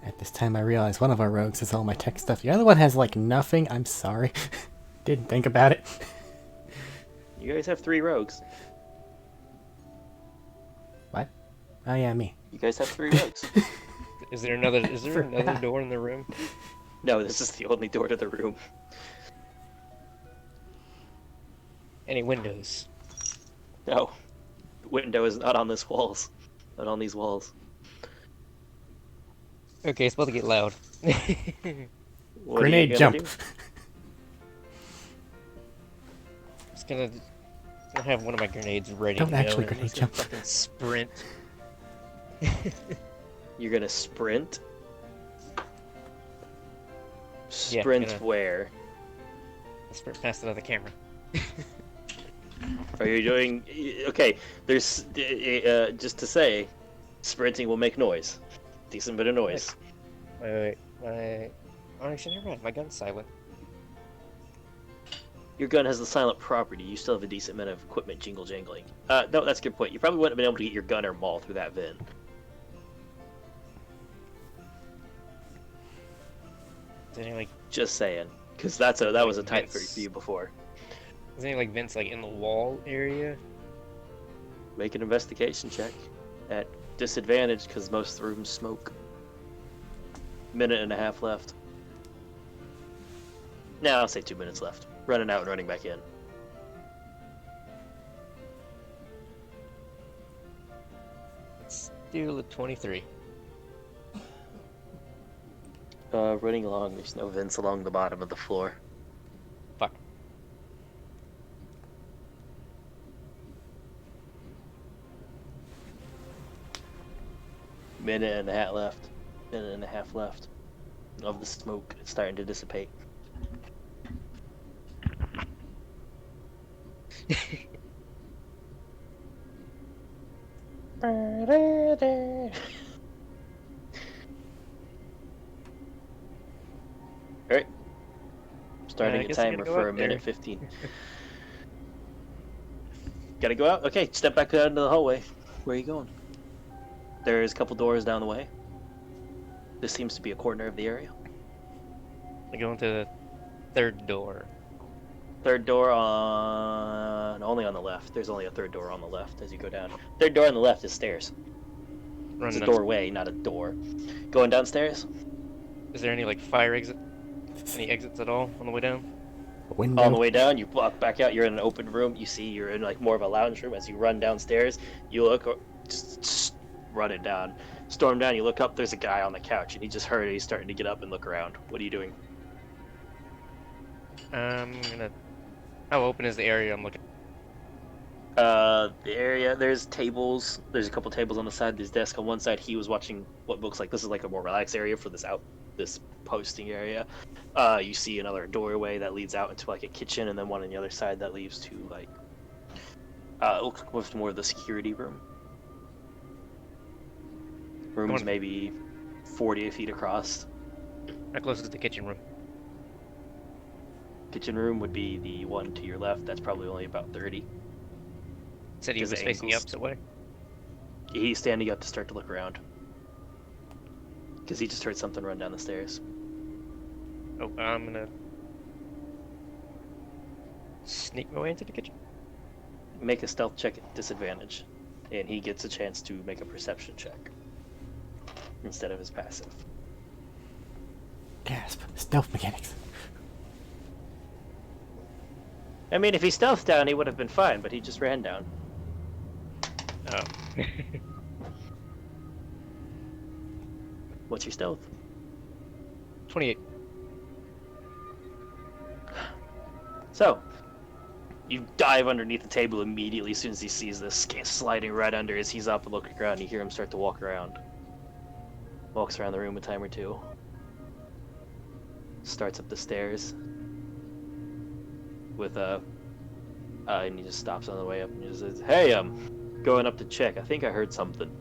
At this time, I realize one of our rogues has all my tech stuff. The other one has, like, nothing. I'm sorry. Didn't think about it. You guys have 3 rogues. What? Oh, yeah, me. You guys have 3 rogues. Is there another door in the room? No, this is the only door to the room. Any windows? No. The window is not on this walls. Not on these walls. Okay, it's about to get loud. What Grenade are you jump. gonna do? Just gonna have one of my grenades ready Don't to go. actually and grenade just gonna jump. Fucking sprint. You're gonna sprint? Yeah, Sprint gonna- where? Sprint past another camera. Are you doing... Okay, there's... just to say, sprinting will make noise. Decent bit of noise. Wait. Oh, actually, never mind. My gun's silent. Your gun has the silent property. You still have a decent amount of equipment jingle-jangling. No, that's a good point. You probably wouldn't have been able to get your gun or maul through that vent. Is there any like? Just saying. Because that was a tight fit for you before. Is there any like vents like in the wall area? Make an investigation check. At disadvantage, because most rooms smoke. 1.5 minutes left. Now I'll say 2 minutes left. Running out and running back in. Still at 23. Running along, there's no vents along the bottom of the floor. Fuck. Minute and a half left. Minute and a half left of the smoke. It's starting to dissipate. Alright. Starting a timer for a minute 15. Gotta go out? Okay, step back out into the hallway. Where are you going? There's a couple doors down the way. This seems to be a corner of the area. I go into the third door. Third door on... only on the left. There's only a third door on the left as you go down. Third door on the left is stairs. It's a doorway, not a door. Going downstairs? Is there any, like, fire exit? Any exits at all on the way down? Window. On the way down, you walk back out, you're in an open room. You see you're in, like, more of a lounge room. As you run downstairs, you look... just run it down. Storm down, you look up, there's a guy on the couch, and he just heard it. He's starting to get up and look around. What are you doing? I'm gonna... How open is the area I'm looking? The area, there's tables. There's a couple tables on the side. There's desk on one side. He was watching what looks like this is like a more relaxed area for this posting area. You see another doorway that leads out into like a kitchen, and then one on the other side that leads to like it looks like more of the security room. Room's maybe 40 feet across. How close is the kitchen room? Kitchen room would be the one to your left. That's probably only about 30. Said he was facing the opposite way. He's standing up to start to look around. Because he just heard something run down the stairs. Oh, I'm gonna sneak my way into the kitchen. Make a stealth check at disadvantage. And he gets a chance to make a perception check. Instead of his passive. Gasp. Stealth mechanics. I mean, if he stealthed down, he would have been fine, but he just ran down. Oh. What's your stealth? 28. So, you dive underneath the table immediately as soon as he sees this, sliding right under as he's up and looking around. You hear him start to walk around. Walks around the room a time or two. Starts up the stairs. With and he just stops on the way up and he just says, "Hey, I'm going up to check. I think I heard something."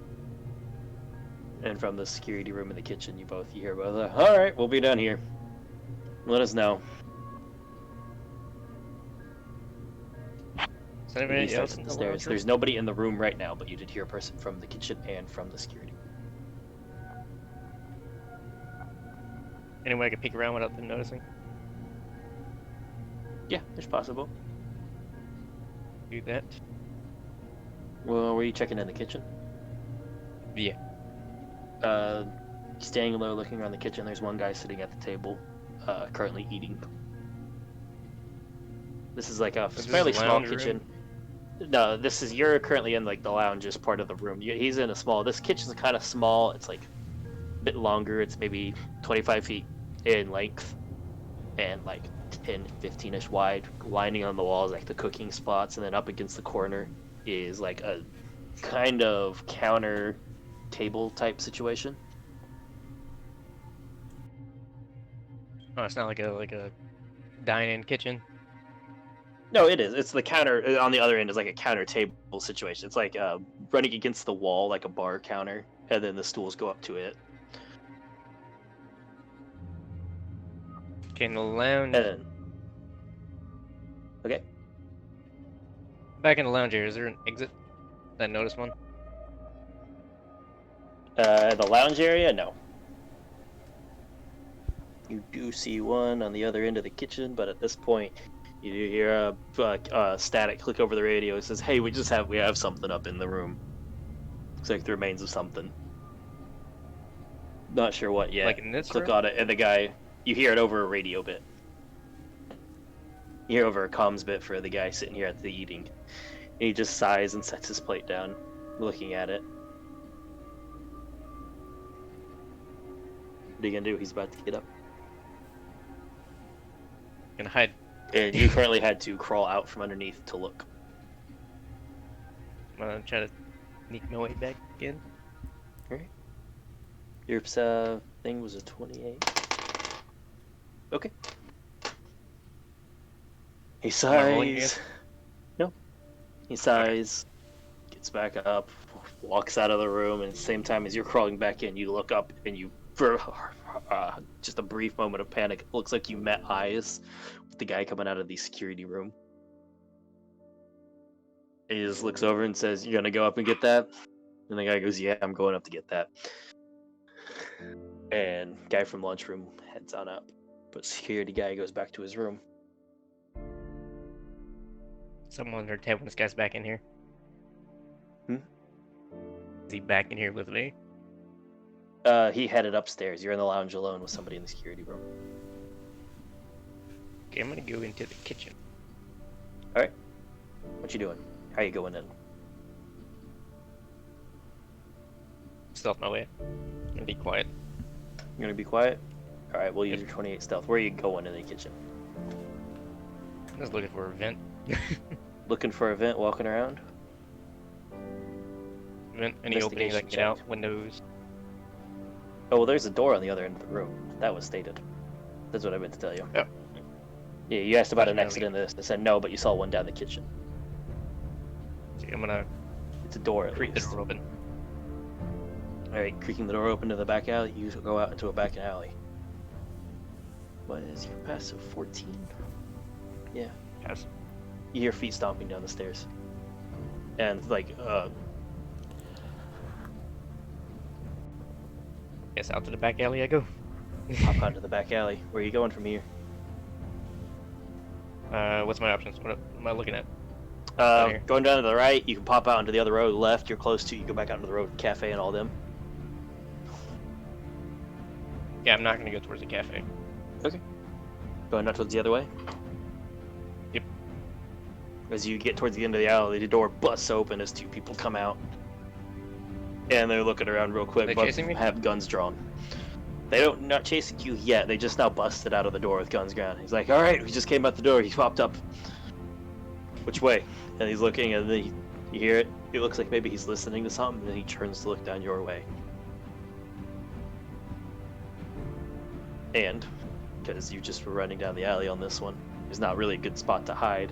And from the security room in the kitchen, you hear both. All right, we'll be done here. Let us know. Is anybody He else starts in up the the stairs. lounge room? There's nobody in the room right now, but you did hear a person from the kitchen and from the security. Any way I could peek around without them noticing? Yeah, it's possible. Do that. Well, were you checking in the kitchen? Yeah. Staying low, looking around the kitchen, there's one guy sitting at the table, currently eating. This is like a fairly small kitchen. No, you're currently in like the lounge as part of the room. He's in a small, this kitchen's kind of small. It's like a bit longer. It's maybe 25 feet in length and like 10, 15-ish wide. Lining on the walls like the cooking spots, and then up against the corner is like a kind of counter table type situation. Oh, it's not like a dine-in kitchen. No, it is. It's the counter on the other end is like a counter table situation. It's like running against the wall like a bar counter, and then the stools go up to it. Okay, in the lounge. And then, okay. Back in the lounge area, is there an exit? Did I notice one? The lounge area, no. You do see one on the other end of the kitchen, but at this point, you do hear a static click over the radio. It says, "Hey, we have something up in the room. Looks like the remains of something. Not sure what yet." Like in this Click room? on it, and the guy, you hear it over a radio bit. You hear over a comms bit for the guy sitting here at the eating. And he just sighs and sets his plate down, looking at it. What are you gonna do? He's about to get up. Gonna hide. And you currently had to crawl out from underneath to look. I'm gonna try to sneak my way back in. Alright. Your thing was a 28. Okay. He sighs. No. He sighs, gets back up, walks out of the room, and at the same time as you're crawling back in, you look up and you, for just a brief moment of panic, it looks like you met eyes with the guy coming out of the security room. He just looks over and says, "You gonna go up and get that?" And the guy goes, "Yeah, I'm going up to get that." And guy from lunchroom heads on up, but security guy goes back to his room. Someone or Ted when this guy's back in here. Hmm? Is he back in here with me? He headed upstairs. You're in the lounge alone with somebody in the security room. Okay, I'm gonna go into the kitchen. Alright. What you doing? How you going in? Stealth my way. I'm gonna be quiet. You're gonna be quiet? Alright, we'll use your 28 stealth. Where are you going in the kitchen? I'm just looking for a vent. Looking for a vent, walking around? Vent, any openings I can get Investigation out, windows. Oh, well, there's a door on the other end of the room. That was stated. That's what I meant to tell you. Oh. Yeah, you asked about an exit in this. I said no, but you saw one down the kitchen. See, I'm gonna It's a door at creak the least. door open. Alright, creaking the door open to the back alley, you go out into a back alley. What is your passive? 14? Yeah. Yes. You hear feet stomping down the stairs. And, like, Guess out to the back alley I go. hop onto the back alley. Where are you going from here? What's my options? What am I looking at? Here. Going down to the right, you can pop out onto the other road. Left, you're close to. You go back out onto the road, cafe and all them. Yeah, I'm not gonna go towards the cafe. Okay. Going out towards the other way? Yep. As you get towards the end of the alley, the door busts open as two people come out. And they're looking around real quick, They but chasing me? have guns drawn. They don't not chasing you yet. They just now busted out of the door with guns drawn. He's like, "All right, we just came out the door." He popped up. Which way? And he's looking, and then you hear it. It looks like maybe he's listening to something, and then he turns to look down your way. And because you just were running down the alley on this one, there's not really a good spot to hide.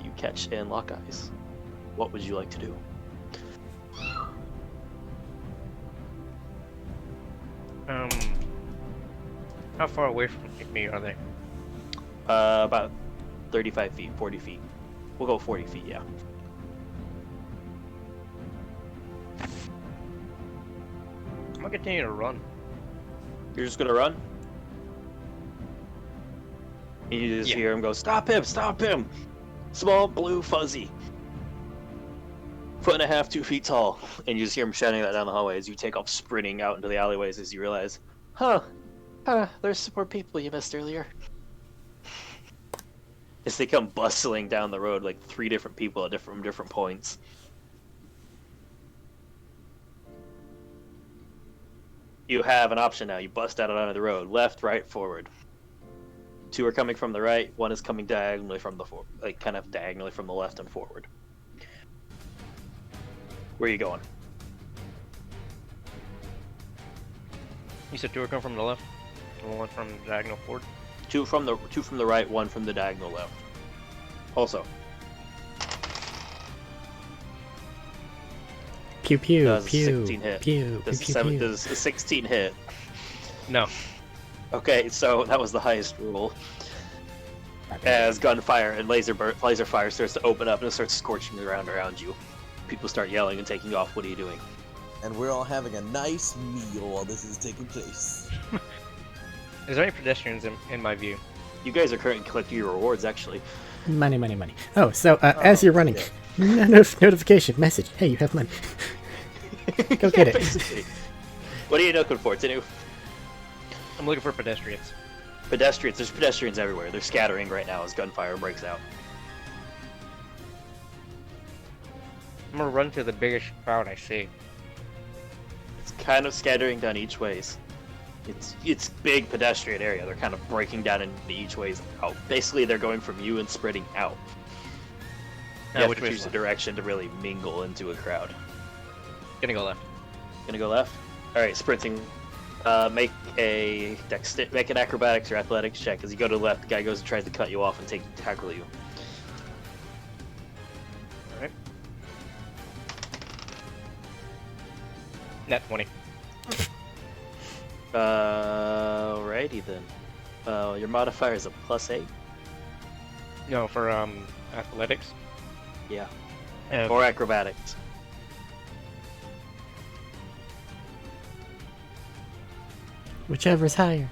You catch and lock eyes. What would you like to do? How far away from me are they? About 35 feet, 40 feet. We'll go 40 feet, yeah. I'm gonna continue to run. You're just gonna run? And you just hear him go, "Stop him! Stop him!" Small, blue, fuzzy. 1.5 2 feet tall. And you just hear him shouting that down the hallway as you take off sprinting out into the alleyways as you realize, there's some more people you missed earlier. As they come bustling down the road, like 3 different people at different points. You have an option now. You bust out onto the road. Left, right, forward. 2 are coming from the right. 1 is coming diagonally from the kind of diagonally from the left and forward. Where are you going? You said 2 are coming from the left, and 1 from the diagonal forward. 2 from the right, 1 from the diagonal left. Also. Pew pew Does a pew 16 hit. pew Does pew pew. does a 16 hit? No. Okay, so that was the highest rule. As gunfire and laser fire starts to open up and it starts scorching the ground around you. People start yelling and taking off. What are you doing? And we're all having a nice meal while this is taking place. Is there any pedestrians in my view? You guys are currently collecting your rewards, actually. Money, money, money. Oh, so as you're running, notification message. Hey, you have money. Go get it. What are you looking for, Tinu? I'm looking for pedestrians. Pedestrians. There's pedestrians everywhere. They're scattering right now as gunfire breaks out. I'm gonna run to the biggest crowd I see. It's kind of scattering down each ways. It's big pedestrian area. They're kind of breaking down into each ways out. Basically, they're going from you and spreading out. You have to choose a direction to really mingle into a crowd. Gonna go left. Gonna go left? Alright, sprinting. Make an acrobatics or athletics check. As you go to the left, the guy goes and tries to cut you off and tackle you. Alright. Net 20. Alrighty then. Your modifier is a +8? No, for athletics. Yeah. Or acrobatics. Whichever's higher.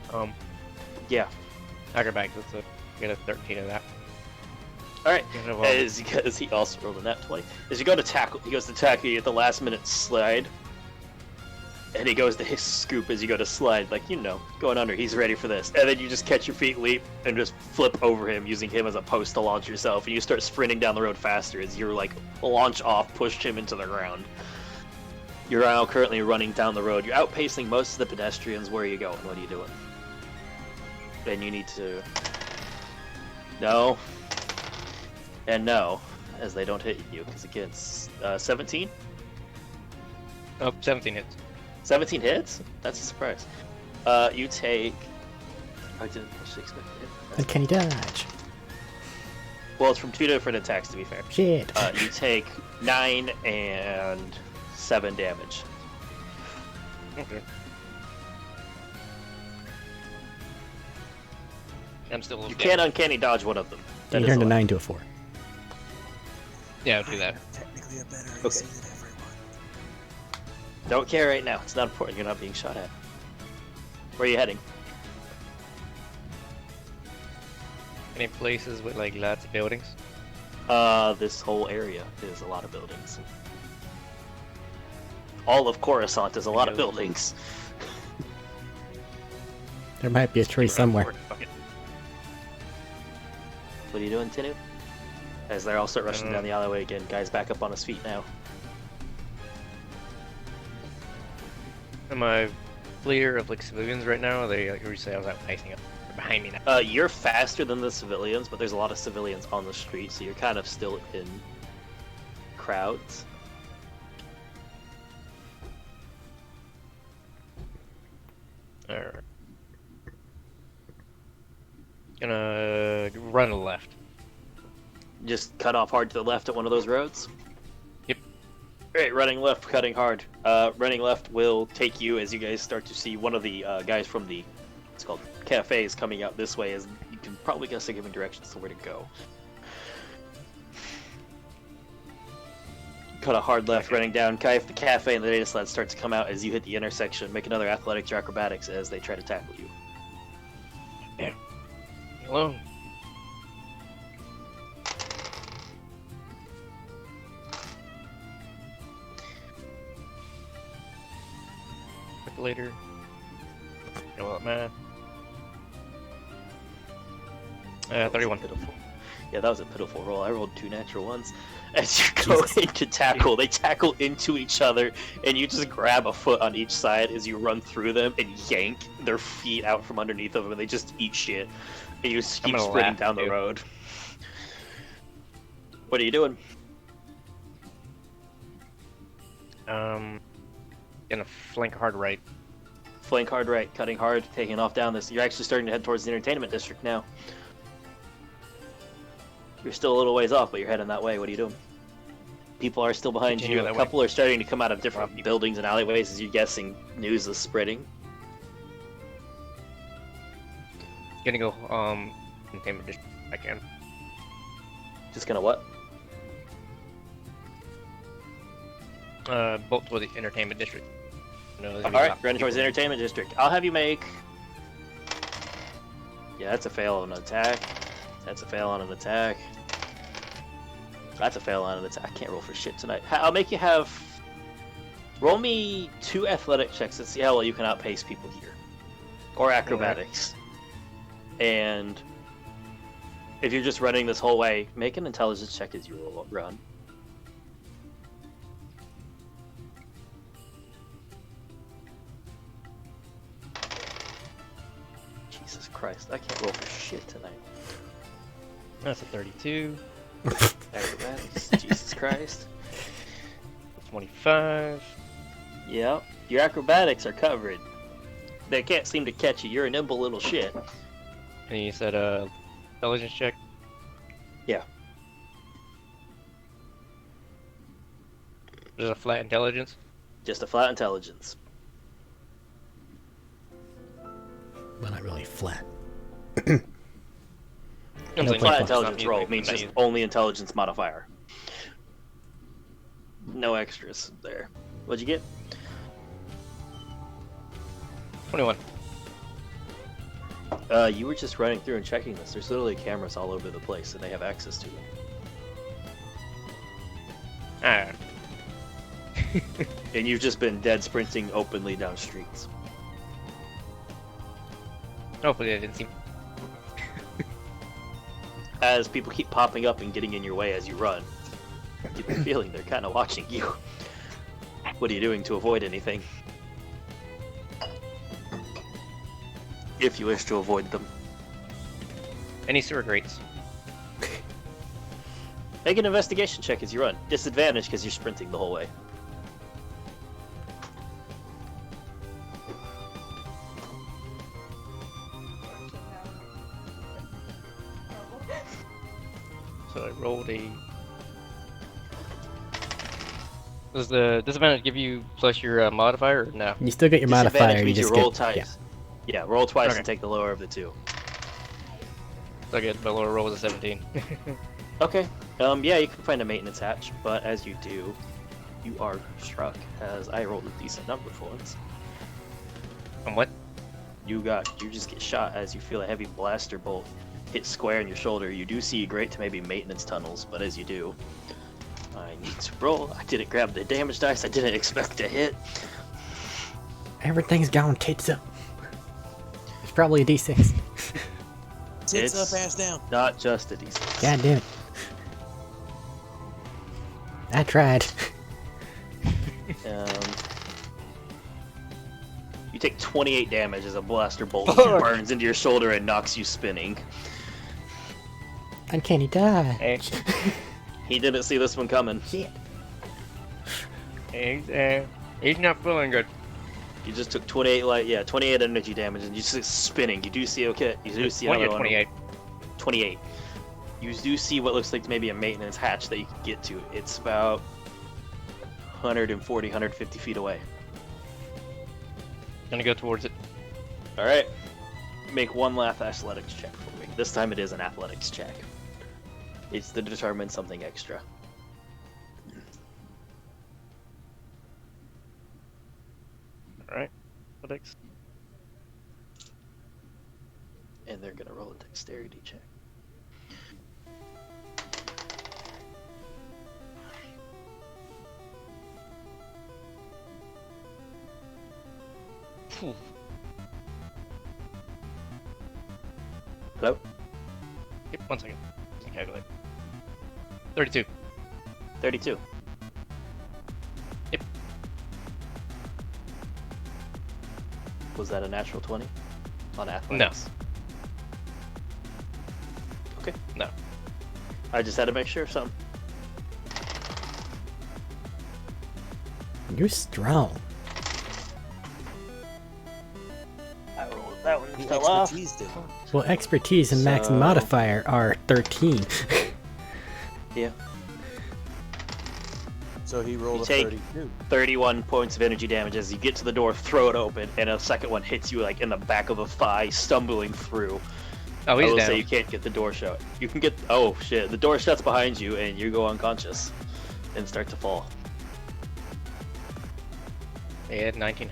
Yeah. Acrobatics. Get a 13 of that. Alright. As he also rolled a net 20. As you go to tackle, he goes to tackle you at the last minute slide. And he goes to his scoop as you go to slide, like, going under. He's ready for this. And then you just catch your feet, leap, and just flip over him, using him as a post to launch yourself. And you start sprinting down the road faster as you're like, launch off, pushed him into the ground. You're now currently running down the road. You're outpacing most of the pedestrians. Where are you going? What are you doing? And you need to... No. And no, as they don't hit you, because again, it's 17? Oh, 17 hits. 17 hits? That's a surprise. You take... I didn't actually expect it. And can he dodge? Well, it's from 2 different attacks, to be fair. Shit. You take 9 and 7 damage. Okay. I'm still a little You can't uncanny dodge one of them. You turned a 9 to a 4. Yeah, I'll do that. Technically a better Okay. AC than everyone. Don't care right now. It's not important. You're not being shot at. Where are you heading? Any places with like lots of buildings? This whole area is a lot of buildings. All of Coruscant is a lot of buildings. There might be a tree somewhere. What are you doing, Tinu? As they all start rushing down the alleyway again. Guy's back up on his feet now. Am I clear of like civilians right now? Or they like recently I was out facing up behind me now. You're faster than the civilians, but there's a lot of civilians on the street, so you're kind of still in crowds. Alright. Gonna run to the left. Just cut off hard to the left at one of those roads? Yep. Alright, running left, cutting hard. Running left will take you as you guys start to see one of the guys from the, it's called cafes, coming out this way, as you can probably guess a given directions to where to go. Cut a hard left, running down. The cafe and the data sled starts to come out as you hit the intersection. Make another athletics or acrobatics as they try to tackle you. Yeah. Hello. Later. You know what, man? 31. Pitiful. Yeah, that was a pitiful roll. I rolled 2 natural ones. As you go into tackle, they tackle into each other, and you just grab a foot on each side as you run through them and yank their feet out from underneath of them, and they just eat shit. And you just keep sprinting down the road. What are you doing? Gonna flank hard right. Flank hard right, cutting hard, taking off down this. You're actually starting to head towards the entertainment district now. You're still a little ways off, but you're heading that way. What are you doing? People are still behind you. A couple are starting to come out of different buildings and alleyways as you're guessing news is spreading. Gonna go entertainment district. I can. Just gonna what? Bolt for the entertainment district. No, alright, running towards the entertainment district. I'll have you make... Yeah, that's a fail on an attack. That's a fail on an attack. That's a fail on an attack. I can't roll for shit tonight. I'll make you have... Roll me 2 athletic checks and see how well you can outpace people here. Or acrobatics. And if you're just running this whole way, make an intelligence check as you run. Jesus Christ, I can't roll for shit tonight. That's a 32. Acrobatics, Jesus Christ. 25. Yep, your acrobatics are covered. They can't seem to catch you. You're a nimble little shit. And you said intelligence check? Yeah. Just a flat intelligence? Just a flat intelligence. Well, not really flat. No, Flat intelligence roll means just only intelligence modifier. No extras there. What'd you get? 21. You were just running through and checking this. There's literally cameras all over the place, and they have access to them. Ah. And you've just been dead sprinting openly down streets. Hopefully I didn't see. As people keep popping up and getting in your way as you run, you get the feeling they're kind of watching you. What are you doing to avoid anything? If you wish to avoid them. Any sewer grates? Make an investigation check as you run. Disadvantage because you're sprinting the whole way. So I rolled a... Does the disadvantage give you plus your modifier or no? You still get your modifier. Disadvantage means just you roll get, twice. Yeah, roll twice Okay. and take the lower of the two. So I get my lower roll was a 17. Okay. Yeah, you can find a maintenance hatch, but as you do, you are struck, as I rolled a decent number for once. On what? You just get shot as you feel a heavy blaster bolt hit square in your shoulder. You do see a grate to maybe maintenance tunnels, but as you do, I need to roll. I didn't grab the damage dice. I didn't expect to hit. everything's gone tits up. It's probably a D6. Tits It's- up, ass down. Not just a decent. God damn it. I tried. You take 28 damage as a blaster bolt Fuck. burns into your shoulder and knocks you spinning. Uncanny die. Hey, He didn't see this one coming. Shit. he's not feeling good. You just took 28 energy damage, and you just spinning. You do see okay. You do see another one. 28. 28. You do see what looks like maybe a maintenance hatch that you can get to. It's about 140, 150 feet away. Gonna go towards it. All right. Make one last athletics check for me. This time it is an athletics check. It's to determine something extra. Alright. Athletics. And they're gonna roll a dexterity check. Phew. Hello? Yep, 1 second. Calculate. 32. 32. Yep. Was that a natural 20 on athletics? Okay. No. I just had to make sure of something. You're strong. That one The fell off. expertise did. Well, expertise and max So- modifier are 13. Yeah. So he rolled You a take- 32. 31 points of energy damage as you get to the door, throw it open, and a second one hits you like in the back of the thigh, stumbling through. Oh, I he's will down. say you can't get the door shut. You can get. Oh shit! The door shuts behind you, and you go unconscious, and start to fall. They had 19.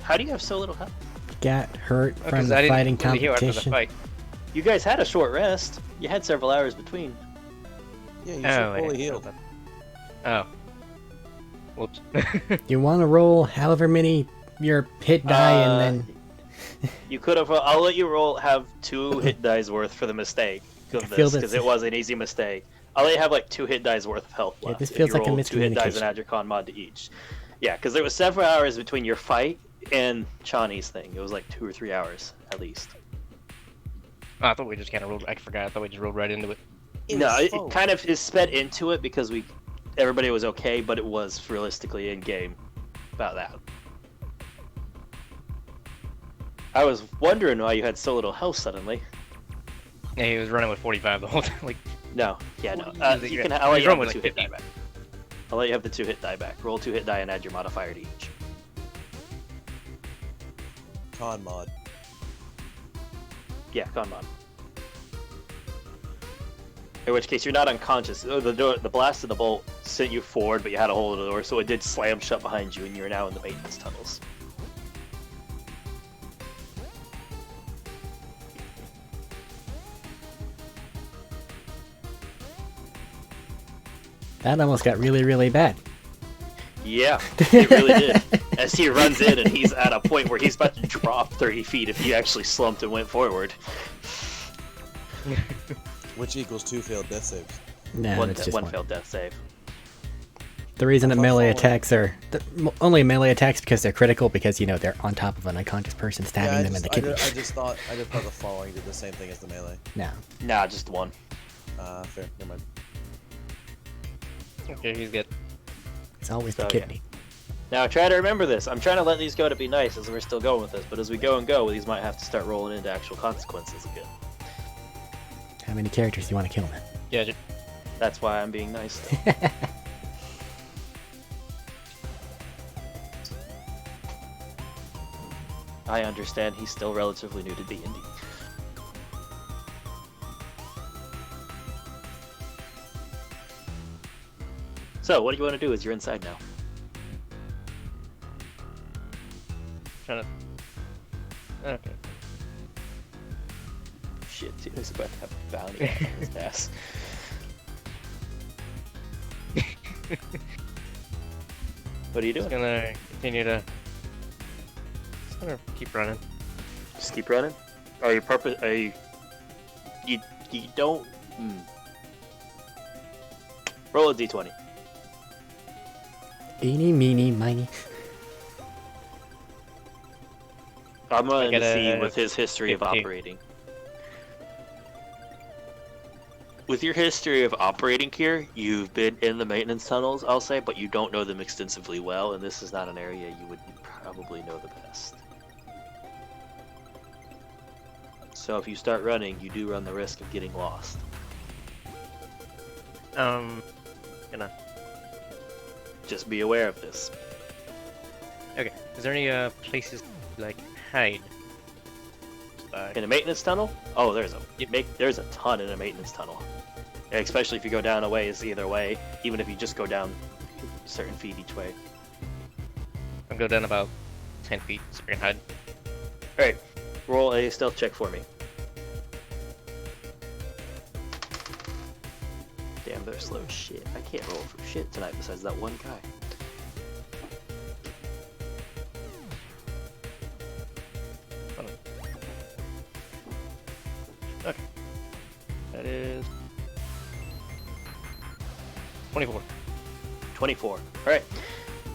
How do you have so little health? Got hurt from Because the I didn't fighting really heal after the competition. fight. You guys had a short rest. You had several hours between. Yeah, you Oh, should fully yeah. healed. Oh. Whoops. You want to roll however many your hit die and then You could have. I'll let you roll. Have 2 hit dice worth for the mistake of feel this because it was an easy mistake. I'll let you have like 2 hit dice worth of health left. this if feels you like a roll 2 hit dice and miscommunication. add your con mod to each. Yeah, because there was several hours between your fight and Chani's thing. It was like 2 or 3 hours at least. Oh, I thought we just kind of rolled. I forgot. I thought we just rolled right into it. No, it kind of is sped into it because everybody was okay, but it was realistically in game about that. I was wondering why you had so little health suddenly. Yeah, he was running with 45 the whole time. Like, No, yeah, no. You can. He's I'll let you have running the with 2 like hit die back. I'll let you have the 2 hit die back. Roll 2 hit die and add your modifier to each. Con mod. Yeah, con mod. In which case, you're not unconscious. The blast of the bolt sent you forward, but you had a hole in the door, so it did slam shut behind you, and you're now in the maintenance tunnels. That almost got really, really bad. Yeah, it really did. As he runs in, and he's at a point where he's about to drop 30 feet if he actually slumped and went forward. Which equals 2 failed death saves. No, it's just one one. failed death save. The reason that melee falling. attacks are only melee attacks because they're critical because they're on top of an unconscious person stabbing them in the kidney. I just thought the falling did the same thing as the melee. No. Nah, just one. Fair. Never mind. okay, he's good. It's always So, the kidney. Now try to remember this. I'm trying to let these go to be nice as we're still going with this, but as we go, these might have to start rolling into actual consequences again. How many characters do you want to kill, man? Yeah, That's why I'm being nice. I understand he's still relatively new to D&D. So, what do you want to do as you're inside now? trying to. Okay. Shit, dude, he's about to have a bounty on his ass. What are you doing? Just gonna continue to. Just gonna keep running. Just keep running? Are you purpose? Are you? You don't. Roll a d20. Eeny, meeny, miny. I'm going to get see a with his history of 15. operating. With your history of operating here, you've been in the maintenance tunnels, I'll say, but you don't know them extensively well, and this is not an area you would probably know the best. So if you start running, you do run the risk of getting lost. Gonna. Just be aware of this. Okay. Is there any places like hide? In a maintenance tunnel? Oh, there's Yep. there's a ton in a maintenance tunnel. Especially if you go down a ways either way, even if you just go down certain feet each way. I'll go down about 10 feet so we can hide. Alright, roll a stealth check for me. Damn, they're slow as shit. I can't roll for shit tonight besides that one guy. Okay. That is 24. 24. Alright.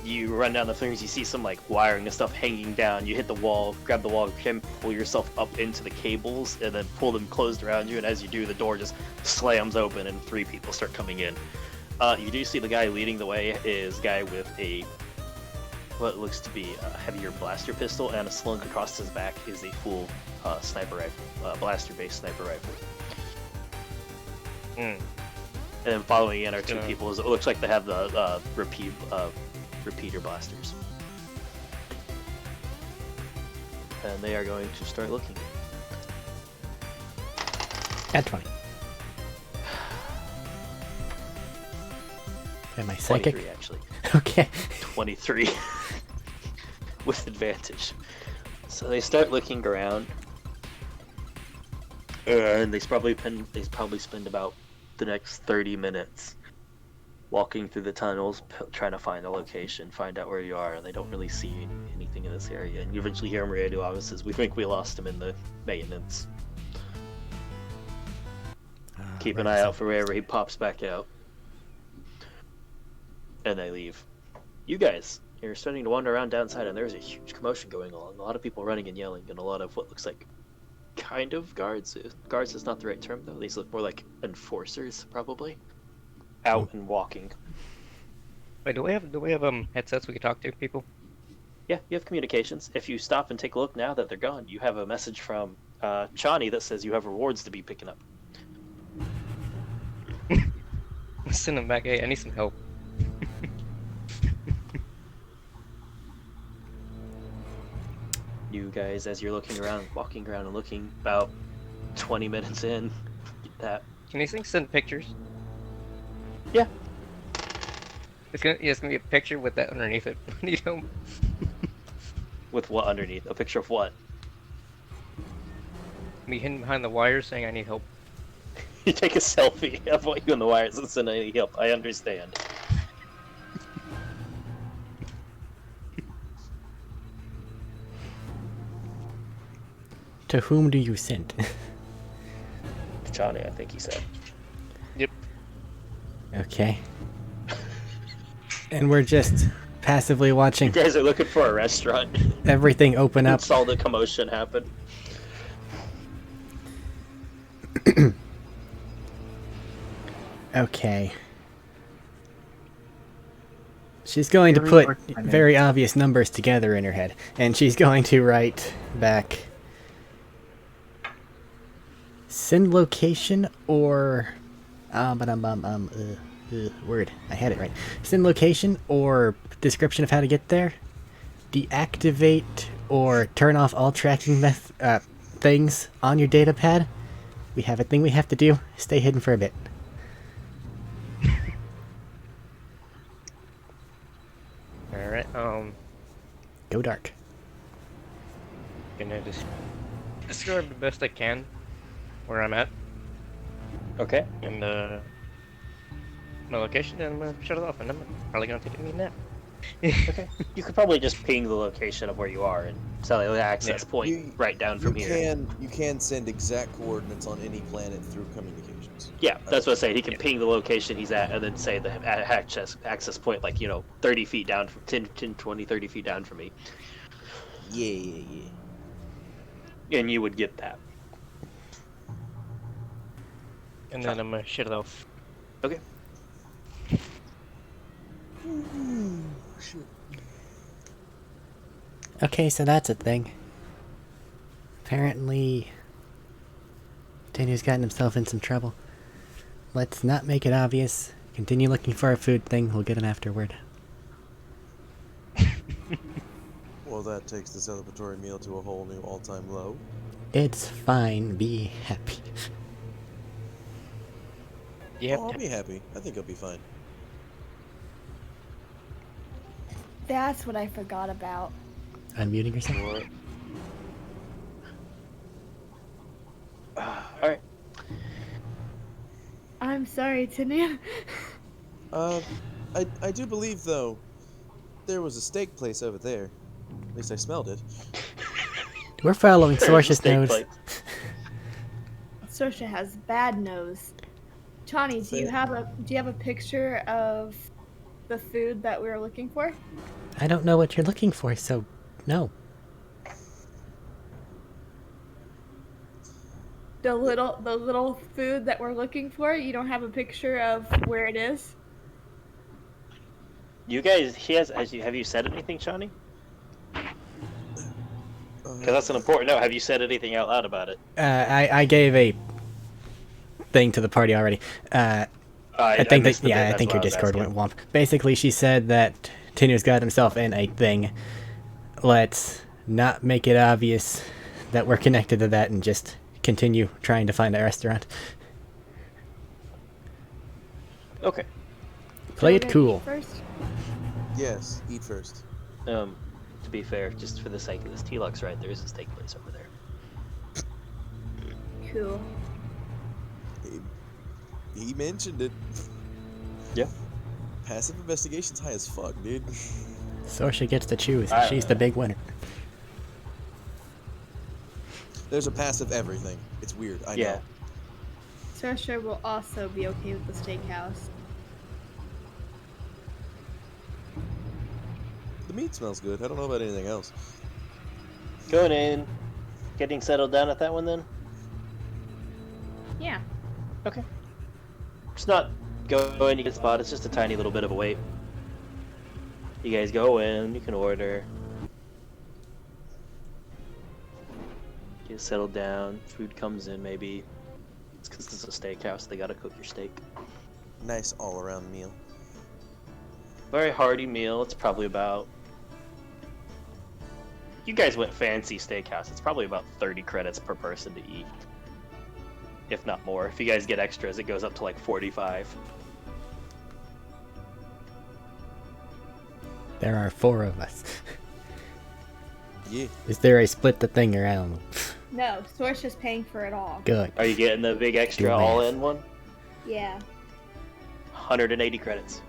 You run down the things, you see some like wiring and stuff hanging down. You hit the wall, grab the wall, and pull yourself up into the cables, and then pull them closed around you. And as you do, the door just slams open, and 3 people start coming in. You do see the guy leading the way is a guy with what looks to be a heavier blaster pistol, and slung across his back is a full sniper rifle, blaster-based sniper rifle. And then following in are 2 people. It looks like they have the repeater blasters. And they are going to start looking. At 20. Am I psychic? 23, actually. Okay. 23. With advantage. So they start looking around. And they probably spend about the next 30 minutes walking through the tunnels, trying to find a location, find out where you are, and they don't really see anything in this area. And you eventually hear him radio offices. We think we lost him in the maintenance. Keep an eye out for wherever he pops back out. And they leave. You guys, you're starting to wander around downside, and there's a huge commotion going on. A lot of people running and yelling, and a lot of what looks like kind of guards. Guards is not the right term, though. These look more like enforcers, probably. Out and walking. Wait, do we have headsets we can talk to people? Yeah, you have communications. If you stop and take a look now that they're gone, you have a message from Chani that says you have rewards to be picking up. Send them back. Hey, I need some help. You guys, as you're looking around, walking around and looking, about 20 minutes in, get that. Can these things send pictures? Yeah. It's gonna be a picture with that underneath it. You know? With what underneath? A picture of what? Me hidden behind the wires saying I need help. You take a selfie of what you and the wires and send any help. I understand. To whom do you send? Johnny, I think he said. Yep. Okay. And we're just passively watching You guys are looking for a restaurant. everything open up. Saw the commotion happen. Okay. She's going to put very obvious numbers together in her head, and she's going to write back send location or word. I had it right. Send location or description of how to get there. Deactivate or turn off all tracking things on your data pad. We have a thing we have to do. Stay hidden for a bit. Alright, Go dark. gonna just describe the best I can where I'm at Okay. and my location, and I'm gonna shut it off, and I'm probably gonna take a nap. Okay. You could probably just ping the location of where you are and tell the access point You- right down from here. You can send exact coordinates on any planet through communications. Yeah, that's what I said. He can ping the location he's at and then say the access point, like, 30 feet down, from 10, 20, 30 feet down from me. Yeah. And you would get that. And then I'm gonna shut it off. Okay. Okay, so that's a thing. Apparently, Daniel's gotten himself in some trouble. Let's not make it obvious. Continue looking for a food thing. We'll get him afterward. Well, that takes the celebratory meal to a whole new all-time low. It's fine. Be happy. Yep. Oh, I'll be happy. I think I'll be fine. That's what I forgot about. Unmuting yourself. Alright. I'm sorry, Tanya. I do believe, though, there was a steak place over there. At least I smelled it. We're following There's a Sorcia's steak nose. place. Sorsha has bad nose. Chani, do you have a picture of the food that we were looking for? I don't know what you're looking for, so no. The little food that we're looking for. You don't have a picture of where it is. You guys, have you said anything, Shawnee? Because that's an important note. Have you said anything out loud about it? I gave a thing to the party already. I think missed that the bit, I that's think why your I was Discord asking. went womp. Basically, she said that Tinu's got himself in a thing. Let's not make it obvious that we're connected to that and just continue trying to find a restaurant. Okay. Play We're it gonna cool. eat First. Yes, eat first. To be fair, just for the sake of this, T-Lux, right? There is a steak place over there. Cool. He mentioned it. Yeah. Passive investigation's high as fuck, dude. Sorsha gets to choose. She's the big winner. There's a passive everything. It's weird. I know. Sorsha will also be okay with the steakhouse. The meat smells good. I don't know about anything else. Going in, getting settled down at that one then? Yeah. Okay. It's not going to get spot, it's just a tiny little bit of a wait. You guys go in, you can order. Get settled down, food comes in maybe. It's because it's a steakhouse, they gotta cook your steak. Nice all-around meal. Very hearty meal, it's probably about... You guys went fancy steakhouse, it's probably about 30 credits per person to eat. If not more. If you guys get extras, it goes up to like 45. There are 4 of us. Yeah. Is there a split the thing around? No, Sorsha's paying for it all. Good. Are you getting the big extra all-in one? Yeah. 180 credits.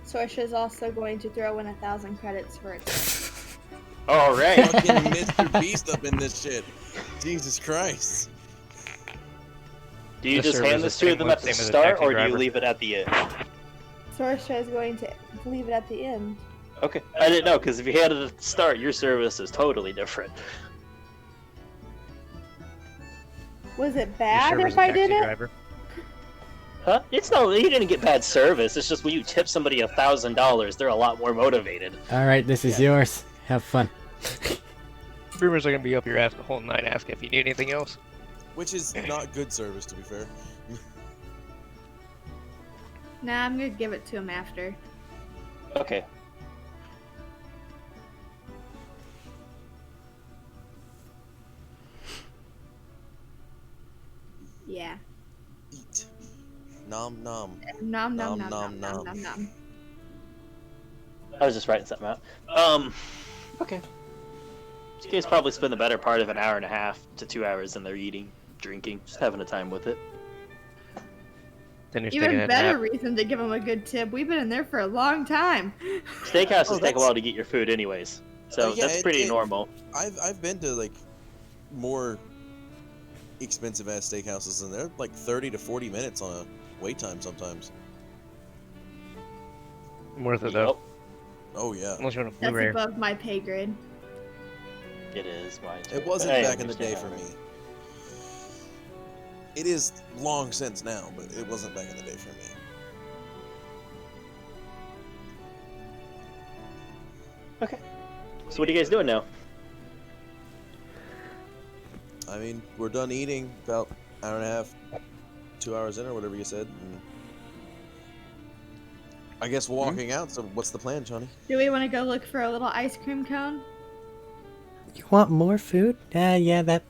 Sorsha's also going to throw in 1,000 credits for it. Alright. Fucking Mr. Beast up in this shit. Jesus Christ. Do you The just service hand is this to same them with- at the same as a start, taxi or do you driver. leave it at the end? Sorsha is going to leave it at the end. Okay. I didn't know, because if you had it at the start, your service is totally different. Was it Your bad server's if a I taxi did it? driver. Huh? It's no, you didn't get bad service. It's just when you tip somebody $1,000, they're a lot more motivated. Alright, this is yours. Have fun. Rumors are gonna be up your ass the whole night asking if you need anything else. Which is not good service, to be fair. Nah, I'm gonna give it to him after. Okay. Yeah. Eat. Nom nom. Nom nom Nom, nom nom nom, nom nom. nom nom. I was just writing something out. Okay. You guys probably spend the better part of an hour and a half to 2 hours in there eating, drinking, just having a time with it. Then you're taking Even a better nap. reason to give him a good tip. We've been in there for a long time. Steakhouses Oh, take a that's- while to get your food anyways. So Oh, yeah, that's pretty it- normal. I've been to like more expensive ass steakhouses, and they're like 30 to 40 minutes on a wait time sometimes. Worth it though. Oh yeah. Unless you want a That's Blu-ray. above my pay grade. It is. Why? It wasn't I back in the day for understand. me. It is long since now, but it wasn't back in the day for me. Okay. So what are you guys doing now? I mean, we're done eating about hour and a half, 2 hours in, or whatever you said. And I guess walking out. So what's the plan, Johnny? Do we want to go look for a little ice cream cone? You want more food? Yeah, that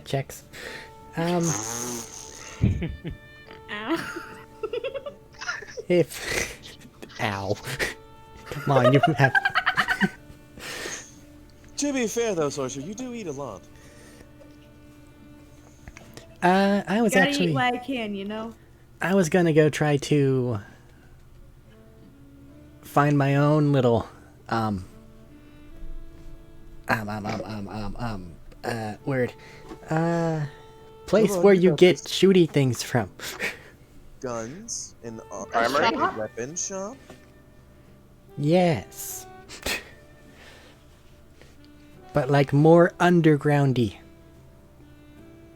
checks. Ow. If... Ow. Come on, you have... To be fair, though, Sorsha, you do eat a lot. I was Gotta actually... eat what I can, you know? I was gonna go try to... find my own little, word. Place Hold on, where you you got get this. shooty things from. Guns and Armory? weapon shop. Yes. But like more undergroundy.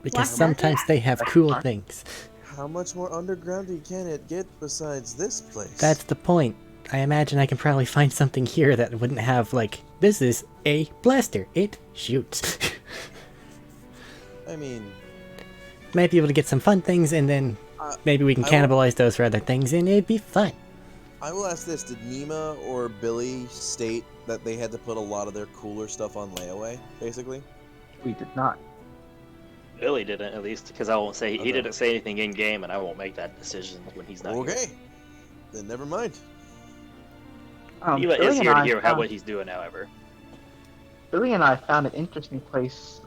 Because Black market? sometimes they have cool things. How much more undergroundy can it get besides this place? That's the point. I imagine I can probably find something here that wouldn't have, like, this is a blaster. It shoots. I mean, Might be able to get some fun things, and then maybe we can I will- cannibalize those for other things, and it'd be fun. I will ask this: did Nima or Billy state that they had to put a lot of their cooler stuff on layaway, basically? We did not. Billy didn't, at least, because I won't say he Okay. didn't say anything in game, and I won't make that decision when he's not. Okay, Here. then never mind. He Billy is and here to I hear found- what he's doing, however. Billy and I found an interesting place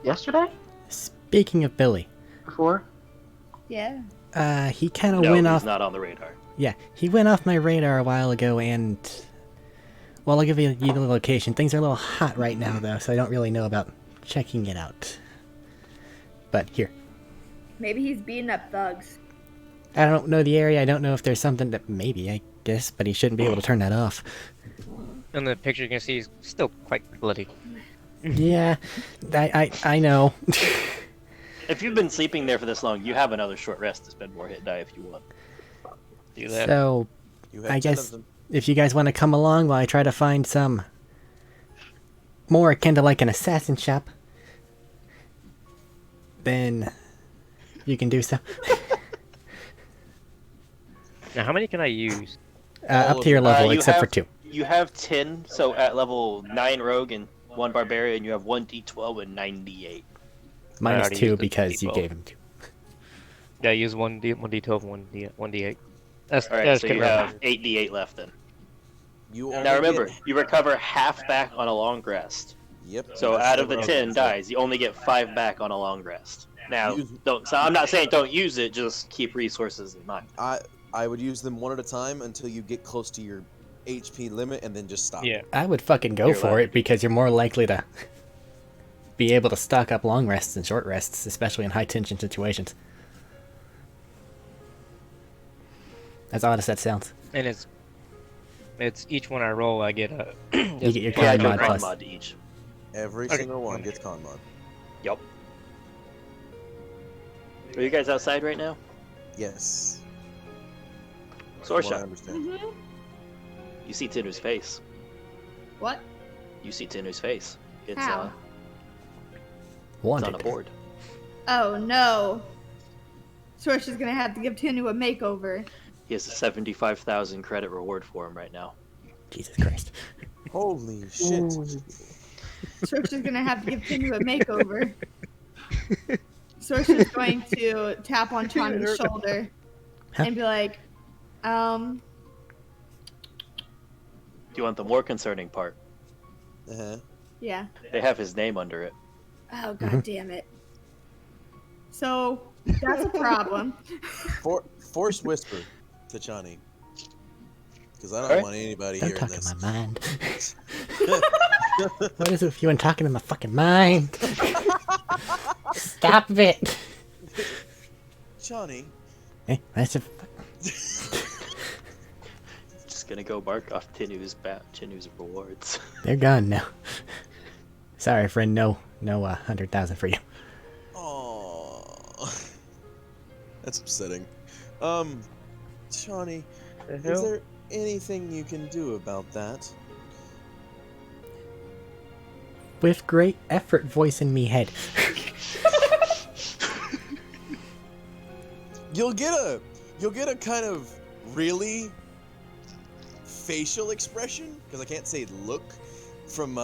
yesterday Speaking of Billy, before. Yeah. he kind of No, went he's off. not on the radar. Yeah, he went off my radar a while ago, and... Well, I'll give you the location. Things are a little hot right now, though, so I don't really know about checking it out. But here. Maybe he's beating up thugs. I don't know the area. I don't know if there's something that... Maybe, I guess, but he shouldn't be able to turn that off. In the picture you can see he's still quite bloody. Yeah, I know. If you've been sleeping there for this long, you have another short rest to spend more hit die if you want. Do that. So, You have I 10 guess of them. if you guys want to come along while I try to find some more akin to like an assassin shop, then you can do so. Now, how many can I use? Up to your level, you except for have- 2. You have 10, so at level 9 rogue and 1 barbarian, you have 1 d12 and 98. Minus already 2 used the because you D12. gave him 2. Yeah, I use 1d12 and 1d8. That's Alright, that's so good you round. have 8 d8 left then. You Now only remember, get- you recover half back on a long rest. Yep. So that's out of the what I was 10 gonna say. dies, you only get 5 back on a long rest. Now, Use- so I'm not saying don't use it, just keep resources in mind. I would use them one at a time until you get close to your HP limit, and then just stop. Yeah. I would fucking go You're for allowed it because you're more likely to be able to stock up long rests and short rests, especially in high tension situations. As odd as that sounds. And it's each one I roll, I get a. You get your Yeah, con do a mod con plus. mod to each. Every Okay. single one gets con mod. Yep. Are you guys outside right now? Yes. Sword From what I shot. understand. Mm-hmm. You see Tinu's face. What? You see Tinu's face. It's How? it's Wanted. on a board. Oh no. Sorsh is gonna have to give Tinu a makeover. He has a 75,000 credit reward for him right now. Jesus Christ. Holy shit. Sorsh is gonna have to give Tinu a makeover. Sorsh is going to tap on Tani's shoulder and be like, Do you want the more concerning part? Uh-huh. yeah. They have his name under it. Oh god damn it. So that's a problem. Force whisper to Chani. Because I don't Alright. want anybody Don't hearing talk in this. my mind. What is it with you and talking in my fucking mind? Stop it. Chani, Hey, that's a... Just gonna go bark off Tinu's rewards. They're gone now. Sorry, friend. No 100,000 for you. oh, that's upsetting. Chani, The is hell? there anything you can do about that? With great effort, voice in me head. You'll get a kind of really facial expression, because I can't say look, from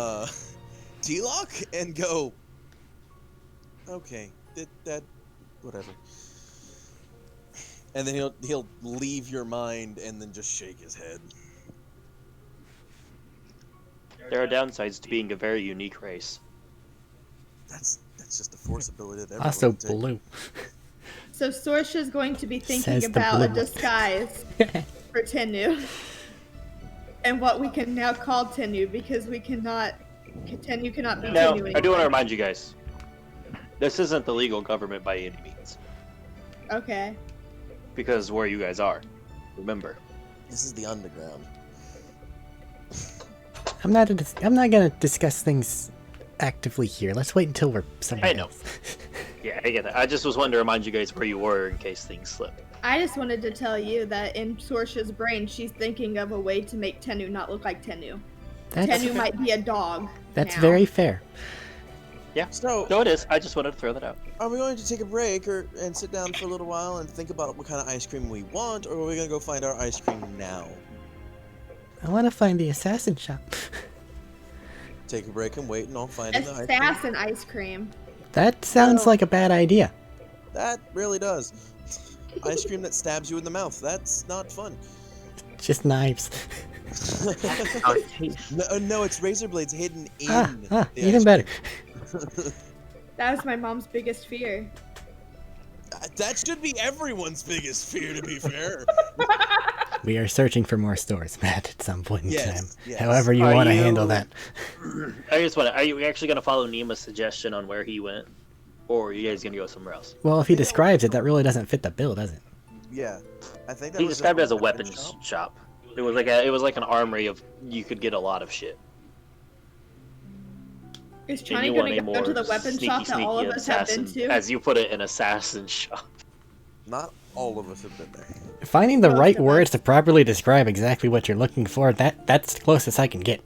T-Lock, and go, okay, that whatever. And then he'll leave your mind and then just shake his head. There are downsides to being a very unique race. That's just a force ability that everyone Also can take. blue. So Sorsh is going to be thinking Says the about a blue. disguise for Tenu. And what we can now call Tenu because Tenu cannot be Now, Tenu I do want to anymore. remind you guys, this isn't the legal government by any means, Okay. because where you guys are. Remember, This is the underground. I'm not gonna discuss things actively here. Let's wait until we're somewhere I know. else. yeah, I get that. I just was wanting to remind you guys where you were in case things slip. I just wanted to tell you that in Sorsh's brain, she's thinking of a way to make Tenu not look like Tenu. That's Tenu might be a dog. that's now. very fair. So, No, it is. I just wanted to throw that out. are we going to take a break and sit down for a little while and think about what kind of ice cream we want, or are we going to go find our ice cream now? I want to find the assassin shop. Take a break and wait, and I'll find the ice cream. Assassin ice cream. That sounds like a bad idea. That really does. Ice cream that stabs you in the mouth. That's not fun. Just knives. How it tastes. No, it's razor blades hidden in the Even ice better. cream. That was my mom's biggest fear. That should be everyone's biggest fear, to be fair. We are searching for more stores, Matt, at some point in time. Yes. However you Are want to you- handle that. I just want to. Are you actually gonna follow Nima's suggestion on where he went, or are you guys gonna go somewhere else? Well, if he describes it, that really doesn't fit the bill, does it? Yeah, I think that He was described it as a weapon weapons shop. It was like an armory of you could get a lot of shit. Is And Johnny you gonna want a go to more the weapon sneaky, shop that all of sneaky us have been assassin, to? as you put it, an assassin shop. Not all of us have been there. Finding the Most right of words us. to properly describe exactly what you're looking for, that's the closest I can get.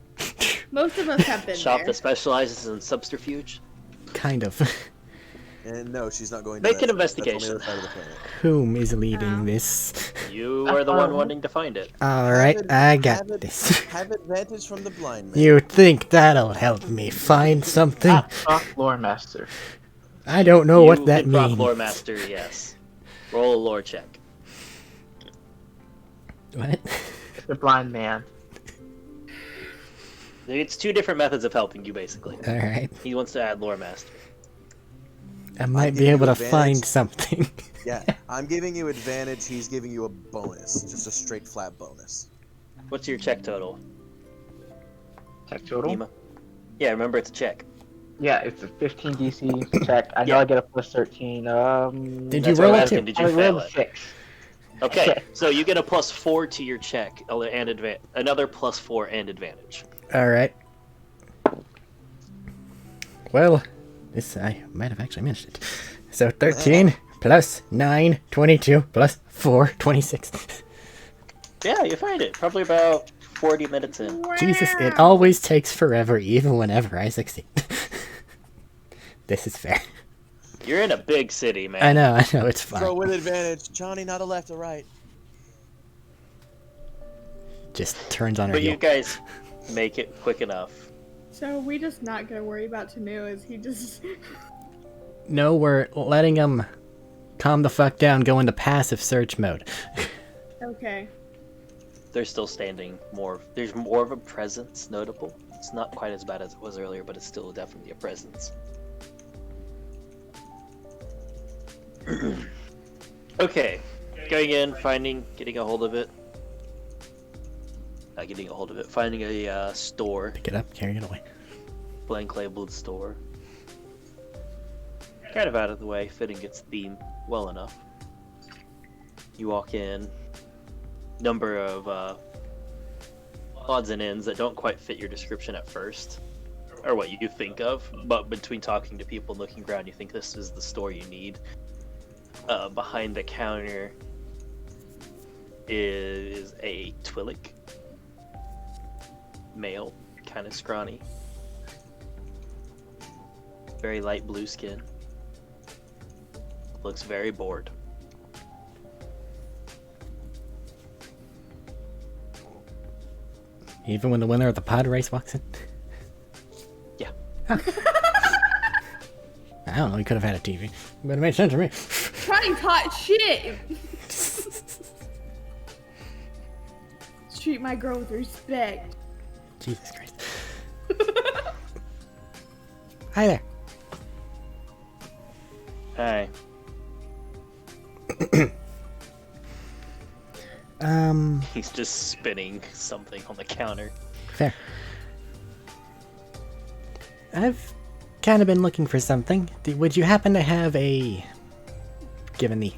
Most of us have been Shop there. that specializes in subterfuge. Kind of. And no, she's not going to Make that an side. That's on the investigation. other side of the planet. Whom is leading this? You are the one wanting to find it. Alright, I got Have it- this. Have advantage from the blind man. You think that'll help me find something? Lore Master. I don't know You what that can prop means. lore master, yes. Roll a lore check. What? The blind man. It's two different methods of helping you, basically. Alright. He wants to add lore master. I might be giving able you to advantage. find something. Yeah, I'm giving you advantage. He's giving you a bonus, just a straight flat bonus. What's your check total, Check total? Nima? Yeah, remember it's a check. Yeah, it's a 15 DC check. I know Yeah. I get a plus 13. Did That's you what roll I'm it asking, too? Did you I fail rolled a it? 6. Okay, so you get a +4 to your check, and another +4 and advantage. Alright. Well, this I might have actually managed it. So 13 plus 9, 22 plus 4, 26. Yeah, you find it. Probably about 40 minutes in. Jesus, it always takes forever, even whenever I succeed. This is fair. You're in a big city, man. I know, it's fine. Throw with advantage. Johnny, not a left or right. Just turns on her But you heel. guys make it quick enough. So we just not gonna worry about Tanu as he just No, we're letting him calm the fuck down, go into passive search mode. okay. They're still standing more. There's more of a presence notable. It's not quite as bad as it was earlier, but it's still definitely a presence. Okay, going in, getting a hold of it. Not getting a hold of it. Finding a store, Pick it up, carry it away. blank labeled store. Kind of out of the way, fitting its theme well enough. You walk in. Number of odds and ends that don't quite fit your description at first, or what you think of, but between talking to people and looking around, you think this is the store you need. Behind the counter is a Twi'lek, male, kind of scrawny, very light blue skin, looks very bored. Even when the winner of the pod race walks in? Yeah. Huh. I don't know, he could have had a TV. But it made sense to me. Trying hot shit. Treat my girl with respect. Jesus Christ. Hi there. Hi. He's just spinning something on the counter. Fair. I've kind of been looking for something. Would you happen to have a... Given the...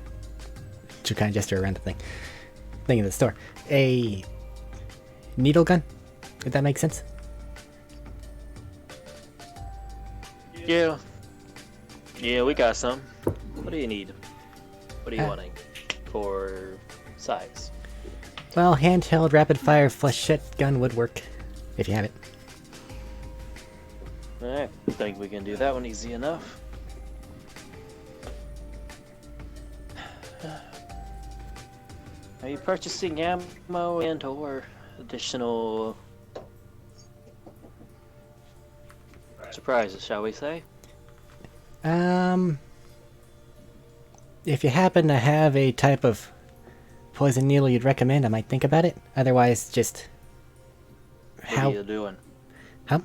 To kind of gesture around the thing in the store. A... needle gun? If that makes sense? Yeah. Yeah, we got some. What do you need? What are you wanting? For size? Well, handheld rapid-fire flechette gun would work. If you have it. Alright, I think we can do that one easy enough. Are you purchasing ammo and or additional surprises, shall we say? If you happen to have a type of poison needle you'd recommend, I might think about it. Otherwise, just... What are you doing? Huh?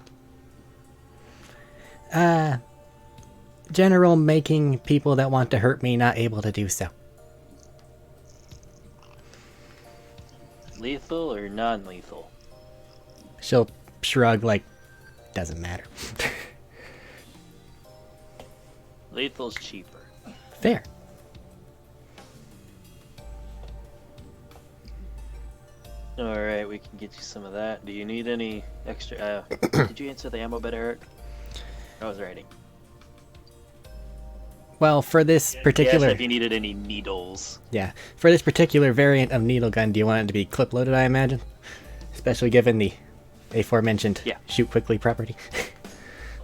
General making people that want to hurt me not able to do so. Lethal or non-lethal? She'll shrug like, doesn't matter. Lethal's cheaper. Fair. Alright, we can get you some of that. Do you need any extra... did you answer the ammo bit, Eric? I was writing. Well, for this particular... Yes, if you needed any needles. Yeah, for this particular variant of needle gun, do you want it to be clip-loaded, I imagine? Especially given the aforementioned shoot quickly property.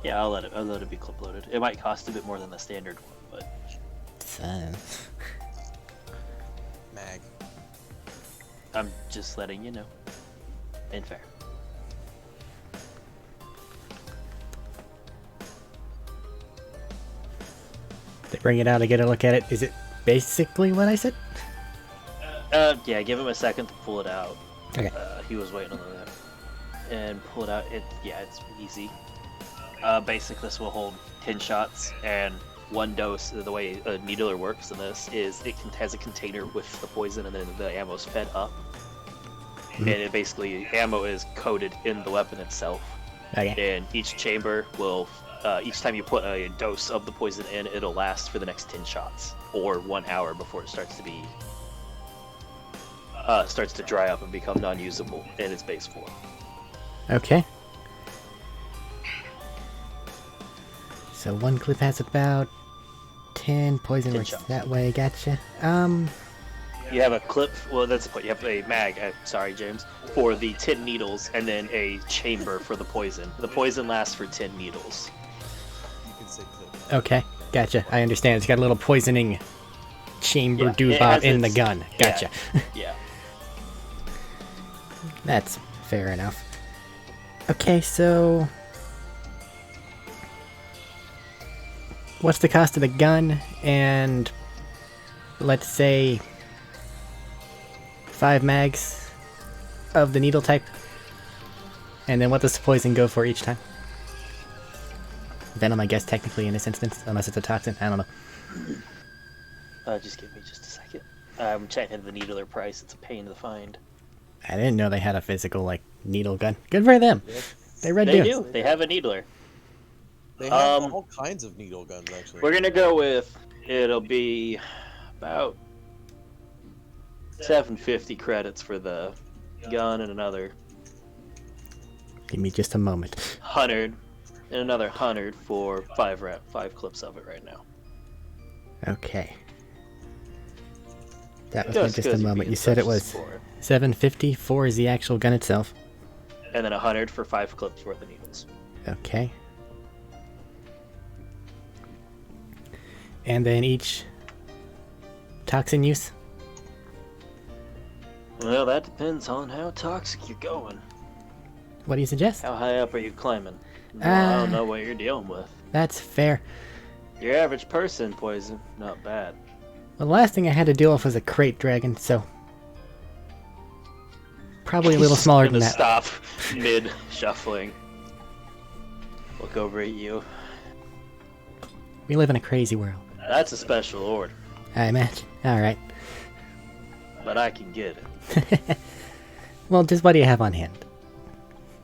Yeah, I'll let it be clip-loaded. It might cost a bit more than the standard one, but... Mag. I'm just letting you know. And fair. They bring it out, I get a look at it. Is it basically what I said? Yeah, give him a second to pull it out. Okay. He was waiting on that. And pull it out. It's easy. Basic, this will hold 10 shots, and one dose. The way a needler works in this is it has a container with the poison, and then the ammo's fed up. And it basically, ammo is coated in the weapon itself. Okay. And each chamber will, each time you put a dose of the poison in, it'll last for the next 10 shots, or 1 hour before it starts to dry up and become non-usable in its base form. Okay. So one clip has about 10 poison 10 works shots. that way, gotcha. You have a clip, well that's the point, you have a mag, sorry James, for the 10 needles, and then a chamber for the poison. The poison lasts for 10 needles. You can say clip. Okay, gotcha. I understand. It's got a little poisoning chamber Yeah, it doobot has in the its- gun. Gotcha. Yeah. That's fair enough. Okay, so... what's the cost of the gun, and let's say 5 mags of the needle type? And then what does the poison go for each time? Venom, I guess, technically in this instance, unless it's a toxin. I don't know. Just give me just a second. I'm checking the needler price, it's a pain to find. I didn't know they had a physical, like, needle gun. Good for them. They read They dudes. do, they have a needler. They have all kinds of needle guns, actually. We're gonna go with, it'll be about 750 credits for the gun, and another Give me just a moment. 100, and another 100 for 5 clips of it right now. Okay. That was Just just a 'cause you're moment. being You said it such a was sport. 750 for is the actual gun itself. And then 100 for 5 clips worth of needles. Okay. And then each toxin use? Well, that depends on how toxic you're going. What do you suggest? How high up are you climbing? Well, I don't know what you're dealing with. That's fair. Your average person poison, not bad. Well, the last thing I had to deal with was a crate dragon, so... probably a little smaller than Gonna that. stop mid shuffling. Look over at you. We live in a crazy world. That's a special order, I imagine. Alright. but I can get it. Well, just what do you have on hand?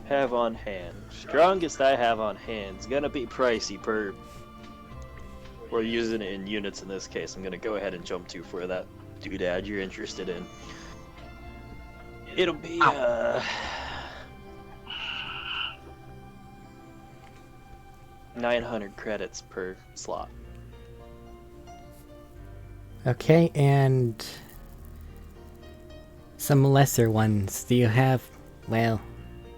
Have on hand. Strongest I have on hand is gonna be pricey per. We're using it in units in this case. I'm gonna go ahead and jump to for that doodad you're interested in. It'll be 900 credits per slot. Okay, and... some lesser ones. Do you have... well...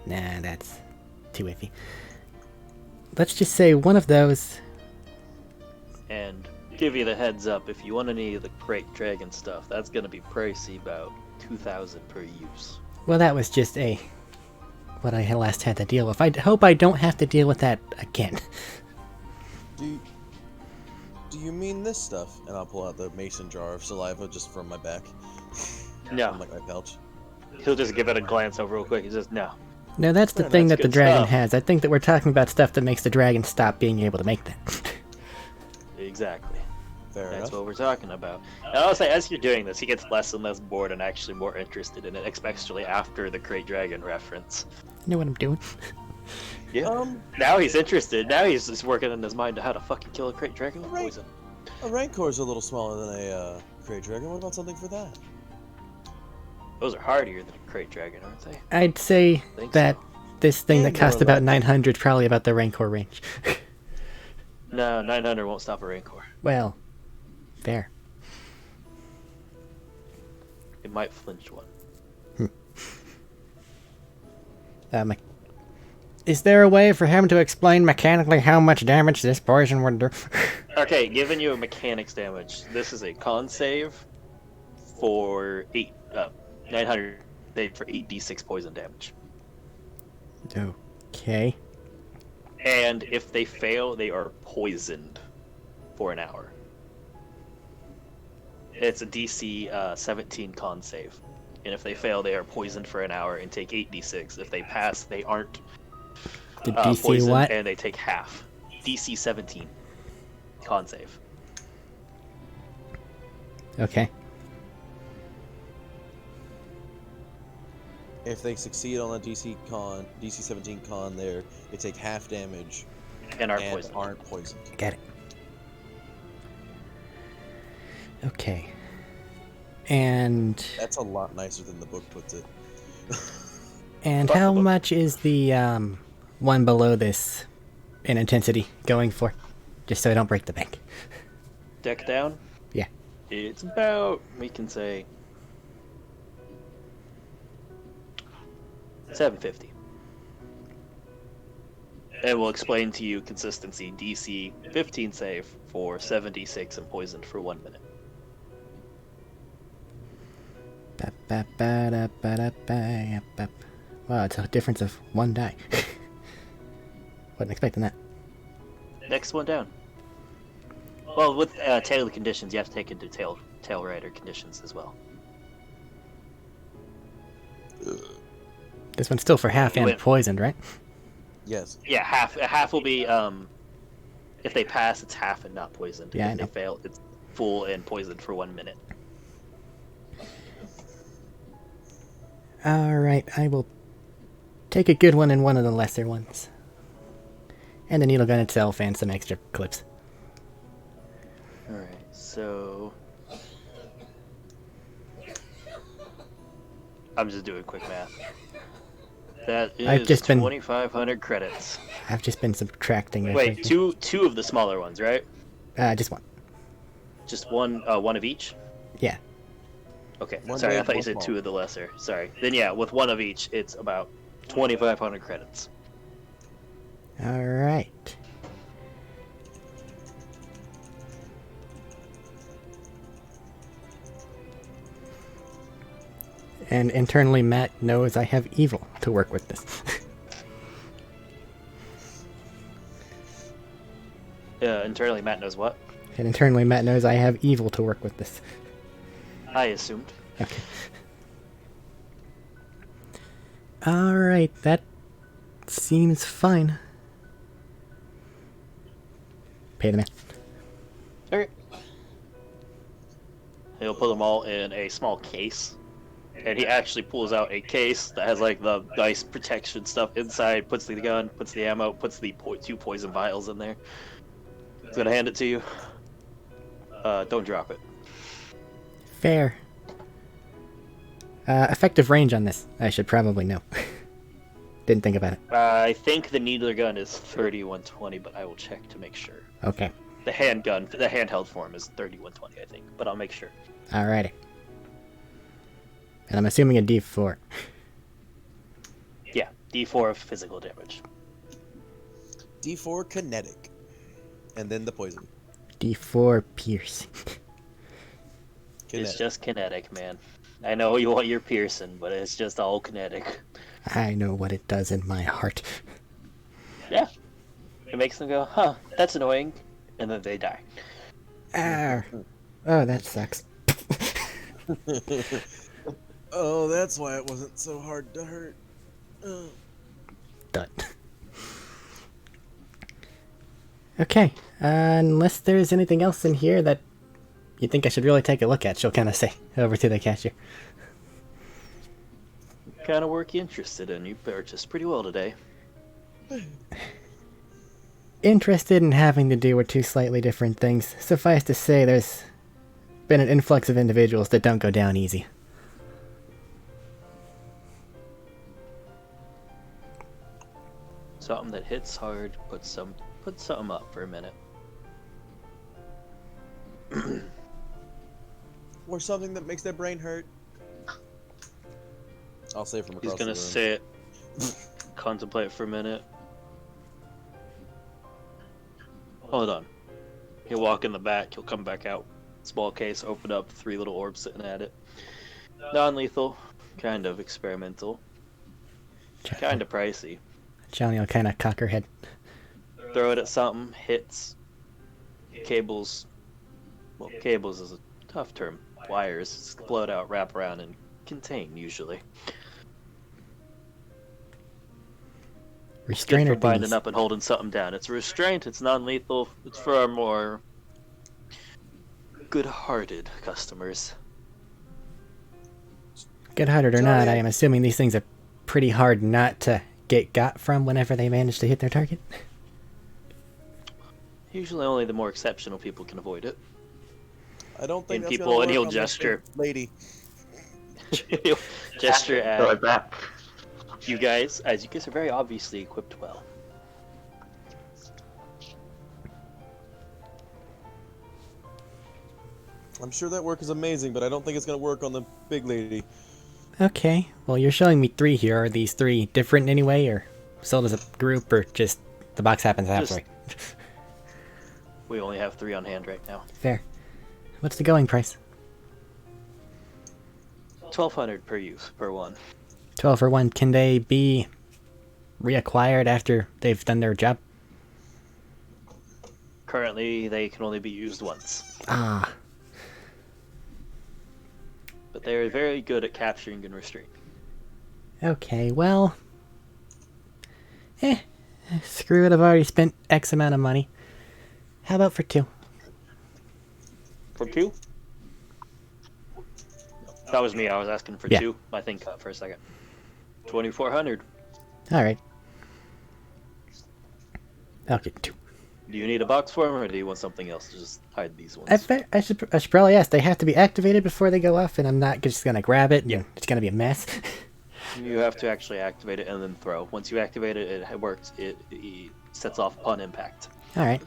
nah, that's too iffy. Let's just say one of those... And give you the heads up, if you want any of the Crate Dragon stuff, that's gonna be pricey, about 2,000 per use. well, that was just a... what I last had to deal with. I hope I don't have to deal with that again. Do you mean this stuff? And I'll pull out the mason jar of saliva just from my back. No, From like my pouch. he'll just give it a glance over real quick. He says, no. No, that's the Well, thing that's that the good dragon stuff. has. I think that we're talking about stuff that makes the dragon stop being able to make that. Exactly. Fair That's enough. what we're talking about. And I'll say, as you're doing this, he gets less and less bored and actually more interested in it, especially after the Great Dragon reference. You know what I'm doing? Yeah. Now he's interested. Now he's just working in his mind to how to fucking kill a Great Dragon with poison. A Rancor's a little smaller than a Great Dragon. What about something for that? Those are hardier than a Great Dragon, aren't they? I'd say Think that so. this thing that And cost more about level. 900 is probably about the Rancor range. No, 900 won't stop a Rancor. Well, fair. It might flinch one. Is there a way for him to explain mechanically how much damage this poison would do? Okay, giving you a mechanics damage. This is a con save for 900 save for 8d6 poison damage. Okay. And if they fail, they are poisoned for an hour. It's a DC 17 con save. And if they fail, they are poisoned for an hour and take 8d6. If they pass, they aren't The DC poisoned what? and they take half. DC 17 con save. Okay. If they succeed on a DC 17 con there, they take half damage And are and poisoned. aren't poisoned. Get it. Okay. And That's a lot nicer than the book puts it. and Fuck how the book. much is the one below this in intensity going for? Just so I don't break the bank. Deck down? Yeah. It's about, we can say, 750. And we'll explain to you consistency DC 15 save for 76 and poisoned for 1 minute. Wow, it's a difference of one die. Wasn't expecting that. Next one down. Well, with tail conditions, you have to take into tail rider conditions as well. This one's still for half You and win. poisoned, right? Yes. Yeah, half will be if they pass, it's half and not poisoned. Yeah, I if they know. fail, it's full and poisoned for 1 minute. Alright, I will take a good one and one of the lesser ones. And the needle gun itself and some extra clips. Alright, so I'm just doing quick math. That I've is just been- 2,500 credits. I've just been subtracting. Wait, two of the smaller ones, right? Just one. Just one of each? Yeah. Okay, One sorry, I big, thought you one said small. two of the lesser. Sorry. Then yeah, with one of each, it's about 2,500 credits. Alright. And internally, Matt knows I have evil to work with this. Internally, Matt knows what? And internally, Matt knows I have evil to work with this. I assumed. Okay. Alright, that seems fine. Pay the man. Okay. He'll put them all in a small case. And he actually pulls out a case that has like the dice protection stuff inside, puts the gun, puts the ammo, puts the two poison vials in there. He's gonna hand it to you. Don't drop it. Fair. Effective range on this, I should probably know. Didn't think about it. I think the needler gun is 3120, but I will check to make sure. Okay. The handgun, the handheld form is 3120, I think, but I'll make sure. Alrighty. And I'm assuming a D4. Yeah, D4 of physical damage. D4 kinetic. And then the poison. D4 piercing. Kinetic. It's just kinetic, man. I know you want your piercing, but it's just all kinetic. I know what it does in my heart. Yeah. It makes them go, huh, that's annoying. And then they die. Ah. Oh, that sucks. Oh, that's why it wasn't so hard to hurt. Done. Okay. Unless there's anything else in here that you think I should really take a look at, she'll kind of say over to the cashier. What kind of work you interested in? You purchased pretty well today. Interested in having to do with two slightly different things. Suffice to say, there's been an influx of individuals that don't go down easy. Something that hits hard, put something up for a minute. Or something that makes their brain hurt. I'll say from across He's gonna sit, contemplate for a minute. Hold on. He'll walk in the back, he'll come back out. Small case, open up, 3 little orbs sitting at it. Non-lethal, kind of experimental, kind of pricey. Johnny will kind of cock her head. Throw it at something, hits. Cables. Well, cables is a tough term. Wires explode out, wrap around, and contain, usually. Restrainer for binding things. up and holding something down. It's a restraint, it's non-lethal, it's for our more good-hearted customers. Good-hearted or not, I am assuming these things are pretty hard not to get got from whenever they manage to hit their target. Usually only the more exceptional people can avoid it. I don't think And that's people, gonna and work he'll on gesture. this lady. He'll gesture Throw at it back. you guys, as you guys are very obviously equipped well. I'm sure that work is amazing, but I don't think it's gonna work on the big lady. Okay, well you're showing me 3 here. Are these 3 different in any way, or sold as a group, or just the box happens halfway? We only have 3 on hand right now. Fair. What's the going price? 1,200 per use, per one. 12 for one. Can they be reacquired after they've done their job? Currently, they can only be used once. Ah, But they are very good at capturing and restraining. okay, well... screw it, I've already spent X amount of money. How about for 2? For 2? That was me, I was asking for Yeah. 2. My thing cut for a second. 2,400. Alright. I'll get 2. Do you need a box for them, or do you want something else to just hide these ones? I should probably ask. They have to be activated before they go off, and I'm not just gonna grab it, and it's gonna be a mess. You have to actually activate it and then throw. Once you activate it, it works. It sets off upon impact. Alright.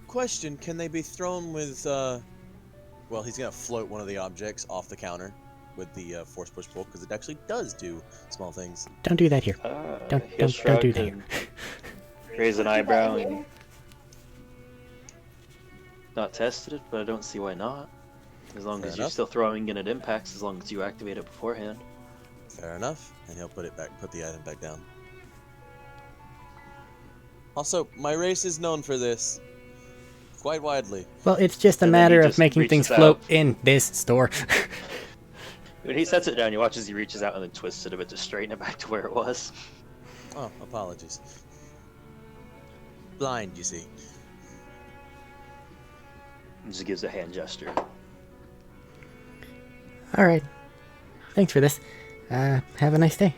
Question, can they be thrown with, well, he's gonna float one of the objects off the counter with the force push pull, because it actually does do small things. Don't do that here. Don't do that here. Raise an eyebrow and not tested it, but I don't see why not. As long Fair as you're enough. still throwing and it impacts, as long as you activate it beforehand. Fair enough, and he'll put the item back down. Also, my race is known for this. Quite widely. Well, it's just a And then matter he of just making reaches things float out. in this store. When he sets it down, you watch as he reaches out and then twists it a bit to straighten it back to where it was. Oh, apologies. Blind, you see. He just gives a hand gesture. Alright. Thanks for this. Have a nice day.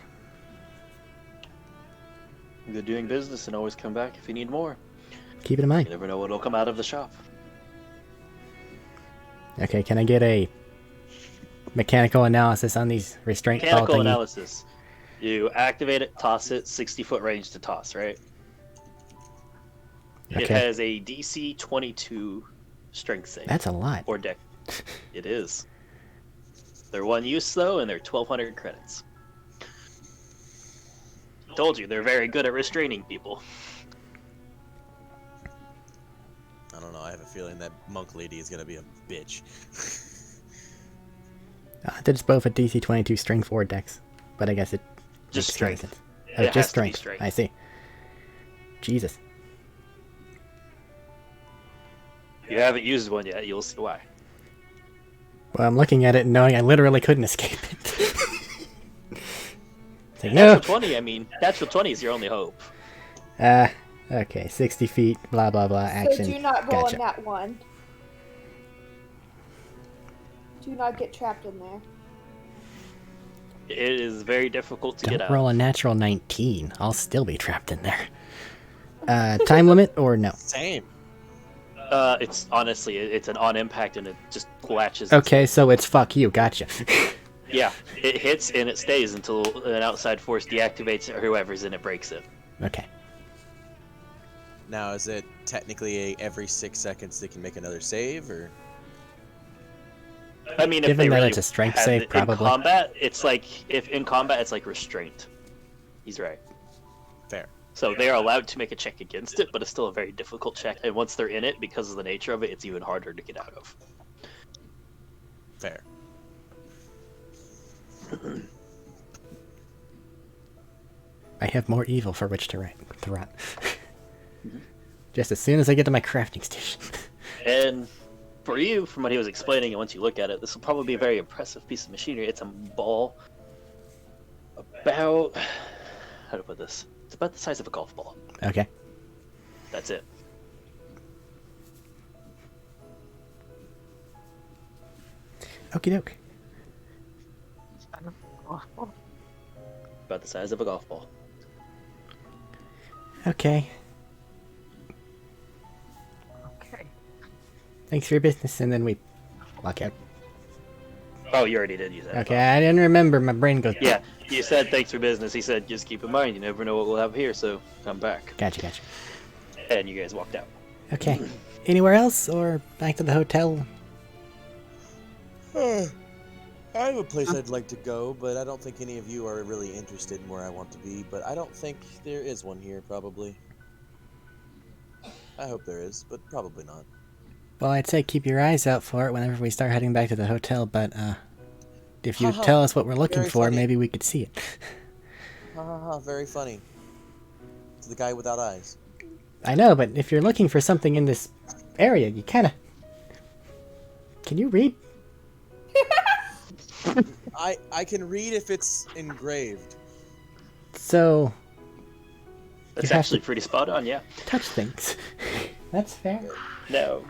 Good doing business, and always come back if you need more. Keep it in You mind. never know what'll come out of the shop. Okay, can I get a mechanical analysis on these restraint ball Mechanical thingy? analysis. You activate it, toss it, 60-foot range to toss, right? It Okay. has a DC 22 strength save. That's a lot. Or deck. It is. They're one use though, and they're 1,200 credits. Told you, they're very good at restraining people. I don't know, I have a feeling that monk lady is gonna be a bitch. It's both a DC 22 strength 4 dex, but I guess it Just makes kinda strength. sense. It Oh, has just to be strength. strength. I see. Jesus. If you haven't used one yet, you'll see why. Well, I'm looking at it and knowing I literally couldn't escape it. It's like, no! Natural 20, I mean, natural 20 is your only hope. Okay, 60 feet, blah blah blah, action. So do not roll Gotcha. on that one. Do not get trapped in there. It is very difficult to get Don't out. roll a natural 19. I'll still be trapped in there. Time limit or no? Same. It's honestly, it's an on impact and it just latches. Okay, so it's fuck you. Gotcha. Yeah, it hits and it stays until an outside force deactivates it or whoever's in it breaks it. Okay. Now, is it technically every 6 seconds they can make another save, or? I mean, if Given they that really it's a strength had save, it probably. In combat, it's like it's like restraint. He's right. Fair. So they are allowed to make a check against it, but it's still a very difficult check. And once they're in it, because of the nature of it, it's even harder to get out of. Fair. I have more evil for which to run. Just as soon as I get to my crafting station. And for you, from what he was explaining, and once you look at it, this will probably be a very impressive piece of machinery. It's a ball about... how to put this? It's about the size of a golf ball. Okay. That's it. Okie doke. About the size of a golf ball. Okay. Okay. Thanks for your business, and then we walk out. Oh, you already did use that. Okay, I didn't remember. My brain goes. Yeah, you said thanks for business. He said just keep in mind, you never know what we'll have here, so come back. Gotcha. And you guys walked out. Okay. Anywhere else, or back to the hotel? I have a place I'd like to go, but I don't think any of you are really interested in where I want to be, but I don't think there is one here, probably. I hope there is, but probably not. Well, I'd say keep your eyes out for it whenever we start heading back to the hotel, but, if you tell us what we're looking Very for, funny. maybe we could see it. Ha ha ha, very funny. To the guy without eyes. I know, but if you're looking for something in this area, you kinda... Can you read? I can read if it's engraved. So, That's have actually to- pretty spot on, yeah. touch things. That's fair. No.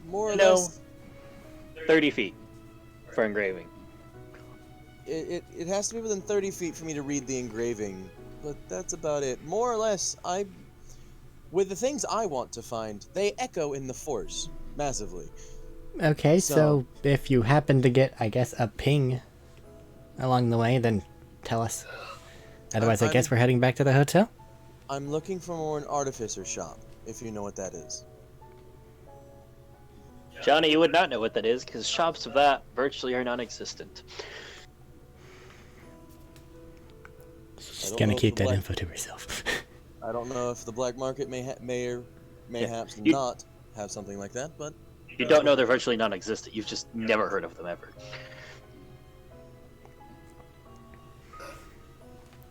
More or No. less, 30 feet for engraving. it has to be within 30 feet for me to read the engraving, but that's about it. More or less, with the things I want to find, they echo in the Force, massively. Okay, So- so if you happen to get, I guess, a ping along the way, then tell us. Otherwise, I guess we're heading back to the hotel? I'm looking for more an artificer shop, if you know what that is. Johnny, you would not know what that is, because shops of that virtually are non-existent. She's don't gonna know if keep the that black- info to herself. I don't know if the black market may or mayhaps you- not have something like that, but You don't know they're virtually non-existent. You've just never heard of them ever.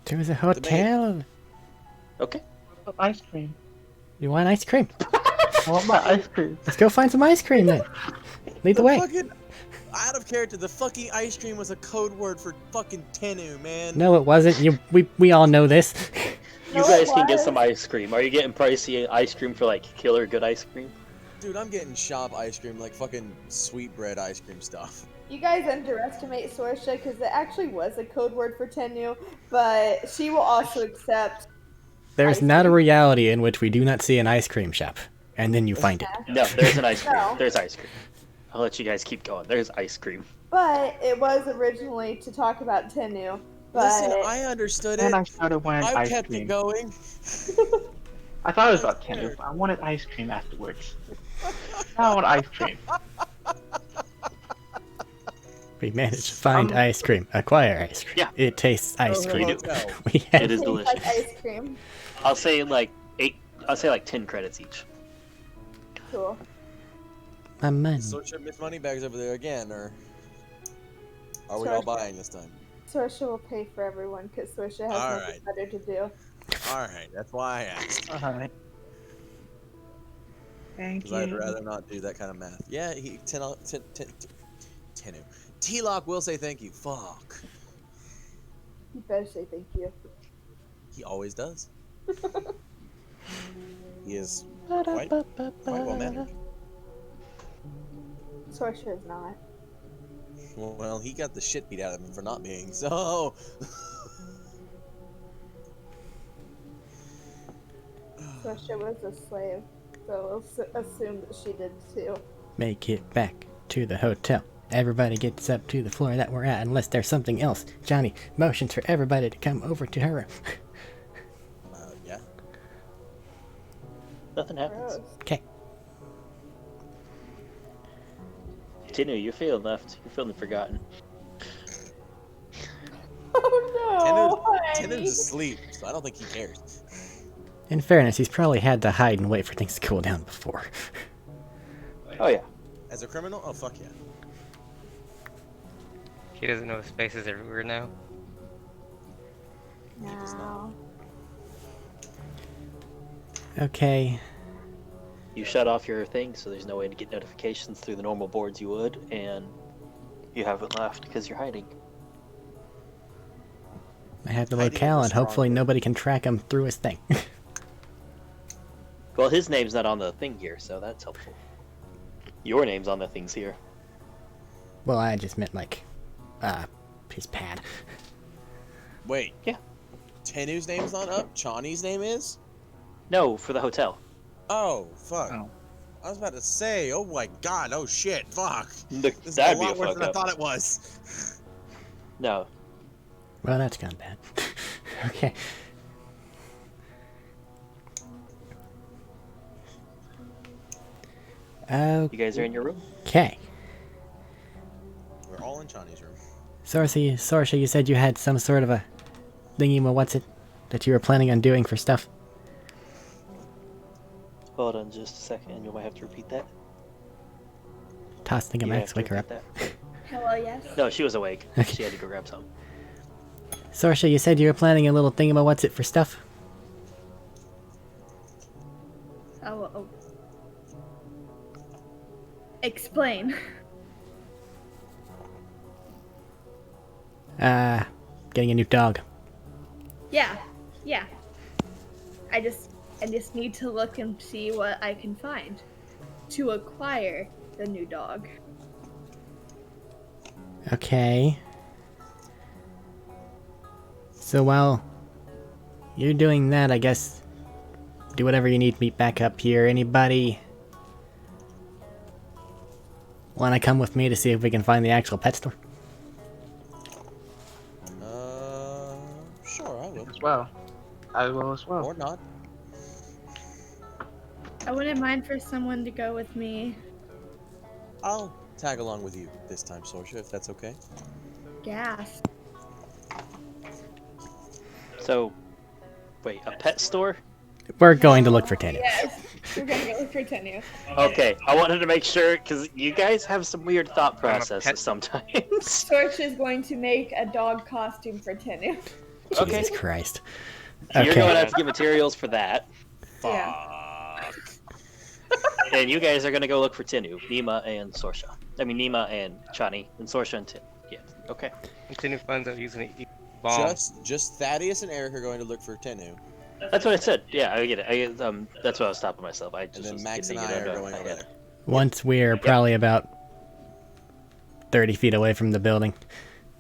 There was a hotel. Okay. Ice cream. You want ice cream? I want my ice cream. Let's go find some ice cream then. Lead the way. fucking out of character. The fucking ice cream was a code word for fucking Tenu, man. No, it wasn't. We all know this. You No, guys it can get was. some ice cream. Are you getting pricey ice cream for like killer good ice cream? Dude, I'm getting shop ice cream, like fucking sweetbread ice cream stuff. You guys underestimate Sorsha because it actually was a code word for Tenu, but she will also accept. There's Ice not a cream. reality in which we do not see an ice cream shop, and then you find it. No, there's an ice cream. No. There's ice cream. I'll let you guys keep going. There's ice cream. But it was originally to talk about Tenu. But Listen, I understood it. And I started wanting I've ice kept cream. it going. I thought it was about tender, but I wanted ice cream afterwards. Now I want ice cream. We managed to find ice cream, acquire ice cream. Yeah. It tastes ice Go to cream. the hotel. We It had is tastes delicious. like ice cream. I'll say like 10 credits each. Cool. my money. Sorsha Miss Moneybags over there again, or are we all Sorsha. buying this time? Sorsha will pay for everyone because Sorsha has All nothing right. better to do. Alright, that's why I asked. Alright. Thank Because I'd you. rather not do that kind of math. Yeah, Tenu. T-Lock will say thank you. Fuck. You better say thank you. He always does. He is quite well mannered. Sorsha is not. Well, he got the shit beat out of him for not being, so... So she was a slave. So we'll assume that she did too. Make it back to the hotel. Everybody gets up to the floor that we're at, unless there's something else. Johnny motions for everybody to come over to her room. Yeah. Nothing happens. Gross. Okay. Tinu, you're feeling left. You're feeling forgotten. Oh no! Tinu's asleep, so I don't think he cares. In fairness, he's probably had to hide and wait for things to cool down before. Oh yeah. As a criminal? Oh, fuck yeah. He doesn't know his face is everywhere now. No. Okay. You shut off your thing, so there's no way to get notifications through the normal boards you would, and you haven't left because you're hiding. I have the Hiding locale, was and hopefully stronger. nobody can track him through his thing. Well, his name's not on the thing here, so that's helpful. Your name's on the things here. Well, I just meant, like, his pad. Wait. Yeah. Tenu's name's not up? Chani's name is? No, for the hotel. Oh, fuck. Oh. I was about to say, oh my god, oh shit, fuck. This is a That'd be a lot worse fuck than I up. thought it was. No. Well, that's gone bad. Okay. You guys are in your room? Okay. We're all in Chani's room. Sorsha, you said you had some sort of a thingy, what's it, that you were planning on doing for stuff? Hold on just a second, you might have to repeat that. Toss You Thingamats, have to wake her up. repeat that. Hello, yes. No, she was awake. Okay. She had to go grab something. Sorsha, you said you were planning a little thingy, what's it, for stuff? Oh. Explain. Getting a new dog. Yeah. I just need to look and see what I can find to acquire the new dog. Okay. So while you're doing that, I guess do whatever you need to meet back up here. Anybody want to come with me to see if we can find the actual pet store? Sure, I will. As well. I will as well. Or not. I wouldn't mind for someone to go with me. I'll tag along with you this time, Sorsha, if that's okay. Gas. So, wait, a pet store? We're going to look for Tanya. Yes. We're gonna go look for Tenu. Okay, I wanted to make sure, because you guys have some weird thought I'm a processes pet. sometimes. Sorch is going to make a dog costume for Tenu. Okay. Jesus Christ. So you're going to Okay. have to get materials for that. Yeah. And you guys are going to go look for Tinu, Nima, and Sorsha. I mean, Nima and Chani, and Sorsha and Tin. Yeah, okay. Continue funds of using a bomb. Just Thaddeus and Eric are going to look for Tenu. That's what I said. Yeah, I get it. That's what I was stopping myself. I just And then was Max and getting I it are out of going my over head. there. Once we're probably about 30 feet away from the building,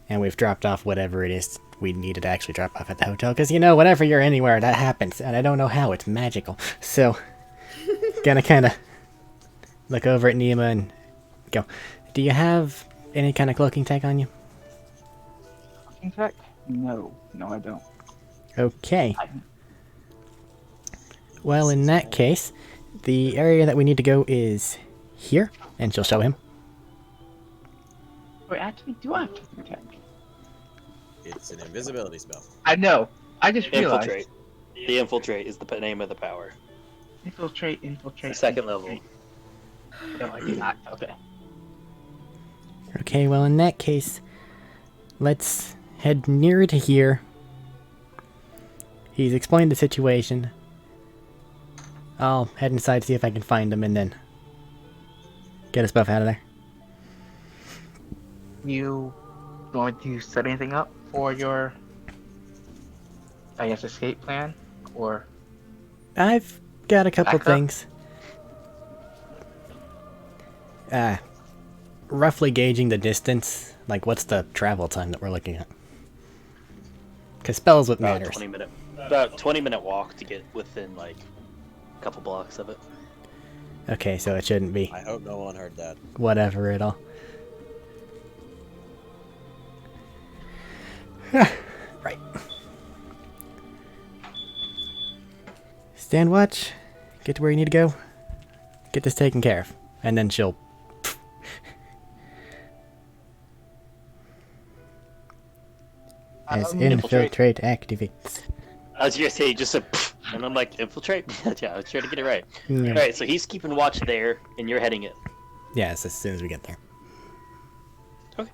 and we've dropped off whatever it is we needed to actually drop off at the hotel, because, you know, whenever you're anywhere, that happens, and I don't know how, it's magical. So, gonna kind of look over at Nima and go, do you have any kind of cloaking tech on you? In fact, no, I don't. Okay. Well, in that case, the area that we need to go is here, and she'll show him. Wait, actually, do I have to attack? It's an invisibility spell. I know. I just realized. Infiltrate. The infiltrate is the name of the power. Infiltrate. The second level. No, I do not. Okay. Okay, well, in that case, let's head nearer to here. He's explained the situation. I'll head inside to see if I can find him and then get us both out of there. You going to set anything up for your, I guess, escape plan? Or I've got a couple Backup? things. Roughly gauging the distance Like, what's the travel time that we're looking at? Because spells what About matters. 20-minute walk to get within, like, a couple blocks of it. Okay, so it shouldn't be I hope no one heard that. whatever at all. Right. Stand watch. Get to where you need to go. Get this taken care of. And then she'll... As infiltrate activates. I was gonna say, you just said, and I'm like, infiltrate? Yeah, I was trying to get it right. Yeah. Alright, so he's keeping watch there, and you're heading in. Yes, as soon as we get there. Okay.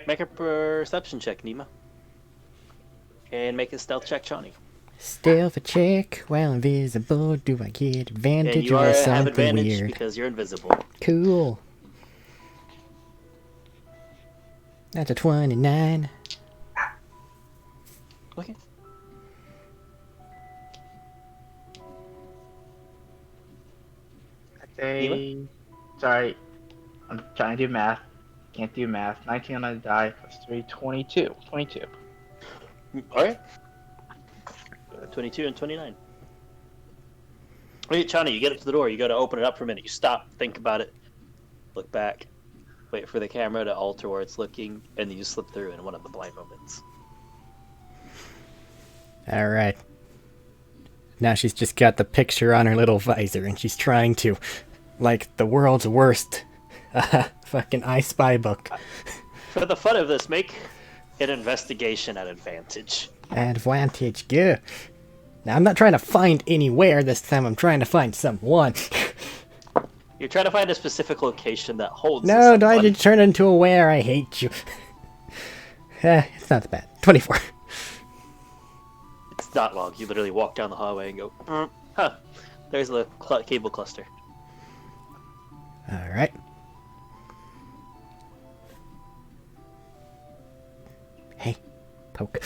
Make a perception check, Nima. And make a stealth check, Shawnee. Stealth check while invisible. Do I get And advantage you or have something advantage weird? because you're invisible. Cool. That's a 29. Okay. Sorry, I'm trying to do math. Can't do math. 19 on the die plus 3, 22. 22. Alright. 22 and 29. Wait, Chani, you get up to the door. You go to open it up for a minute. You stop, think about it, look back, wait for the camera to alter where it's looking, and then you slip through in one of the blind moments. Alright. Now she's just got the picture on her little visor, and she's trying to, like, the world's worst fucking I Spy book. For the fun of this, make an investigation at advantage. Advantage, good. Now I'm not trying to find anywhere this time, I'm trying to find someone. You're trying to find a specific location that holds No, do I someone. just turn into a where? I hate you. It's not that bad. 24. It's not long. You literally walk down the hallway and go, huh, there's the cable cluster. Alright. Hey, poke.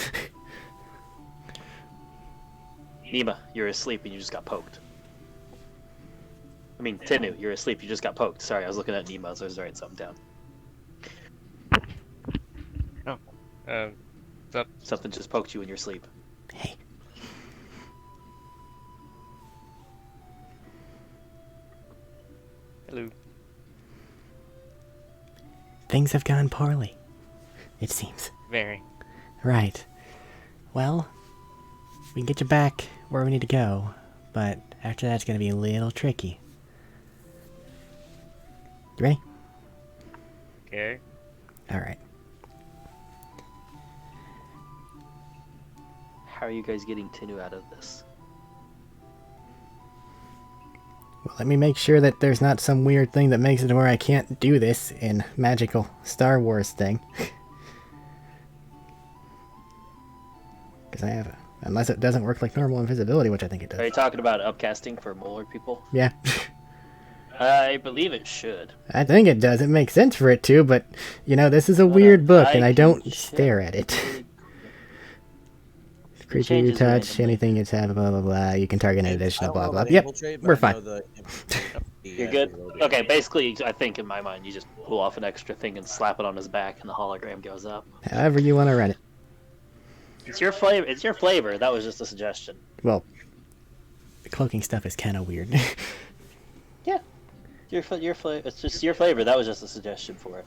Nima, you're asleep and you just got poked. I mean, Tenu, you're asleep, you just got poked. Sorry, I was looking at Nima, so I was writing something down. Something just poked you in your sleep. Hey. Hello. Things have gone poorly, it seems. Very. Right. Well, we can get you back where we need to go, but after that's gonna be a little tricky. You ready? Okay. Alright. How are you guys getting Tenu out of this? Well, let me make sure that there's not some weird thing that makes it where I can't do this in magical Star Wars thing. Because I have unless it doesn't work like normal invisibility, which I think it Are you does. talking about upcasting for molar people? Yeah. I believe it should. I think it does. It makes sense for it to, but, you know, this is a Hold weird on, book, I and I can don't check stare at it. Creature you changes touch, randomly. anything you tap, blah, blah, blah. You can target an I additional, don't blah, know blah. about Yep, infiltrate, but we're I fine. know the You're good? Okay, basically, I think in my mind, you just pull off an extra thing and slap it on his back, and the hologram goes up. However you want to run it. It's your flavor. It's your flavor. That was just a suggestion. Well, the cloaking stuff is kind of weird. Yeah. Your flavor. It's just your flavor. That was just a suggestion for it.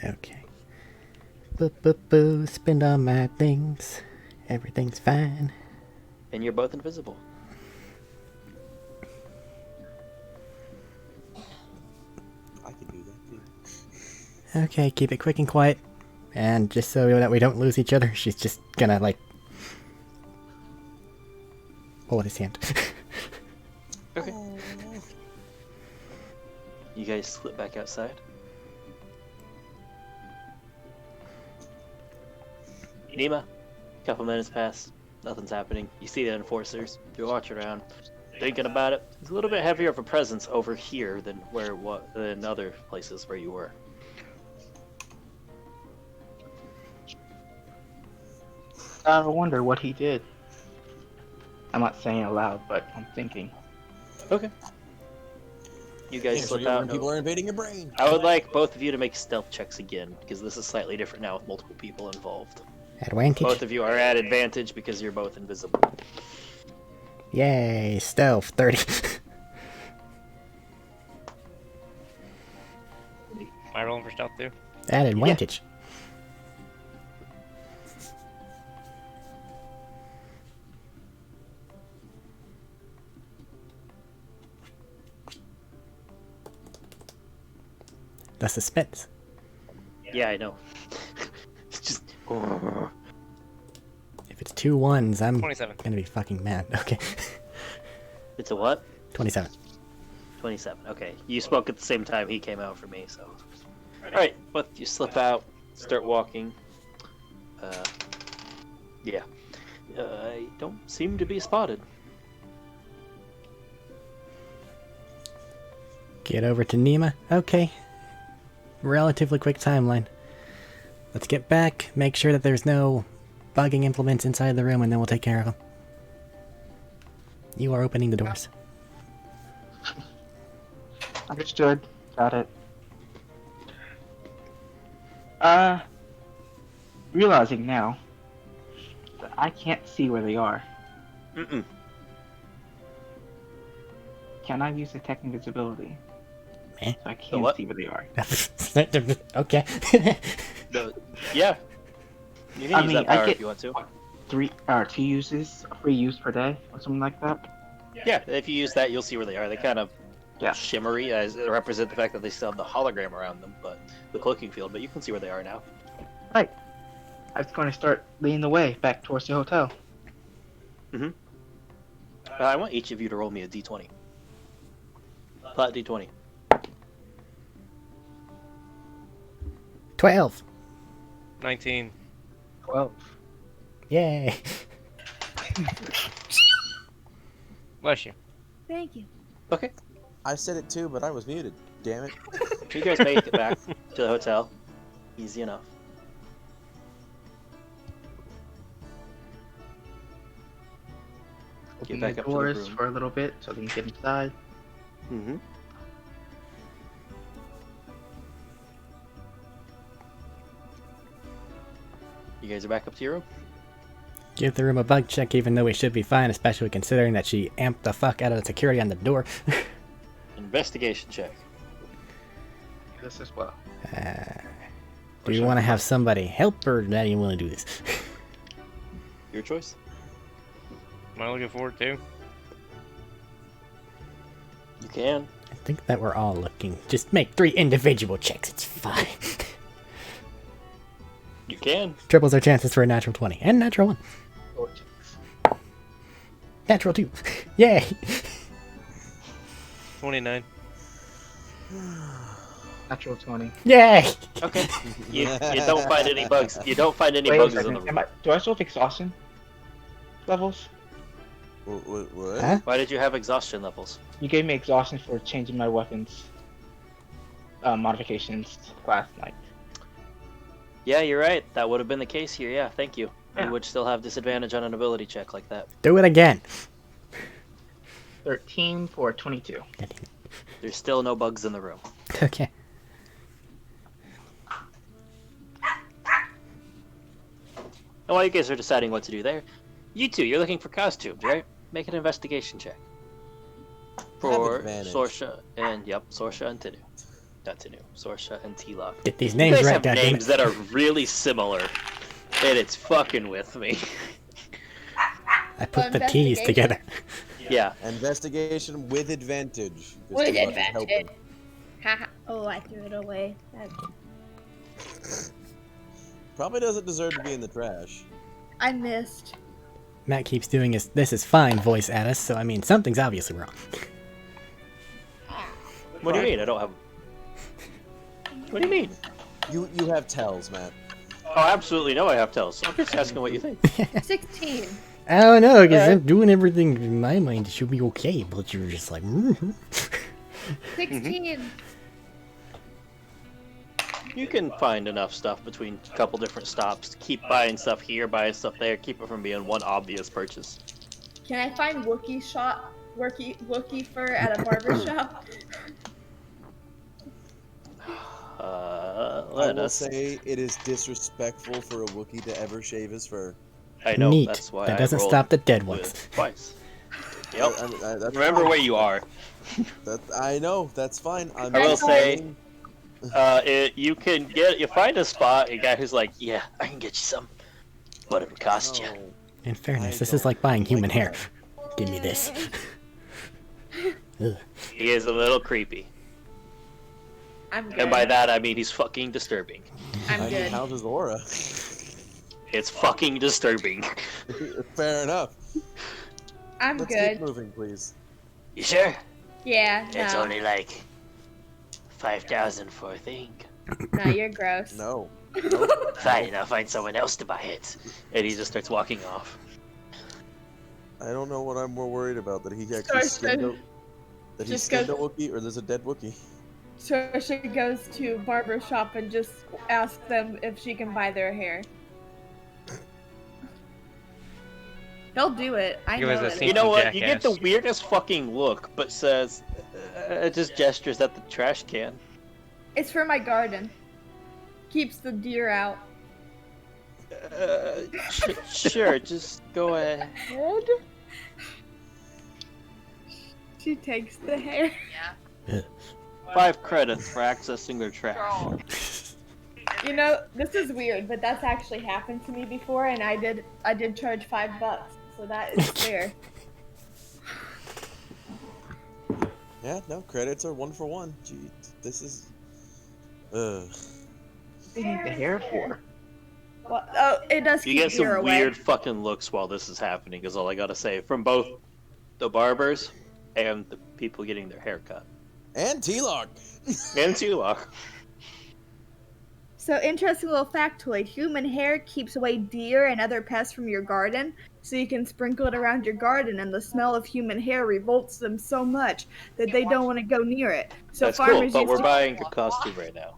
Okay. Boo, spend all my things. Everything's fine. And you're both invisible. I can do that too. Okay, keep it quick and quiet. And just so that we don't lose each other, she's just gonna, like, hold his hand. Okay. You guys slip back outside. Nima, a couple minutes pass. Nothing's happening. You see the enforcers. You watch around, thinking about it. It's a little bit heavier of a presence over here than than other places where you were. I wonder what he did. I'm not saying it aloud, but I'm thinking. Okay. You guys slip out. People are invading your brain. I would like both of you to make stealth checks again, because this is slightly different now with multiple people involved. Advantage. Both of you are at advantage because you're both invisible. Yay, stealth 30. Am I rolling for stealth too? At advantage. The suspense. Yeah, I know. It's just. If it's 2 1s, I'm 27. gonna be fucking mad. Okay. It's a what? 27. 27. Okay. You spoke at the same time he came out for me, so. Alright, but you slip out, start walking. Yeah. I don't seem to be spotted. Get over to Nima. Okay. Relatively quick timeline. Let's get back, make sure that there's no bugging implements inside the room, and then we'll take care of them. You are opening the doors. Understood. Got it. Realizing now that I can't see where they are. Mm-mm. Can I use detect invisibility? Meh. So I can't see where they are. Okay. Yeah. You can use that power if you want to. 2 uses, free use per day, or something like that. Yeah, if you use that, you'll see where they are. They kind of shimmery as they represent the fact that they still have the hologram around them, but the cloaking field. But you can see where they are now. Right. I was going to start leading the way back towards the hotel. Mm-hmm. I want each of you to roll me a d20. Flat d20. 12. 19. 12. Yay. Bless you. Thank you. Okay. I said it too, but I was muted. Damn it. You guys make it back to the hotel. Easy enough. Open back the up to the doors room. for a little bit so they can get inside. Mm-hmm. You guys are back up to your room? Give the room a bug check, even though we should be fine, especially considering that she amped the fuck out of the security on the door. Investigation check. This as well. Do you want to have somebody help, or do you want to do this? Your choice. Am I looking forward to? You can. I think that we're all looking. Just make 3 individual checks, it's fine. You can. Triples our chances for a natural 20. And natural 1. Natural 2. Yay! 29. Natural 20. Yay! Okay. You don't find any bugs. You don't find any Wait a bugs in the second. room. Do I still have exhaustion levels? What? Huh? Why did you have exhaustion levels? You gave me exhaustion for changing my weapons modifications last night. Yeah, you're right. That would have been the case here. Yeah, thank you. Yeah. You would still have disadvantage on an ability check like that. Do it again. 13 for 22. There's still no bugs in the room. Okay. And while you guys are deciding what to do there, you two, you're looking for costumes, right? Make an investigation check. For advantage. Sorsha and, Sorsha and Tinu. Not Tinu, Sorsha and T-Lock. Get these You names guys right, have goddammit. names that are really similar, and it's fucking with me. I put the T's together. Yeah. Investigation with advantage. Just With to fucking advantage. help him. Haha. Oh, I threw it away. Probably doesn't deserve to be in the trash. I missed. Matt keeps doing his "this is fine" voice at us, so I mean, something's obviously wrong. What do you mean? I don't have... What do you mean? You have tells, Matt. Oh, absolutely no, I have tells. I'm just asking what you think. 16. I don't know, because I'm doing everything in my mind. It should be okay, but you're just like, 16. You can find enough stuff between a couple different stops to keep buying stuff here, buying stuff there, keep it from being one obvious purchase. Can I find Wookiee fur at a barber shop? let will us. say it is disrespectful for a Wookiee to ever shave his fur. I know, Neat. that's why That I doesn't rolled stop the dead with ones. twice. Yep. That's Remember fine. where you are. I know, that's fine. I will say, you find a spot, a guy who's like, yeah, I can get you some. Whatever cost you. No, In fairness, I this is don't like buying like human hair. that. Give me this. Ugh. He is a little creepy. I'm good. And by that, I mean he's fucking disturbing. I'm I mean, good. how's his aura? It's fucking disturbing. Fair enough. I'm Let's good. keep moving, please. You sure? Yeah, It's no. only like 5,000 for a thing. No, you're gross. No. Fine, I'll find someone else to buy it. And he just starts walking off. I don't know what I'm more worried about, that he actually Sorry, skinned sir. a... That he Just skinned a go- Wookiee, or there's a dead Wookiee. Trisha goes to barber shop and just asks them if she can buy their hair. He'll do it. I Give know us a it. scene. You know what? You Jackass. get the weirdest fucking look, but says, just gestures at the trash can. It's for my garden. Keeps the deer out. Sure, just go ahead. She takes the hair. 5 credits for accessing their trash. You know, this is weird, but that's actually happened to me before, and I did charge $5, so that is fair. Yeah, no, credits are 1 for 1. Gee, this is... Ugh. What do you need the hair for? Well, oh, it does You keep get some deer away. weird fucking looks while this is happening, is all I gotta say. From both the barbers and the people getting their hair cut. And T-Lock! And Tulok. So, interesting little factoid. Human hair keeps away deer and other pests from your garden, so you can sprinkle it around your garden, and the smell of human hair revolts them so much that they don't want to go near it. So That's cool, farmers but used we're to... buying a costume right now.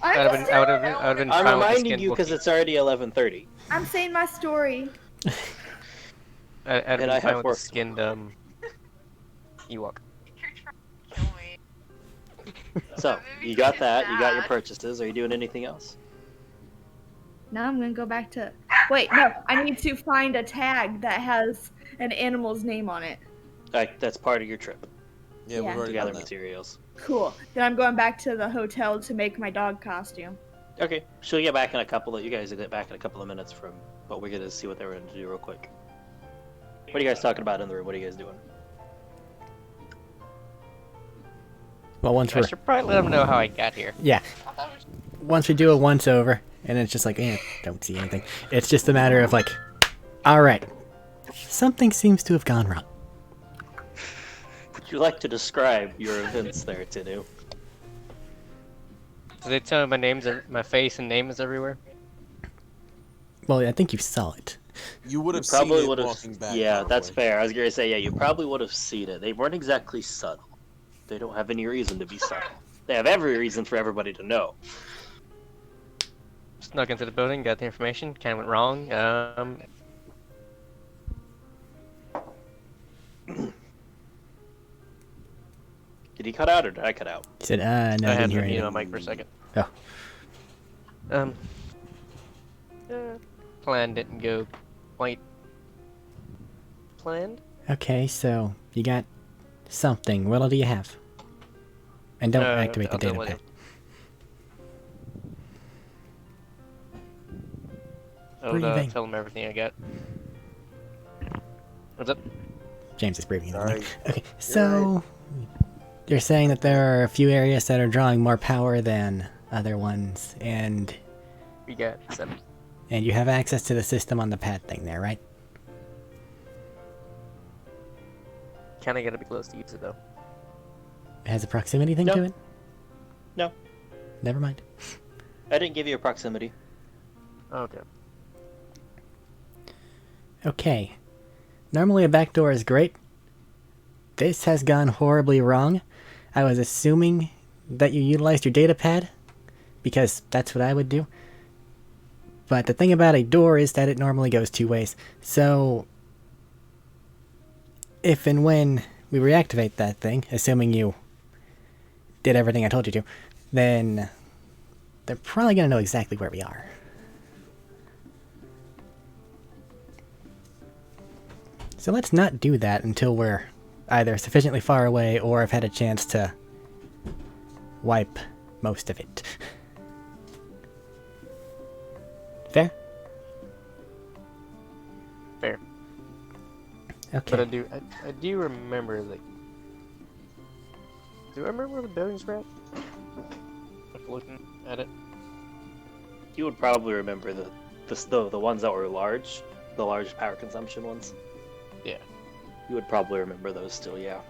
I'm, I would just have saying- been I'm fine with the reminding skinned you because Wookiee. it's already 11:30. I'm saying my story. I'd and been I fine have with work the skinned Ewok. So, you got that, you got your purchases. Are you doing anything else? Now I'm gonna go back to... Wait, no. I need to find a tag that has an animal's name on it. That's part of your trip. Yeah, Yeah. we've already To gather done that. materials. Cool. Then I'm going back to the hotel to make my dog costume. Okay, she'll get back in a couple of... You guys will get back in a couple of minutes from... But we're gonna see what they were gonna do real quick. What are you guys talking about in the room? What are you guys doing? Well, once I we're should probably let them know how I got here. once we do a once over, and it's just like, don't see anything. It's just a matter of like, all right, something seems to have gone wrong. Would you like to describe your events there, Tinu? Do they tell me my face and name is everywhere? Well, I think you saw it. You would You have seen probably it would have. walking back. Yeah, that's probably. fair. I was gonna say, yeah, you probably would have seen it. They weren't exactly subtle. They don't have any reason to be subtle. They have every reason for everybody to know. Snuck into the building, got the information, kind of went wrong. Did he cut out or did I cut out? He said, no, I I didn't had hear to mute anything. my mic for a second. Oh. Plan didn't go quite planned. Okay, so you got something. What all do you have? And don't activate the I'll data tell pad. I'll Breathing. tell them everything I got. What's up? James is breathing in the Sorry. mic. Okay, so you're saying that there are a few areas that are drawing more power than other ones, and We got 7. you have access to the system on the pad thing there, right? Kind of gotta be close to use it though. It has a proximity thing No. to it? No. Never mind. I didn't give you a proximity. Okay. Okay. Normally a backdoor is great. This has gone horribly wrong. I was assuming that you utilized your data pad, because that's what I would do. But the thing about a door is that it normally goes 2 ways. So, if and when we reactivate that thing, assuming you did everything I told you to, then they're probably gonna know exactly where we are. So let's not do that until we're either sufficiently far away or have had a chance to wipe most of it. Fair? Fair. Okay. But I do remember, like... Do I remember where the buildings were at? Like, looking at it? You would probably remember the ones that were large, the large power consumption ones. Yeah. You would probably remember those still, yeah.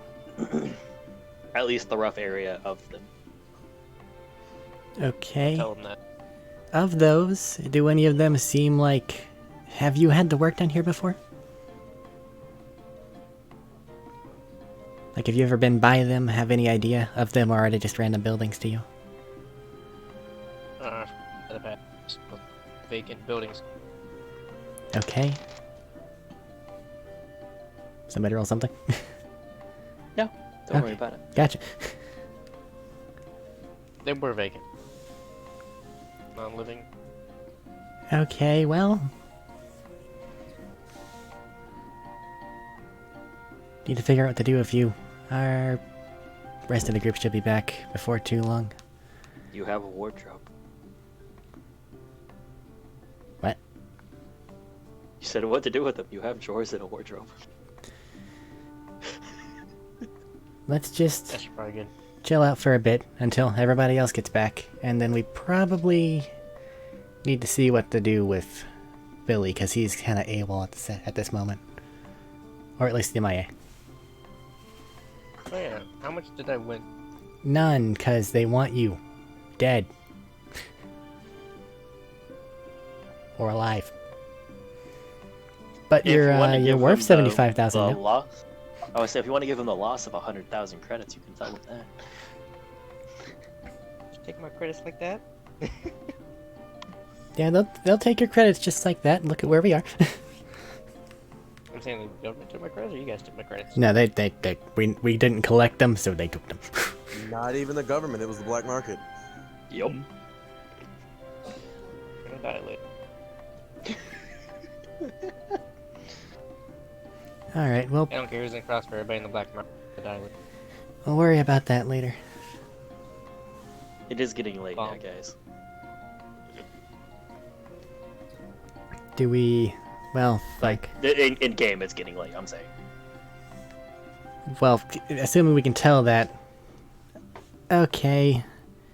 At least the rough area of them. Okay. Tell them that. Of those, do any of them seem like... Have you had to work down here before? Like, have you ever been by them? Have any idea of them, or are they just random buildings to you? The past. Vacant buildings. Okay. Somebody roll something? No, don't worry about it. Gotcha. They were vacant. Non-living. Okay, well... Need to figure out what to do if you... Our rest of the group should be back before too long. You have a wardrobe. What? You said what to do with them. You have drawers and a wardrobe. Let's just That's probably good. chill out for a bit until everybody else gets back, and then we probably need to see what to do with Billy, because he's kind of AWOL at this moment. Or at least MIA. Oh yeah, how much did I win? None, because they want you dead. Or alive. But If you wanna you're give worth them 75,000 the now. loss, I would say if you want to give them the loss of 100,000 credits, you can tell them that. Just take my credits like that? Yeah, they'll take your credits just like that, and look at where we are. I'm saying the government took my credits, or you guys took my credits? No, we didn't collect them, so they took them. Not even the government, it was the black market. Yup. I'm gonna die later. Alright, well, I don't care who's in crossfire, everybody in the black market to die later. we'll worry about that later. It is getting late now, guys. Do we... Well, like... In game, it's getting late, I'm saying. Well, assuming we can tell that... Okay.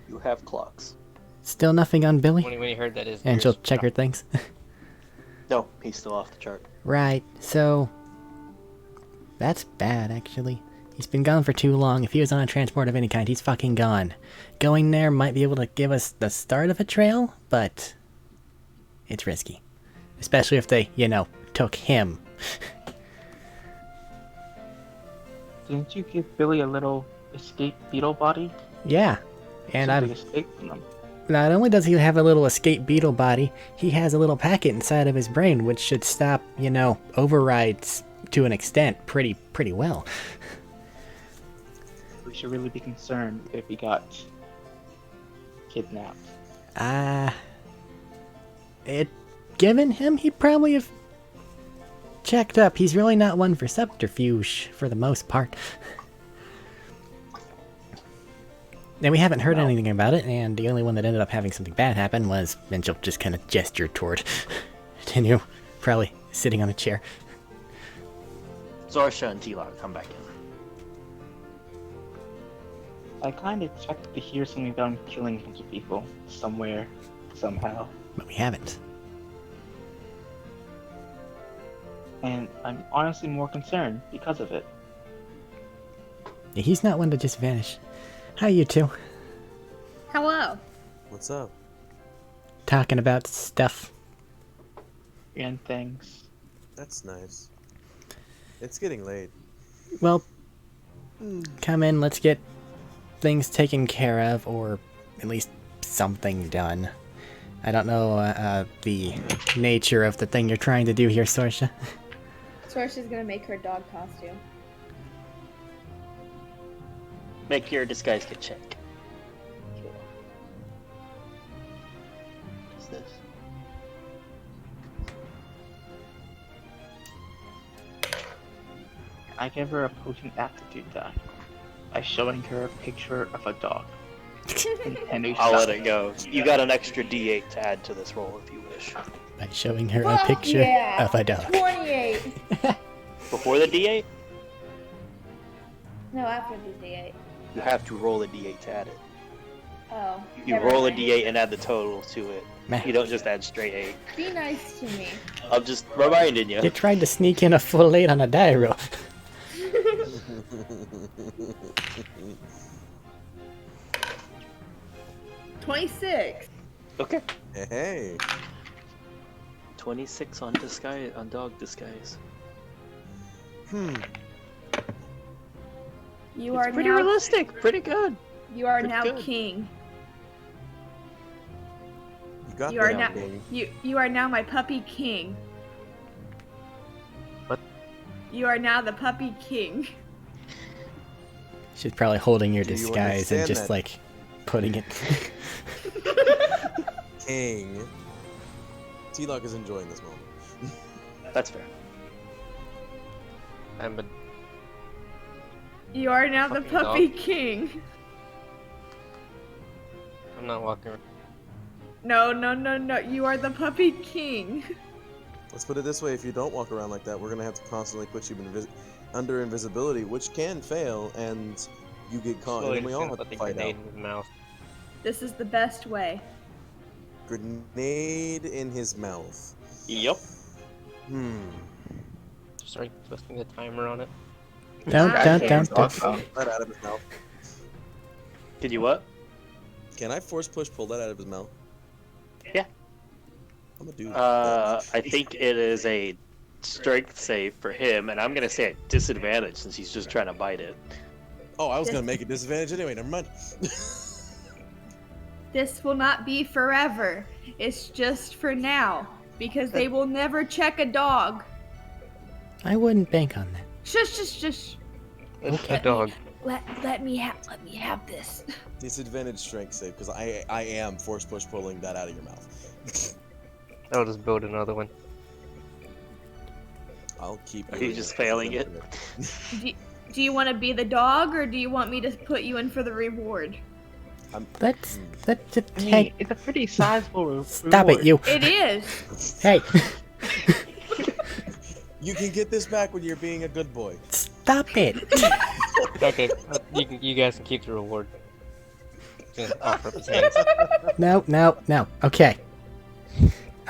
You have clocks. Still nothing on Billy? When you heard that is... And she'll check her things. No, he's still off the chart. Right, so... That's bad, actually. He's been gone for too long. If he was on a transport of any kind, he's fucking gone. Going there might be able to give us the start of a trail, but... It's risky. Especially if they, took him. Didn't you give Billy a little escape beetle body? Yeah. And Something escaped from them. not only does he have a little escape beetle body, he has a little packet inside of his brain which should stop, overrides to an extent pretty well. We should really be concerned if he got kidnapped. Given him, he'd probably have checked up. He's really not one for subterfuge, for the most part. And we haven't heard anything about it, and the only one that ended up having something bad happen was, and she'll just kind of gesture toward Tinu, probably sitting on a chair. Zorsha and T-Lock come back in. I kind of expected to hear something about him killing a bunch of people somewhere, somehow. But we haven't. And I'm honestly more concerned because of it. Yeah, he's not one to just vanish. Hi, you two. Hello. What's up? Talking about stuff. And things. That's nice. It's getting late. Well, come in, let's get things taken care of, or at least something done. I don't know the nature of the thing you're trying to do here, Sorsha. Sorsha's gonna make her dog costume. Make your disguise get check. I give her a potent aptitude die by showing her a picture of a dog. I'll let it go. You got an extra D8 to add to this roll if you wish. By showing her a picture of a dog. 28. Before the D8, No, after the D8. you have to roll a D8 to add it. Oh. You never roll a mind. D8 and add the total to it. Man. You don't just add straight 8. Be nice to me. I'm just reminding you. You tried to sneak in a full 8 on a die roll. 26. Okay. Hey. 26 on dog disguise. You It's are pretty now. realistic. Pretty good. You are pretty now good. king. You got You are that, now. Bing. You are now my puppy king. What? You are now the puppy king. She's probably holding your Do you disguise and understand just that? like putting it. King. T-Lock is enjoying this moment. That's fair. I'm a You are now the Fucking puppy dog. king. I'm not walking around. No. You are the puppy king. Let's put it this way: if you don't walk around like that, we're gonna have to constantly put you under invisibility, which can fail, and you get caught, and then we all have put to the fight out. grenade in his mouth. This is the best way. Grenade in his mouth. Yep. Just start twisting the timer on it. Don't. Let out of his mouth. Did you what? Can I force push pull that out of his mouth? Yeah. I'm gonna do I think it is a strength save for him, and I'm gonna say a disadvantage since he's just trying to bite it. Oh, I was gonna make a disadvantage anyway. Never mind. This will not be forever. It's just for now. Because they will never check a dog. I wouldn't bank on that. Shush. A dog. Let me have this. Disadvantage strength save because I am force push pulling that out of your mouth. I'll just build another one. I'll keep. Are doing you just it. failing it? Do you want to be the dog, or do you want me to put you in for the reward? Let's just I mean, hey, it's a pretty sizable stop it, you. It is. Hey, You can get this back when you're being a good boy. stop it. Okay, you guys can keep the reward. Just offer up his hands. No. Okay.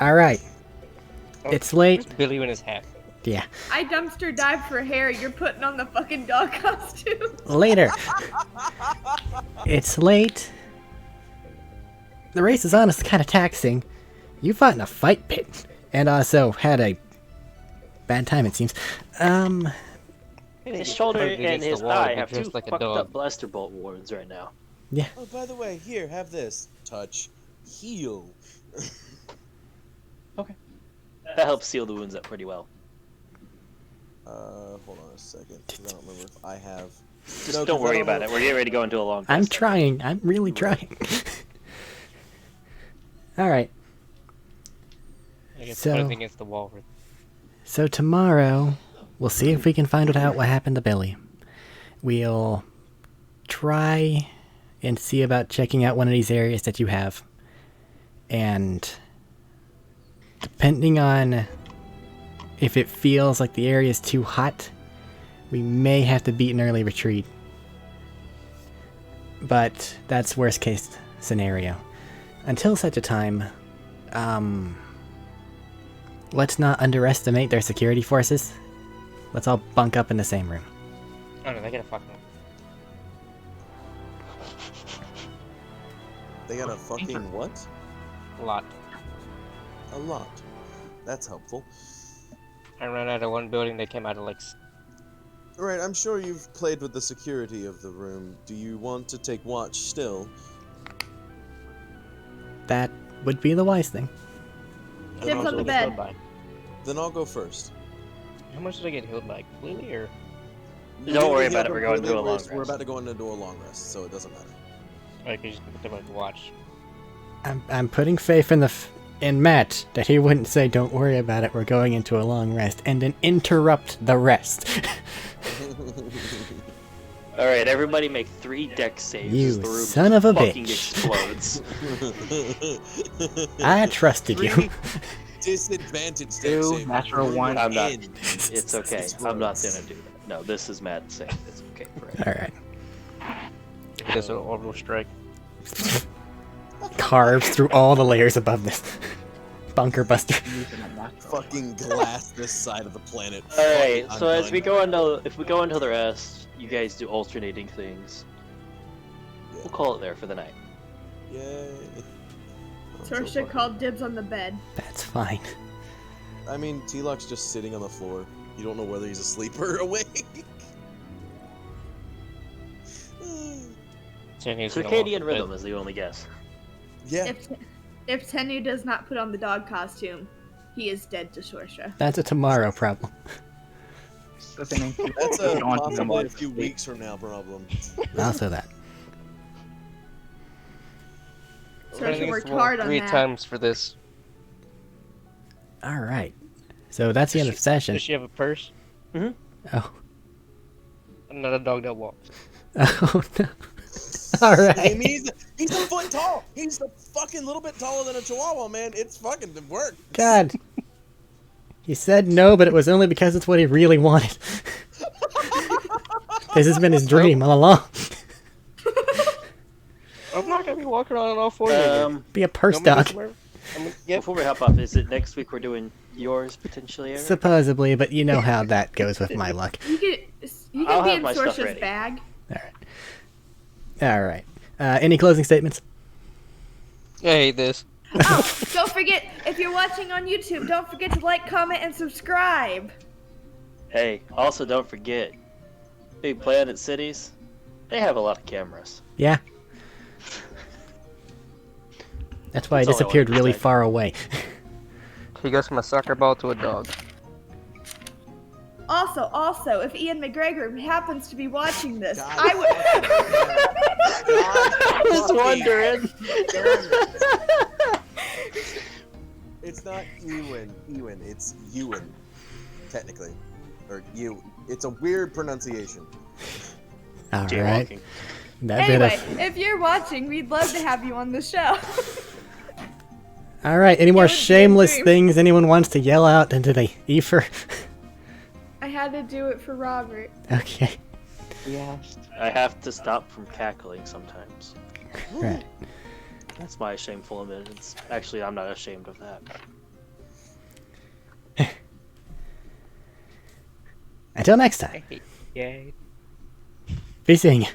All right. It's late. Where's Billy in his hat? Yeah. I dumpster dive for hair. You're putting on the fucking dog costume. Later. It's late. The race is honestly kind of taxing. You fought in a fight pit, and also had a bad time, it seems. His shoulder Plugged and against his the wall, thigh but have two just like a fucked dog. up blaster bolt wounds right now. Oh, by the way, here, have this. Touch. Heal. That helps seal the wounds up pretty well. Hold on a second. 'Cause I don't remember if I have. Just don't worry about it. We're getting ready to go into a long I'm rest. trying. I'm really trying. All right. I guess So- put it against the wall. So tomorrow, we'll see if we can find out what happened to Billy. We'll try and see about checking out one of these areas that you have. And depending on if it feels like the area is too hot, we may have to beat an early retreat. But that's worst case scenario. Until such a time, let's not underestimate their security forces. Let's all bunk up in the same room. Oh no, they got a fucking. They got a fucking what? Lot. A lot. That's helpful. I ran out of one building. They came out of like. Alright, I'm sure you've played with the security of the room. Do you want to take watch still? That would be the wise thing. Dibs on the bed. Then I'll go first. How much did I get healed by? Completely or? Don't worry Yeah, about it, we're going to a long We're rest. about to go into a long rest, so it doesn't matter. Like you just put them on watch. I'm putting faith in and Matt that he wouldn't say, "Don't worry about it, we're going into a long rest," and then interrupt the rest. Alright, everybody make 3 deck saves You as the room son of a fucking bitch. explodes. I trusted you. Disadvantage deck 2, save. natural 1. I'm not. In. It's okay. I'm not gonna do that. No, this is Matt saying it's okay. Right. Alright. This will orbital strike. Carves through all the layers above this. Bunker buster. Fucking glass this side of the planet. Alright, Fuck, so I'm as we done. go into, if we go into the rest, you guys do alternating things. Yeah. We'll call it there for the night. Yay. I'm so Sorsha fucking- called dibs on the bed. That's fine. I mean, T-Lock's just sitting on the floor. You don't know whether he's asleep or awake. Circadian rhythm is the only guess. Yeah. If Tenyu does not put on the dog costume, he is dead to Sorsha. That's a tomorrow problem. That's a possibly a few weeks from now problem. Also that. Sorsha worked hard on 3 that. times for this. Alright. So that's the end of the session. Does she have a purse? Oh. Not a dog that walks. Oh no. I Alright. mean, he's a foot tall. He's a fucking little bit taller than a chihuahua, man. It's fucking it worked. God. He said no, but it was only because it's what he really wanted. This has been his dream all along. I'm not gonna be walking around on all 4. Be a purse dog. Before we hop off, is it next week we're doing yours potentially, Eric? Supposedly, but you know how that goes with my luck. You I'll can be have in my stuff Sorsha's ready. bag. Alright. Any closing statements? I hate this. Oh, don't forget, if you're watching on YouTube, don't forget to like, comment, and subscribe. Hey, also don't forget, Big Planet Cities, they have a lot of cameras. Yeah. That's why I That's all I disappeared wanted to really say. far away. He goes from a soccer ball to a dog. Also, if Ian McGregor happens to be watching this, God I would. I was wondering. It's not Ewan. It's Ewan, technically, or you. It's a weird pronunciation. Alright. Jaywalking. That bit Anyway, of... if you're watching, we'd love to have you on the show. Alright, any more would be a shameless dream. things anyone wants to yell out into the ether? I had to do it for Robert. Okay. Yes. I have to stop from cackling sometimes. Right. That's my shameful admittance. Actually, I'm not ashamed of that. Until next time. Yay. Be seeing you.